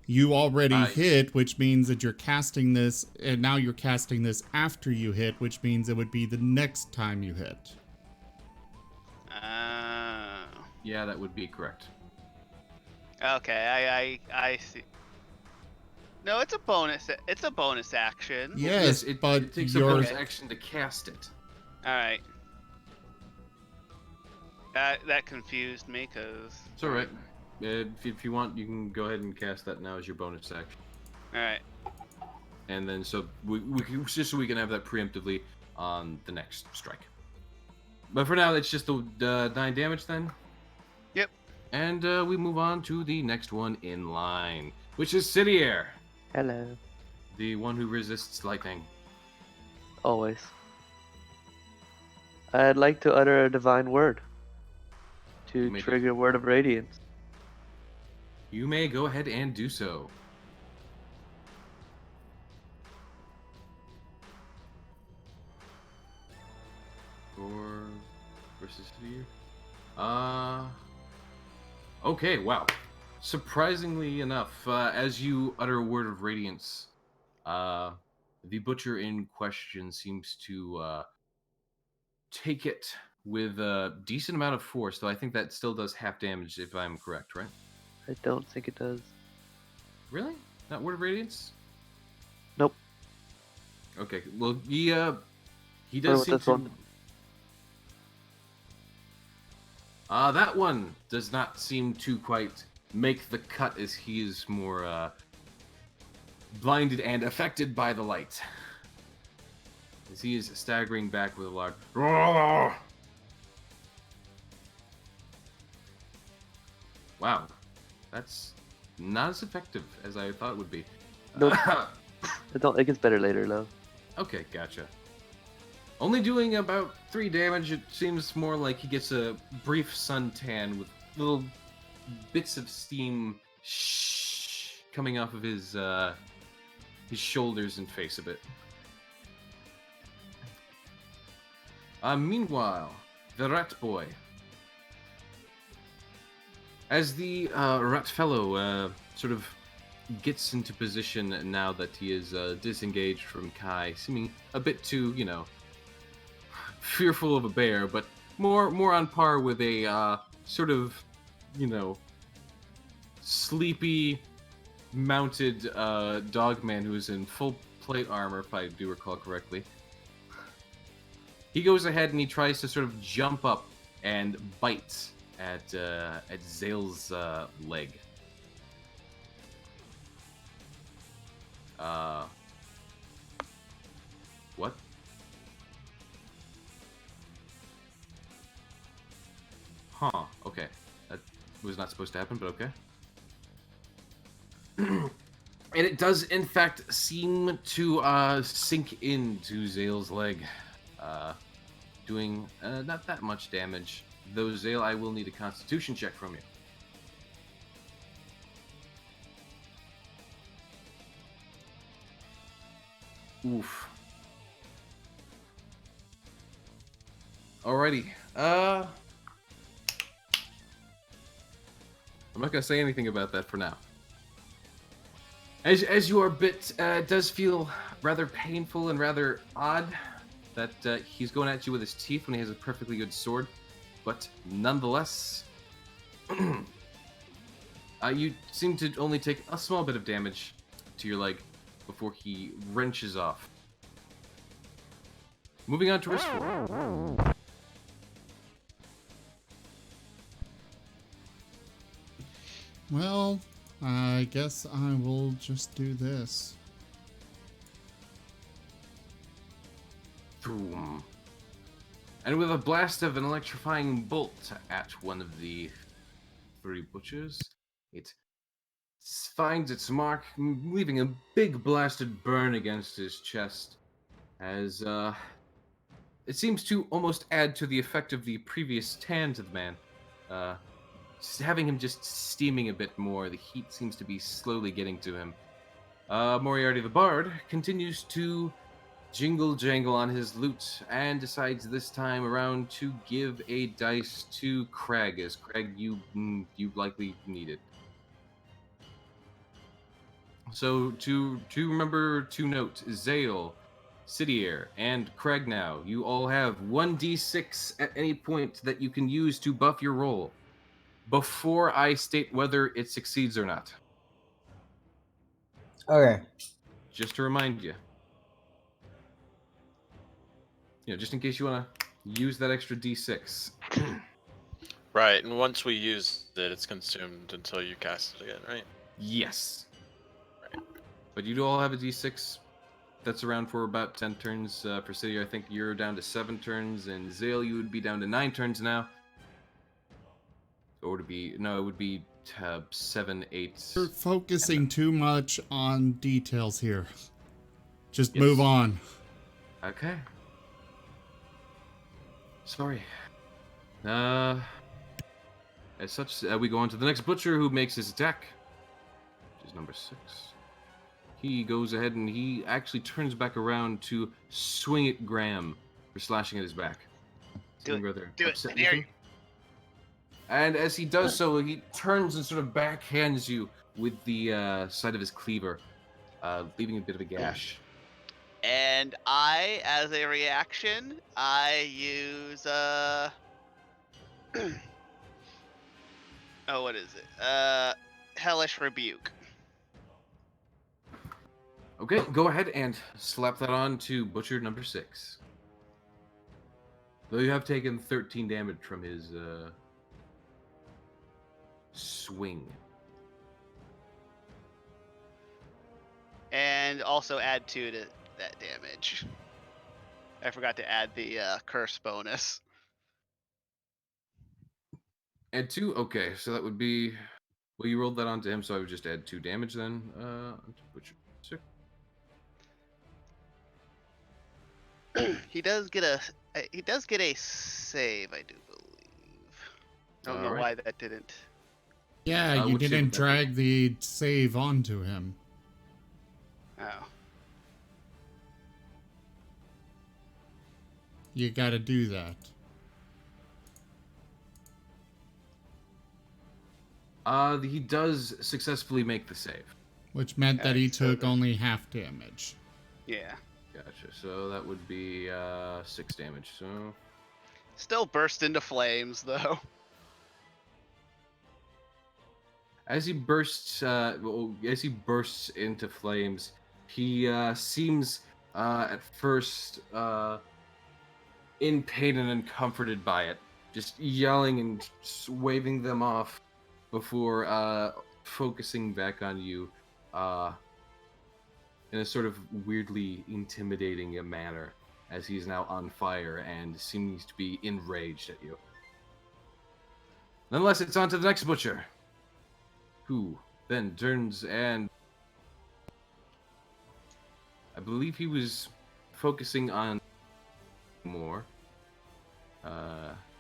You already hit, which means that you're casting this, and now you're casting this after you hit, which means it would be the next time you hit. Yeah, that would be correct. Okay, I see. No, it's a bonus. It's a bonus action. Yes, but it takes a bonus action to cast it. All right. That confused me, cause. It's all right. If you want, you can go ahead and cast that now as your bonus action. All right. And then so we can, just so we can have that preemptively on the next strike. But for now, it's just the 9 damage then. Yep. And we move on to the next one in line, which is Sidier. Hello. The one who resists lightning. Always. I'd like to utter a divine word to trigger Word of Radiance. You may go ahead and do so. Or versus Sidier. Okay, wow. Surprisingly enough, as you utter a word of radiance, the butcher in question seems to take it with a decent amount of force, though I think that still does half damage if I'm correct, right? I don't think it does. Really? Not word of radiance? Nope. Okay, well, he does seem to... that one does not seem to quite make the cut, as he is more blinded and affected by the light. As he is staggering back with a loud roar. Wow, that's not as effective as I thought it would be. Nope. It gets better later, though. Okay, gotcha. Only doing about 3 damage. It seems more like he gets a brief suntan with little bits of steam coming off of his shoulders and face a bit. Meanwhile, the rat boy. As the rat fellow sort of gets into position now that he is disengaged from Kai, seeming a bit too, fearful of a bear, but more on par with a sort of, sleepy, mounted dogman who is in full plate armor, if I do recall correctly. He goes ahead and he tries to sort of jump up and bite at Zale's leg. What? Huh, okay. That was not supposed to happen, but okay. And it does, in fact, seem to sink into Zale's leg, doing not that much damage. Though, Zale, I will need a constitution check from you. Oof. Alrighty. I'm not gonna say anything about that for now. As you are bit, it does feel rather painful and rather odd that he's going at you with his teeth when he has a perfectly good sword, but nonetheless, you seem to only take a small bit of damage to your leg before he wrenches off. Moving on to Restful. Well, I guess I will just do this. Boom. And with a blast of an electrifying bolt at one of the three butchers, it finds its mark, leaving a big blasted burn against his chest, as it seems to almost add to the effect of the previous tan to the man. Having him just steaming a bit more, the heat seems to be slowly getting to him. Moriarty the Bard continues to jingle jangle on his lute and decides this time around to give a dice to Craig, as Craig, you likely need it. So to remember to note, Zale, Sidier, and Craig now, you all have 1d6 at any point that you can use to buff your roll before I state whether it succeeds or not. Okay. Just to remind you. Just in case you want to use that extra d6. Right, and once we use it, it's consumed until you cast it again, right? Yes. Right. But you do all have a d6 that's around for about 10 turns. For City, I think you're down to 7 turns, and Zale, you would be down to 9 turns now. Or it would be 7, 8. You're focusing too much on details here. Just Yes. move on. Okay. Sorry. As such, we go on to the next butcher who makes his attack, which is number 6. He goes ahead and he actually turns back around to swing at Graham for slashing at his back. Do it. Rather Do it. upset I with dare him. you. And as he does so, he turns and sort of backhands you with the side of his cleaver, leaving a bit of a gash. And I, as a reaction, I use oh, what is it? Hellish Rebuke. Okay, go ahead and slap that on to Butcher number 6. Though you have taken 13 damage from his swing. And also add 2 to that damage. I forgot to add the curse bonus. Add 2? Okay, so that would be... Well, you rolled that onto him, so I would just add 2 damage then. Onto Butcher 6. He does get a save, I do believe. I don't know Alright. why that didn't. Yeah, you which save didn't would that drag the save onto him. Oh. You gotta do that. He does successfully make the save. Which meant that he so took the- only half damage. Yeah. Gotcha. So that would be 6 damage. So Still burst into flames though. as he bursts into flames, he seems at first in pain and uncomforted by it, just yelling and waving them off before focusing back on you in a sort of weirdly intimidating manner, as he's now on fire and seems to be enraged at you. Nonetheless, it's on to the next butcher, who then turns and... I believe he was focusing on more.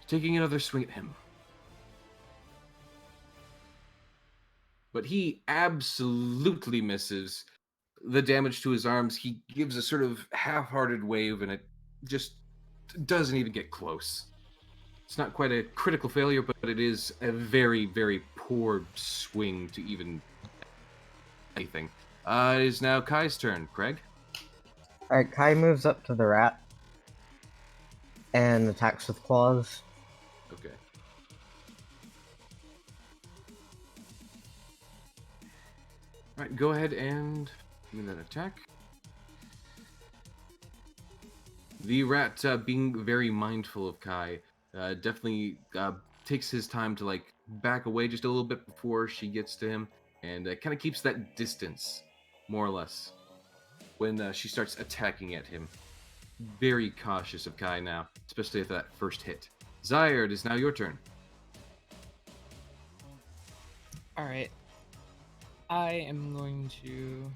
Taking another swing at him. But he absolutely misses the damage to his arms. He gives a sort of half-hearted wave, and it just doesn't even get close. It's not quite a critical failure, but it is a very, very poor swing to even anything. It is now Kai's turn. Craig? Alright, Kai moves up to the rat and attacks with claws. Okay. Alright, go ahead and give me that attack. The rat, being very mindful of Kai, definitely takes his time to like back away just a little bit before she gets to him, and kind of keeps that distance, more or less, when she starts attacking at him. Very cautious of Kai now, especially at that first hit. Zyre, it is now your turn. All right. I am going to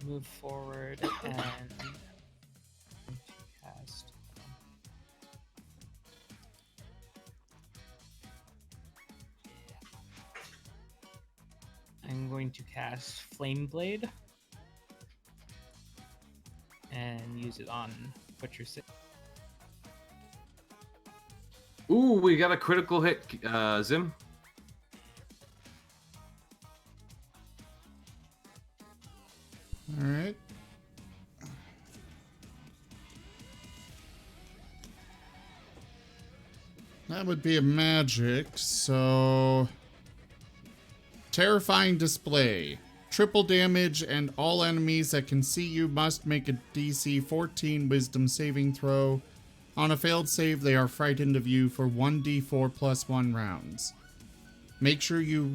move forward and cast. I'm going to cast Flame Blade and use it on Butcher 6. Ooh, we got a critical hit, Zim. All right. That would be a magic, so... Terrifying Display. Triple damage, and all enemies that can see you must make a DC 14 Wisdom saving throw. On a failed save, they are frightened of you for 1d4 plus 1 rounds. Make sure you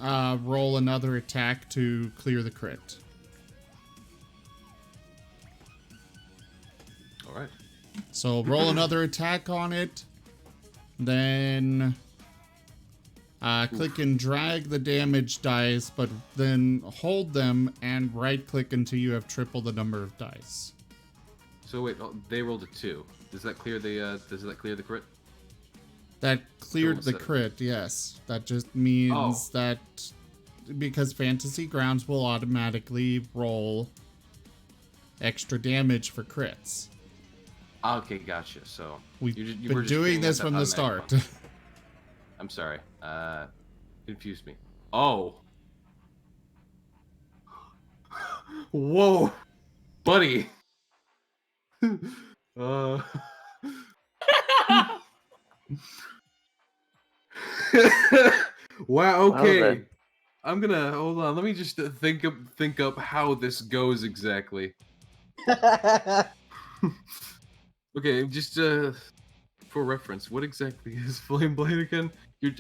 roll another attack to clear the crit. Alright. So roll another attack on it, then click and drag the damage dice, but then hold them and right click until you have triple the number of dice. So wait, they rolled a 2. Does that clear the crit? That cleared So the crit, yes. That just means that because Fantasy Grounds will automatically roll extra damage for crits. Okay, gotcha. So We've you been were just doing getting this at that from the automatic start. bump. I'm sorry. Confused me. Oh. Whoa, buddy. Wow. Okay. then. I'm gonna hold on. Let me just think up how this goes exactly. Okay, just for reference, what exactly is Flame Blade again?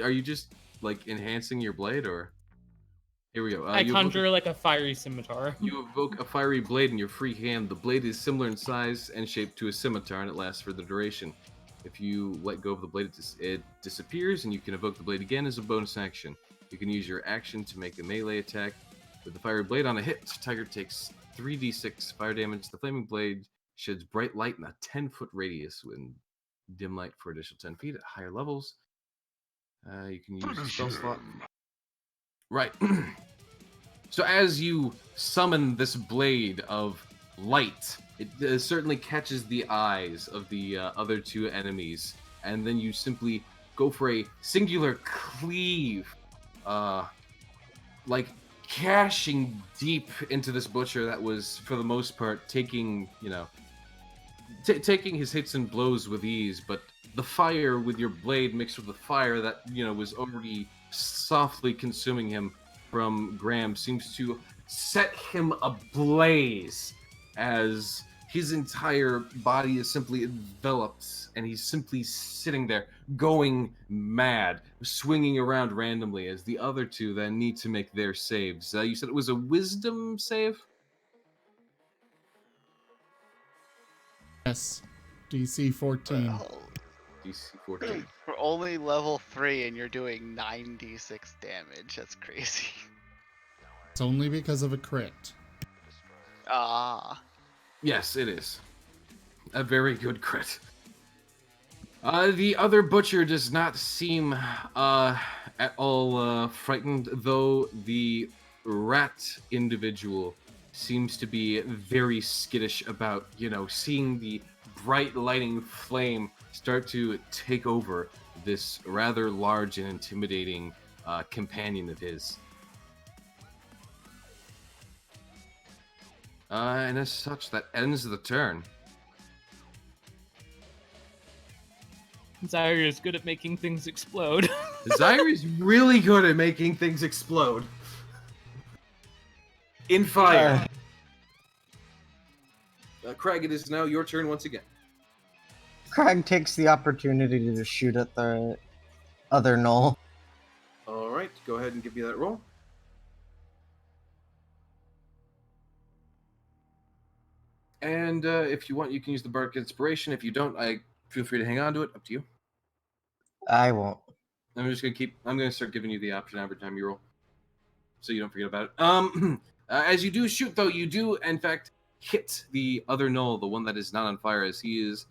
Are you just like enhancing your blade, or here we go? I conjure like a fiery scimitar. You evoke a fiery blade in your free hand. The blade is similar in size and shape to a scimitar, and it lasts for the duration. If you let go of the blade, it disappears, and you can evoke the blade again as a bonus action. You can use your action to make a melee attack. With the fiery blade on a hit, Tiger takes 3d6 fire damage. The flaming blade sheds bright light in a 10-foot radius with dim light for additional 10 feet at higher levels. You can use a spell slot. Right. So as you summon this blade of light, it certainly catches the eyes of the other two enemies, and then you simply go for a singular cleave, like cashing deep into this butcher that was, for the most part, taking, taking his hits and blows with ease, but the fire with your blade mixed with the fire that, was already softly consuming him from Graham seems to set him ablaze as his entire body is simply enveloped, and he's simply sitting there going mad, swinging around randomly as the other two then need to make their saves. You said it was a wisdom save? Yes. DC 14. Well, DC 14. we're only level 3 and you're doing 9d6 damage. That's crazy. It's only because of a crit. Ah. Yes, it is. A very good crit. The other butcher does not seem at all frightened, though the rat individual seems to be very skittish about, seeing the bright lighting flame start to take over this rather large and intimidating companion of his. And as such, that ends the turn. Zyre is good at making things explode. Zyre is really good at making things explode. In fire. Craig, it is now your turn once again. Craig takes the opportunity to shoot at the other knoll. All right, go ahead and give me that roll. And if you want, you can use the Bardic Inspiration. If you don't, I feel free to hang on to it. Up to you. I won't. I'm just gonna keep. I'm gonna start giving you the option every time you roll, so you don't forget about it. As you do shoot, though, you do in fact hit the other knoll, the one that is not on fire, as he is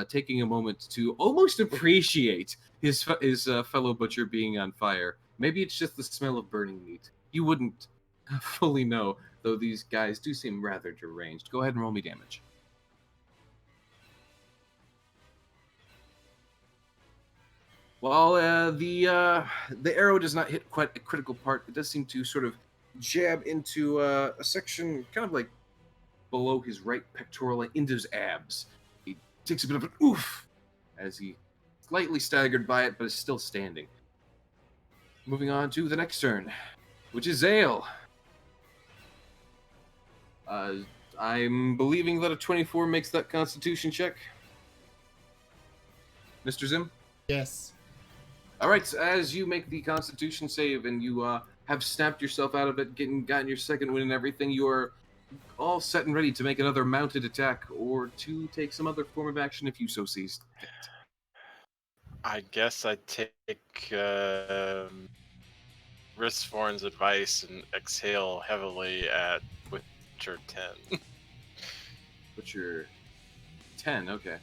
taking a moment to almost appreciate his fellow butcher being on fire. Maybe it's just the smell of burning meat. You wouldn't fully know, though. These guys do seem rather deranged. Go ahead and roll me damage. While the arrow does not hit quite a critical part, it does seem to sort of jab into a section kind of like below his right pectoral, into his abs. He takes a bit of an oof as he slightly staggered by it, but is still standing. Moving on to the next turn, which is Zale. I'm believing that a 24 makes that Constitution check. Mr. Zim? Yes. All right, so as you make the Constitution save and you have snapped yourself out of it, gotten your second win and everything, you are all set and ready to make another mounted attack or to take some other form of action if you so sees fit. I guess I take Ristvorn's advice and exhale heavily at Witcher 10. Witcher 10, okay.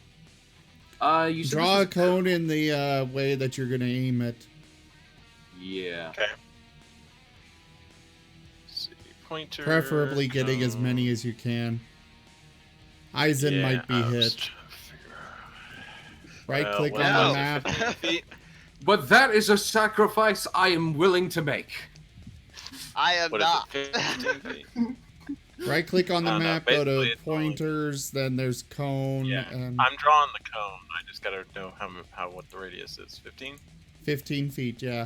You said Draw a this was- cone in the way that you're going to aim it. Yeah. Okay. Let's see, pointer. Preferably getting as cone. many as you can. Eisen might be I was hit. trying to figure out- Right click well, on well. the map. 15 feet. But that is a sacrifice I am willing to make. I am What is not. it? 15 feet. Right click on the I don't know, map, go to basically it's only- pointers, then there's cone, Yeah, and I'm drawing the cone. I just gotta know what the radius is. 15? 15 feet, yeah.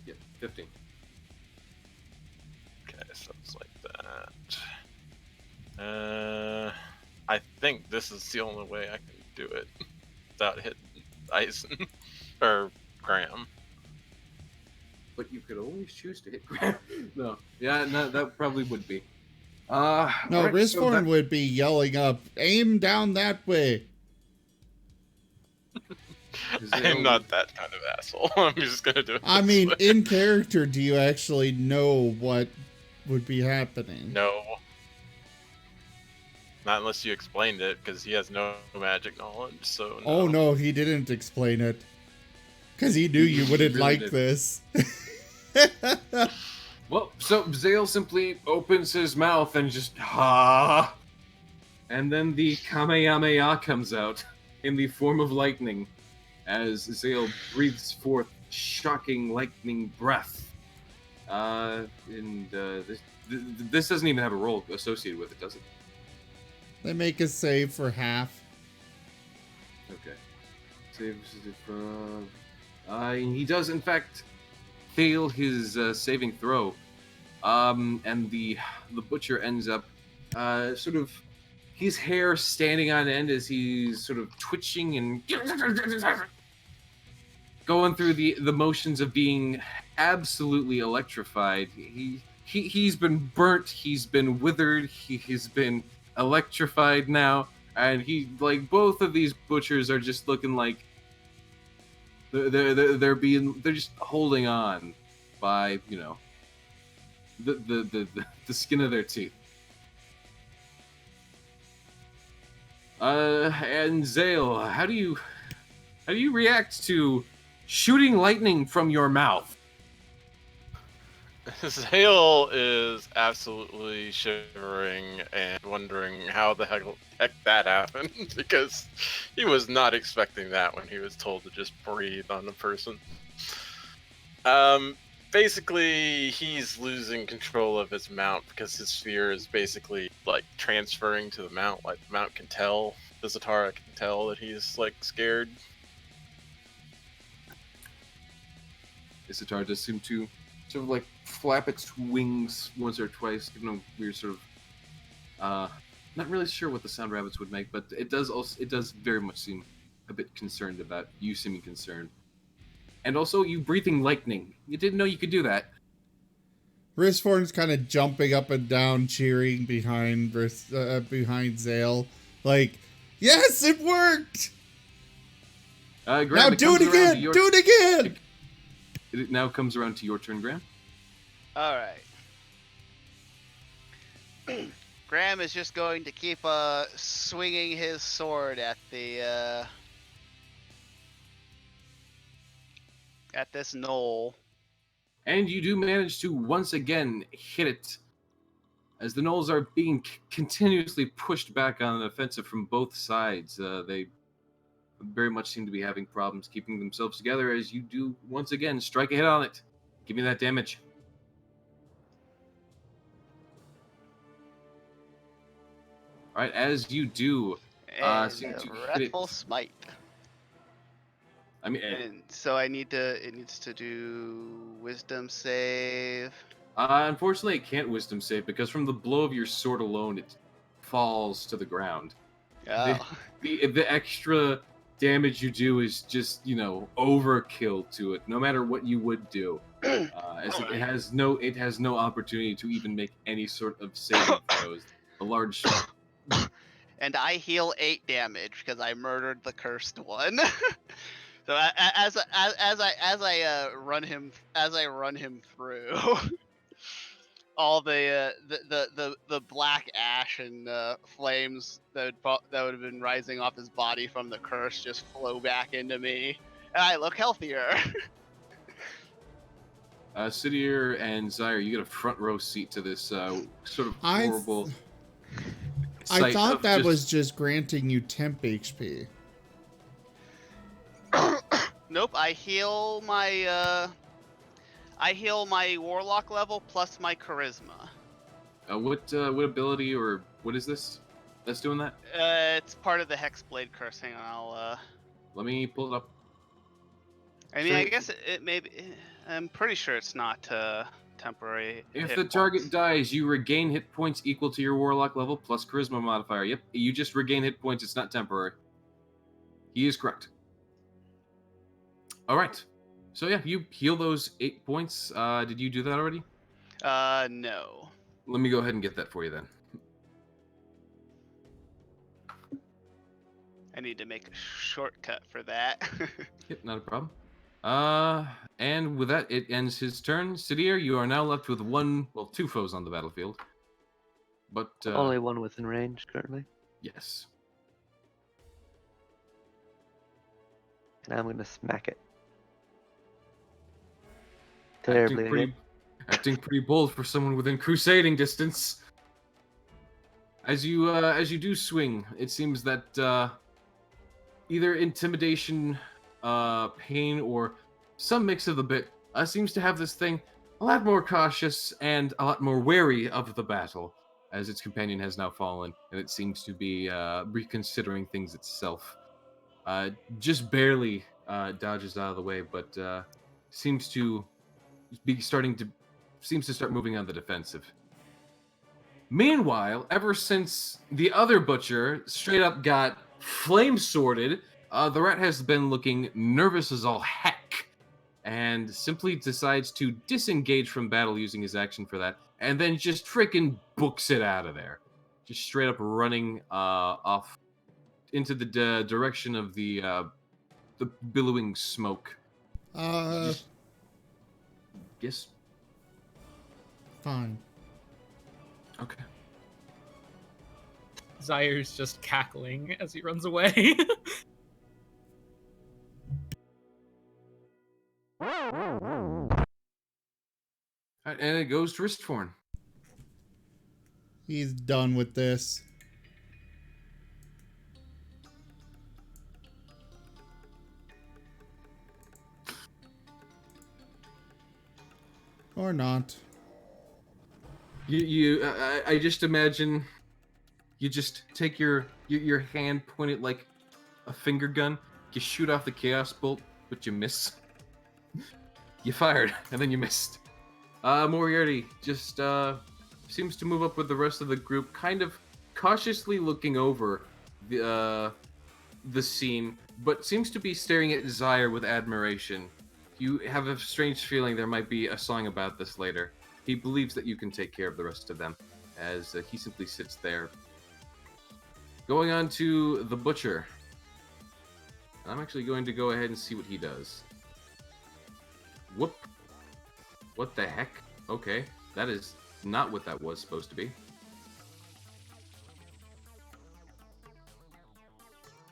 Yeah, 15. Okay, so it's like that. I think this is the only way I can do it without hitting Eisen or Graham. But you could always choose to hit Graham. No, that probably would be. No, alright, so Ristvorn that- would be yelling up, aim down that way. I'm not that kind of asshole. I'm just gonna do it. I this mean, way. in character, do you actually know what would be happening? No. Not unless you explained it, because he has no magic knowledge, so no. Oh no, he didn't explain it. Because he knew you wouldn't really like didn't. this. Well, so Zale simply opens his mouth and just ha, and then the Kamehameha comes out in the form of lightning, as Zale breathes forth shocking lightning breath. This doesn't even have a roll associated with it, does it? They make a save for half. Okay. Saves it from. He does, in fact, fail his saving throw. And the butcher ends up sort of his hair standing on end as he's sort of twitching and going through the motions of being absolutely electrified. He's been burnt, he's been withered, he has been electrified now, and like both of these butchers are just looking like they're just holding on by, you know, the skin of their teeth. And Zale, how do you react to shooting lightning from your mouth? Zale is absolutely shivering and wondering how the heck that happened, because he was not expecting that when he was told to just breathe on a person. Basically, he's losing control of his mount because his sphere is basically like transferring to the mount. Like the mount can tell, the Zatara can tell that he's like scared. Isatar does seem to sort of like flap its wings once or twice, giving a weird sort of not really sure what the sound rabbits would make, but it does very much seem a bit concerned about you seeming concerned. And also, you breathing lightning. You didn't know you could do that. Wristform's kind of jumping up and down, cheering behind Zale. Like, yes, it worked! Graham, Now do it again! Do it again! It now comes around to your turn, Graham. All right. Graham is just going to keep swinging his sword at the at this knoll. And you do manage to once again hit it, as the gnolls are being continuously pushed back on the offensive from both sides. They very much seem to be having problems keeping themselves together, as you do once again strike a hit on it. Give me that damage. All right, as you do, And seem to hit it. Wrathful Smite. I mean, And so it needs to do Wisdom save. unfortunately, it can't wisdom save because from the blow of your sword alone, it falls to the ground. Oh. The extra damage you do is just, overkill to it, no matter what you would do. As it has no opportunity to even make any sort of saving throws. A large. And I heal 8 damage because I murdered the cursed one. So as I run him through, all the black ash and flames that would have been rising off his body from the curse just flow back into me, and I look healthier. Sidier and Zyre, you get a front row seat to this sort of horrible. I thought that was just granting you temp HP. Nope, I heal my warlock level plus my charisma. What ability or what is this that's doing that? It's part of the Hexblade curse. Hang on, Let me pull it up. I mean, I guess it may be. I'm pretty sure it's not temporary. If the target dies, you regain hit points equal to your warlock level plus charisma modifier. Yep, you just regain hit points. It's not temporary. He is correct. All right. So yeah, you heal those 8 points. Did you do that already? No. Let me go ahead and get that for you then. I need to make a shortcut for that. Yep, not a problem. And with that, it ends his turn. Sidier, you are now left with two foes on the battlefield. But Only one within range currently. yes. And I'm gonna smack it. Terribly again. Acting pretty bold for someone within crusading distance. As you do swing, it seems that either intimidation, pain, or some mix of the bit seems to have this thing a lot more cautious and a lot more wary of the battle, as its companion has now fallen, and it seems to be reconsidering things itself. Just barely dodges out of the way, but seems to start moving on the defensive. Meanwhile, ever since the other butcher straight up got flame sworded, the rat has been looking nervous as all heck, and simply decides to disengage from battle using his action for that, and then just freaking books it out of there. Just straight up running off into the direction of the billowing smoke. Yes. Fine. Okay. Zyre's just cackling as he runs away. Alright, and it goes to Ristforn. He's done with this. Or not. I just imagine you just take your hand, point it like a finger gun, you shoot off the chaos bolt, but you miss. You fired, and then you missed. Moriarty just seems to move up with the rest of the group, kind of cautiously looking over the scene, but seems to be staring at Zyre with admiration. You have a strange feeling there might be a song about this later. He believes that you can take care of the rest of them, as he simply sits there. Going on to the butcher. I'm actually going to go ahead and see what he does. Whoop. What the heck? Okay, that is not what that was supposed to be.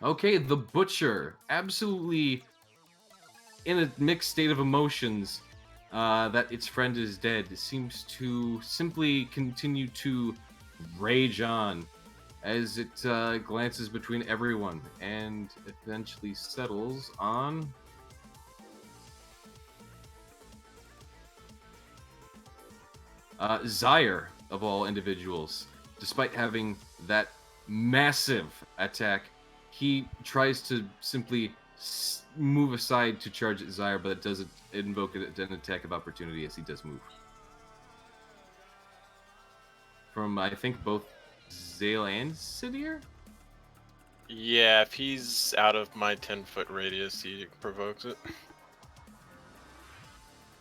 Okay, the butcher. Absolutely in a mixed state of emotions that its friend is dead. It seems to simply continue to rage on as it glances between everyone and eventually settles on Zyre, of all individuals. Despite having that massive attack, he tries to simply move aside to charge at Zyre, but it doesn't invoke an attack of opportunity as he does move. From, I think, both Zale and Sidir? Yeah, if he's out of my 10-foot radius, he provokes it.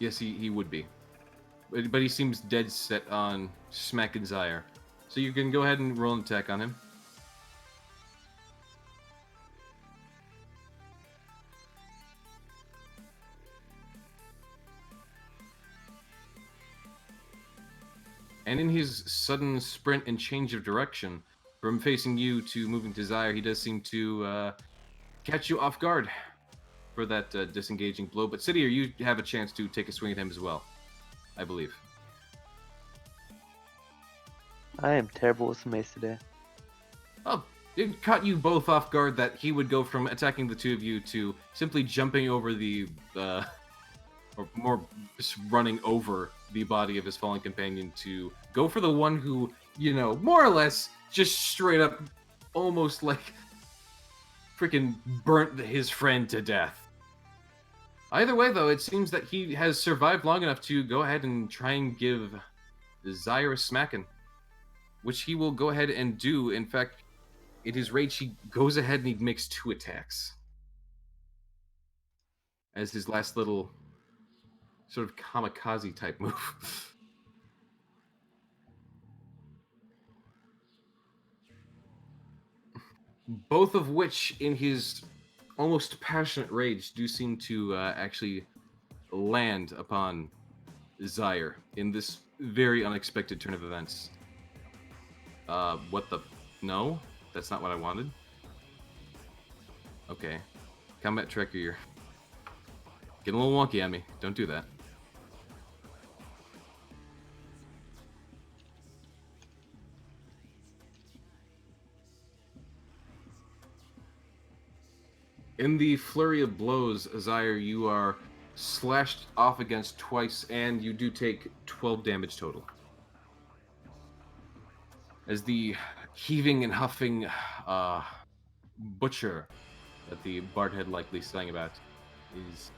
Yes, he would be. But he seems dead set on smacking Zyre. So you can go ahead and roll an attack on him. And in his sudden sprint and change of direction, from facing you to moving to Zyre, he does seem to catch you off guard for that disengaging blow. But Sidir, you have a chance to take a swing at him as well, I believe. I am terrible with mace today. Oh, it caught you both off guard that he would go from attacking the two of you to simply jumping over the, or more just running over the body of his fallen companion to go for the one who, you know, more or less just straight up almost like freaking burnt his friend to death. Either way, though, it seems that he has survived long enough to go ahead and try and give Zyre a smacking, which he will go ahead and do. In fact, in his rage, he goes ahead and he makes 2 attacks as his last little sort of kamikaze type move. Both of which, in his almost passionate rage, do seem to actually land upon Zyre in this very unexpected turn of events. What the? No? That's not what I wanted. Okay. Combat tracker, you're getting a little wonky on me. Don't do that. In the flurry of blows, Zyre, you are slashed off against twice, and you do take 12 damage total. As the heaving and huffing butcher that the bard had likely sang about is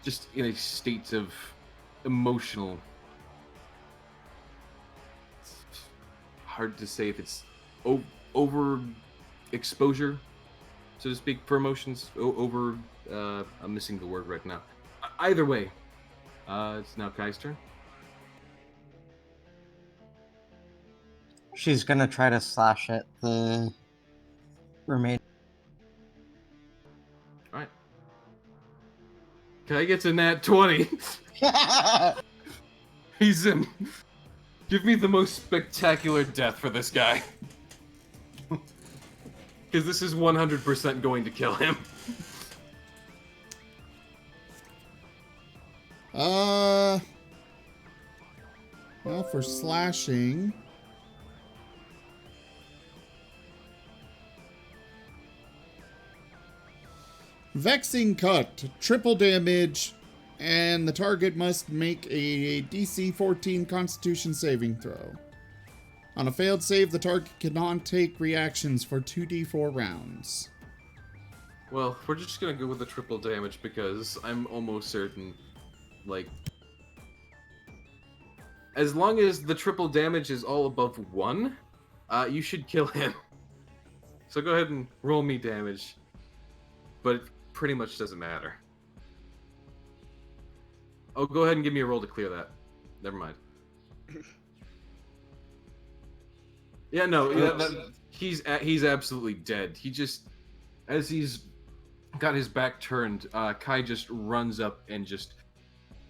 just in a state of emotional... hard to say if it's over exposure, so to speak, for emotions. I'm missing the word right now. Either way, it's now Kai's turn. She's gonna try to slash at the remaining. Alright. Kai gets a nat 20. He's in. Give me the most spectacular death for this guy. Because this is 100% going to kill him. Well, for slashing... Vexing cut, triple damage, and the target must make a DC 14 Constitution saving throw. On a failed save, the target cannot take reactions for 2d4 rounds. Well, we're just gonna go with the triple damage because I'm almost certain, like, as long as the triple damage is all above 1, you should kill him. So go ahead and roll me damage, but it pretty much doesn't matter. Oh, go ahead and give me a roll to clear that. Never mind. Yeah, no, he's absolutely dead. He just, as he's got his back turned, Kai just runs up and just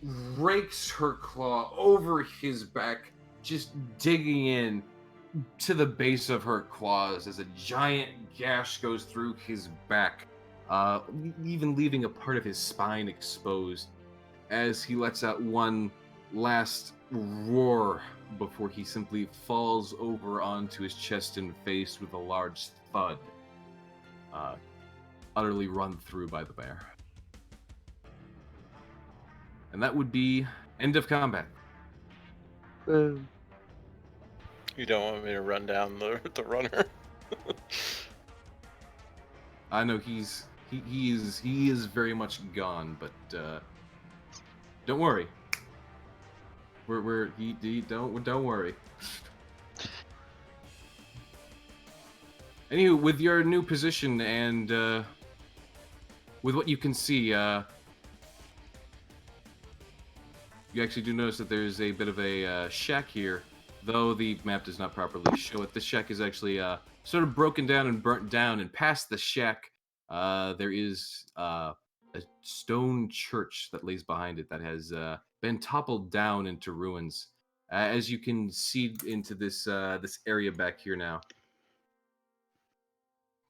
rakes her claw over his back, just digging in to the base of her claws as a giant gash goes through his back, even leaving a part of his spine exposed as he lets out one last roar before he simply falls over onto his chest and face with a large thud, utterly run through by the bear. And that would be end of combat. Boom. You don't want me to run down the runner? I know he is very much gone, but don't worry. Don't worry. Anywho, with your new position and with what you can see, you actually do notice that there's a bit of a shack here, though the map does not properly show it. This shack is actually sort of broken down and burnt down, and past the shack, there is a stone church that lays behind it that has been toppled down into ruins. As you can see into this this area back here now,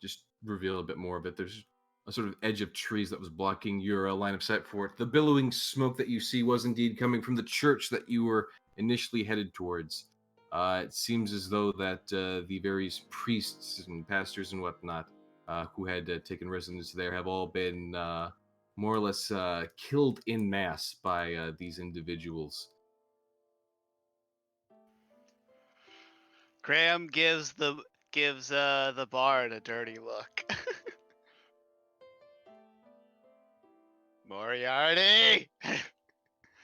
just reveal a bit more of it. There's a sort of edge of trees that was blocking your line of sight for it. The billowing smoke that you see was indeed coming from the church that you were initially headed towards. It seems as though that the various priests and pastors and whatnot who had taken residence there have all been more or less killed en masse by these individuals. Graham gives the bard a dirty look. Moriarty!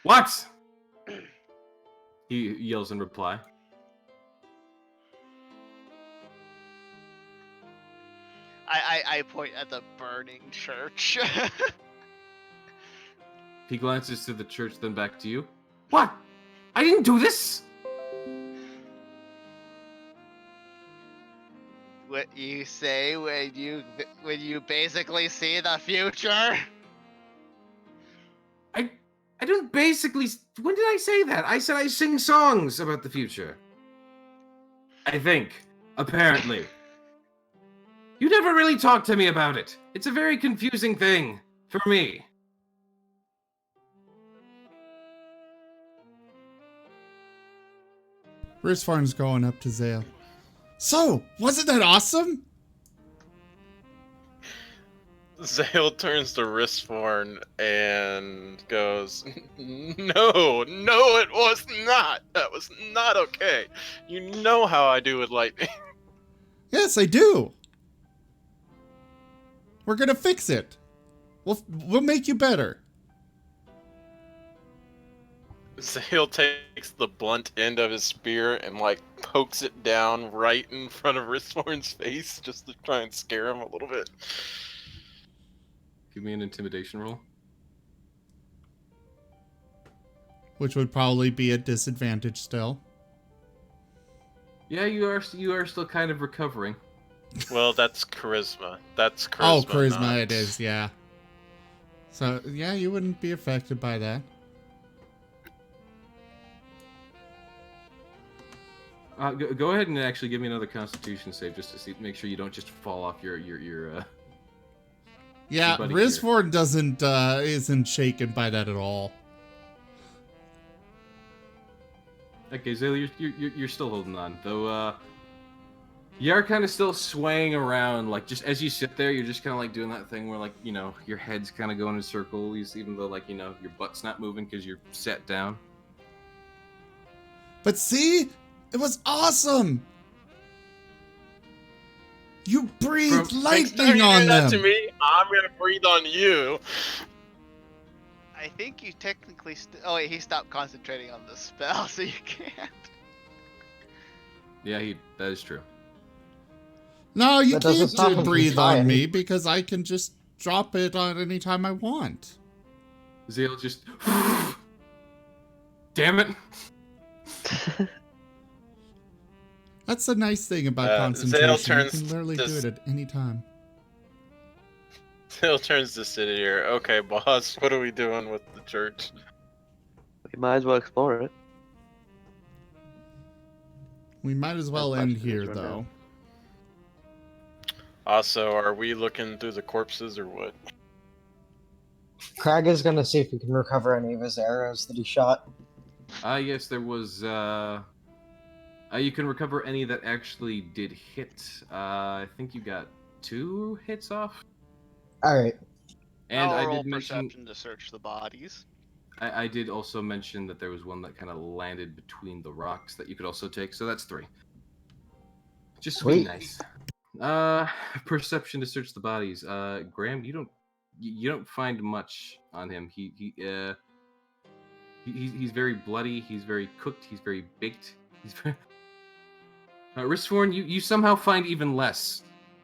What? He yells in reply. I point at the burning church. He glances to the church, then back to you. What? I didn't do this! What you say when you basically see the future? I don't basically... When did I say that? I said I sing songs about the future. I think. Apparently. You never really talked to me about it. It's a very confusing thing for me. Wristfarn's going up to Zale. So, wasn't that awesome? Zale turns to Wristforn and goes, No, it was not. That was not okay. You know how I do with lightning. Yes, I do. We're gonna fix it. We'll make you better. Zale takes the blunt end of his spear and pokes it down right in front of Wristforn's face just to try and scare him a little bit. Give me an intimidation roll. Which would probably be at disadvantage still. Yeah, you are still kind of recovering. Well, that's charisma. That's charisma. Oh, charisma not... it is, yeah. So, yeah, you wouldn't be affected by that. Go ahead and actually give me another Constitution save just to make sure you don't just fall off your Yeah, buddy Risford isn't shaken by that at all. Okay, Zale, you're still holding on, though. You are kind of still swaying around, just as you sit there, you're just kind of doing that thing where your head's kind of going in circles, even though your butt's not moving because you're sat down. But see, it was awesome. You breathed lightning on them. To me, I'm gonna breathe on you. I think you technically oh wait, he stopped concentrating on the spell, so you can't. Yeah, that is true. No, you That doesn't stop can't him from breathe on trying. me because I can just drop it on any time I want. Zale just Damn it! That's the nice thing about Zale concentration. You turns can literally to do it at any time. Zale turns to Sidier. Okay, boss, what are we doing with the church? We might as well explore it. We might as well That's end much here, easier now. though. Also, are we looking through the corpses or what? Crag is gonna see if he can recover any of his arrows that he shot. Yes, there was. You can recover any that actually did hit. I think you got 2 hits off. All right. And I'll I roll did mention. perception to search the bodies. I did also mention that there was one that kind of landed between the rocks that you could also take. So that's 3. Just sweet, Sweet. nice. Perception to search the bodies. Graham, you don't find much on him. He's very bloody. He's very cooked. He's very baked. He's very. Ristforn, you somehow find even less.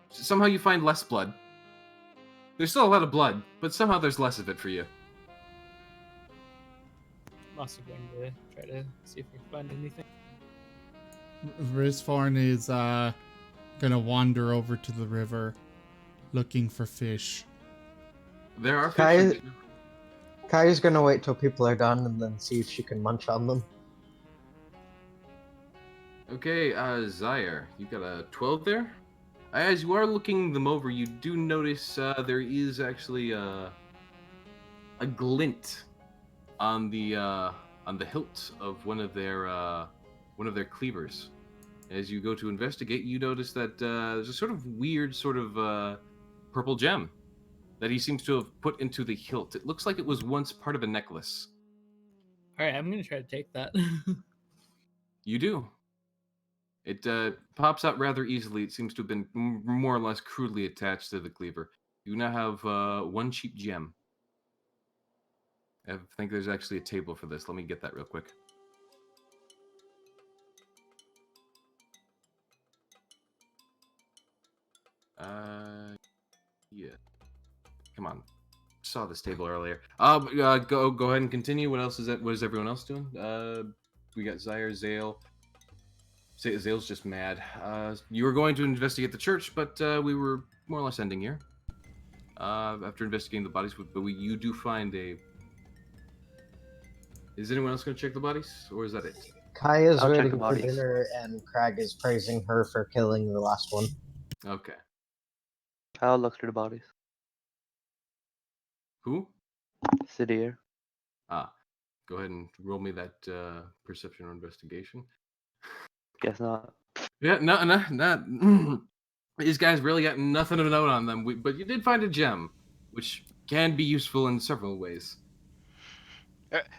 Somehow you find less blood. There's still a lot of blood, but somehow there's less of it for you. I'm also going to try to see if we can find anything. Rizfarn is gonna wander over to the river, looking for fish. There are Kai- fish. Kaya's gonna wait till people are done and then see if she can munch on them. Okay, Zaire, you got a 12 there? As you are looking them over, you do notice there is actually a glint on the hilt of one of their cleavers. As you go to investigate, you notice that there's a sort of weird sort of purple gem that he seems to have put into the hilt. It looks like it was once part of a necklace. All right, I'm going to try to take that. You do. It pops out rather easily. It seems to have been more or less crudely attached to the cleaver. You now have 1 cheap gem. I think there's actually a table for this. Let me get that real quick. Yeah. Come on. Saw this table earlier. Go ahead and continue. What else is that? What is everyone else doing? We got Zaire, Zale. Zale's just mad. You were going to investigate the church, but we were more or less ending here. After investigating the bodies, but you do find a. Is anyone else going to check the bodies, or is that it? Kaya's I'll check waiting the for bodies. dinner, and Crag is praising her for killing the last one. Okay. I'll look through the bodies. Who? Sidier. Go ahead and roll me that perception or investigation. Guess not. Yeah, no. These guys really got nothing of note on them, but you did find a gem, which can be useful in several ways.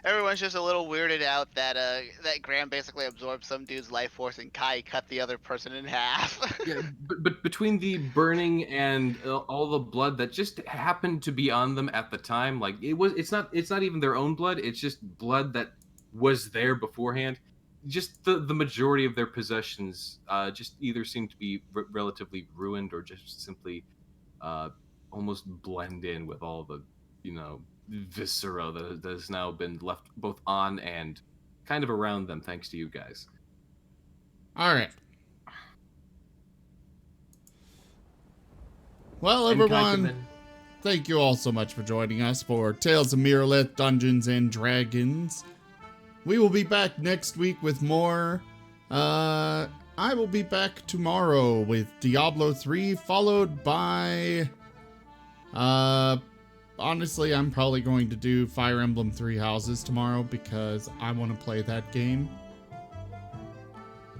Everyone's just a little weirded out that that Graham basically absorbed some dude's life force and Kai cut the other person in half. Yeah, but between the burning and all the blood that just happened to be on them at the time, like it's not even their own blood. It's just blood that was there beforehand. Just the majority of their possessions just either seem to be relatively ruined or just simply almost blend in with all the viscera that has now been left both on and kind of around them thanks to you guys. All right. Well, And Kai can everyone, then- thank you all so much for joining us for Tales of Miraleth, Dungeons and Dragons. We will be back next week with more. I will be back tomorrow with Diablo 3, followed by... honestly, I'm probably going to do Fire Emblem 3 Houses tomorrow because I want to play that game.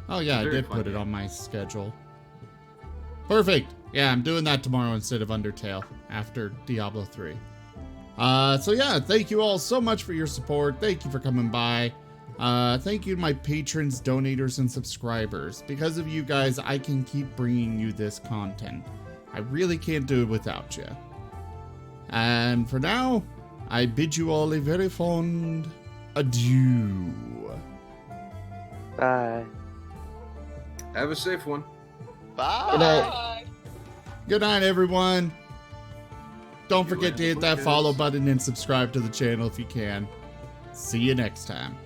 Oh yeah, I Very did fun put it game. on my schedule. Perfect. Yeah, I'm doing that tomorrow instead of Undertale after Diablo 3. So yeah, thank you all so much for your support. Thank you for coming by. Thank you to my patrons, donators, and subscribers. Because of you guys, I can keep bringing you this content. I really can't do it without you. And for now, I bid you all a very fond adieu. Bye. Have a safe one. Bye. Good night. Good night, everyone. Don't You forget to hit that assholes. follow button and subscribe to the channel if you can. See you next time.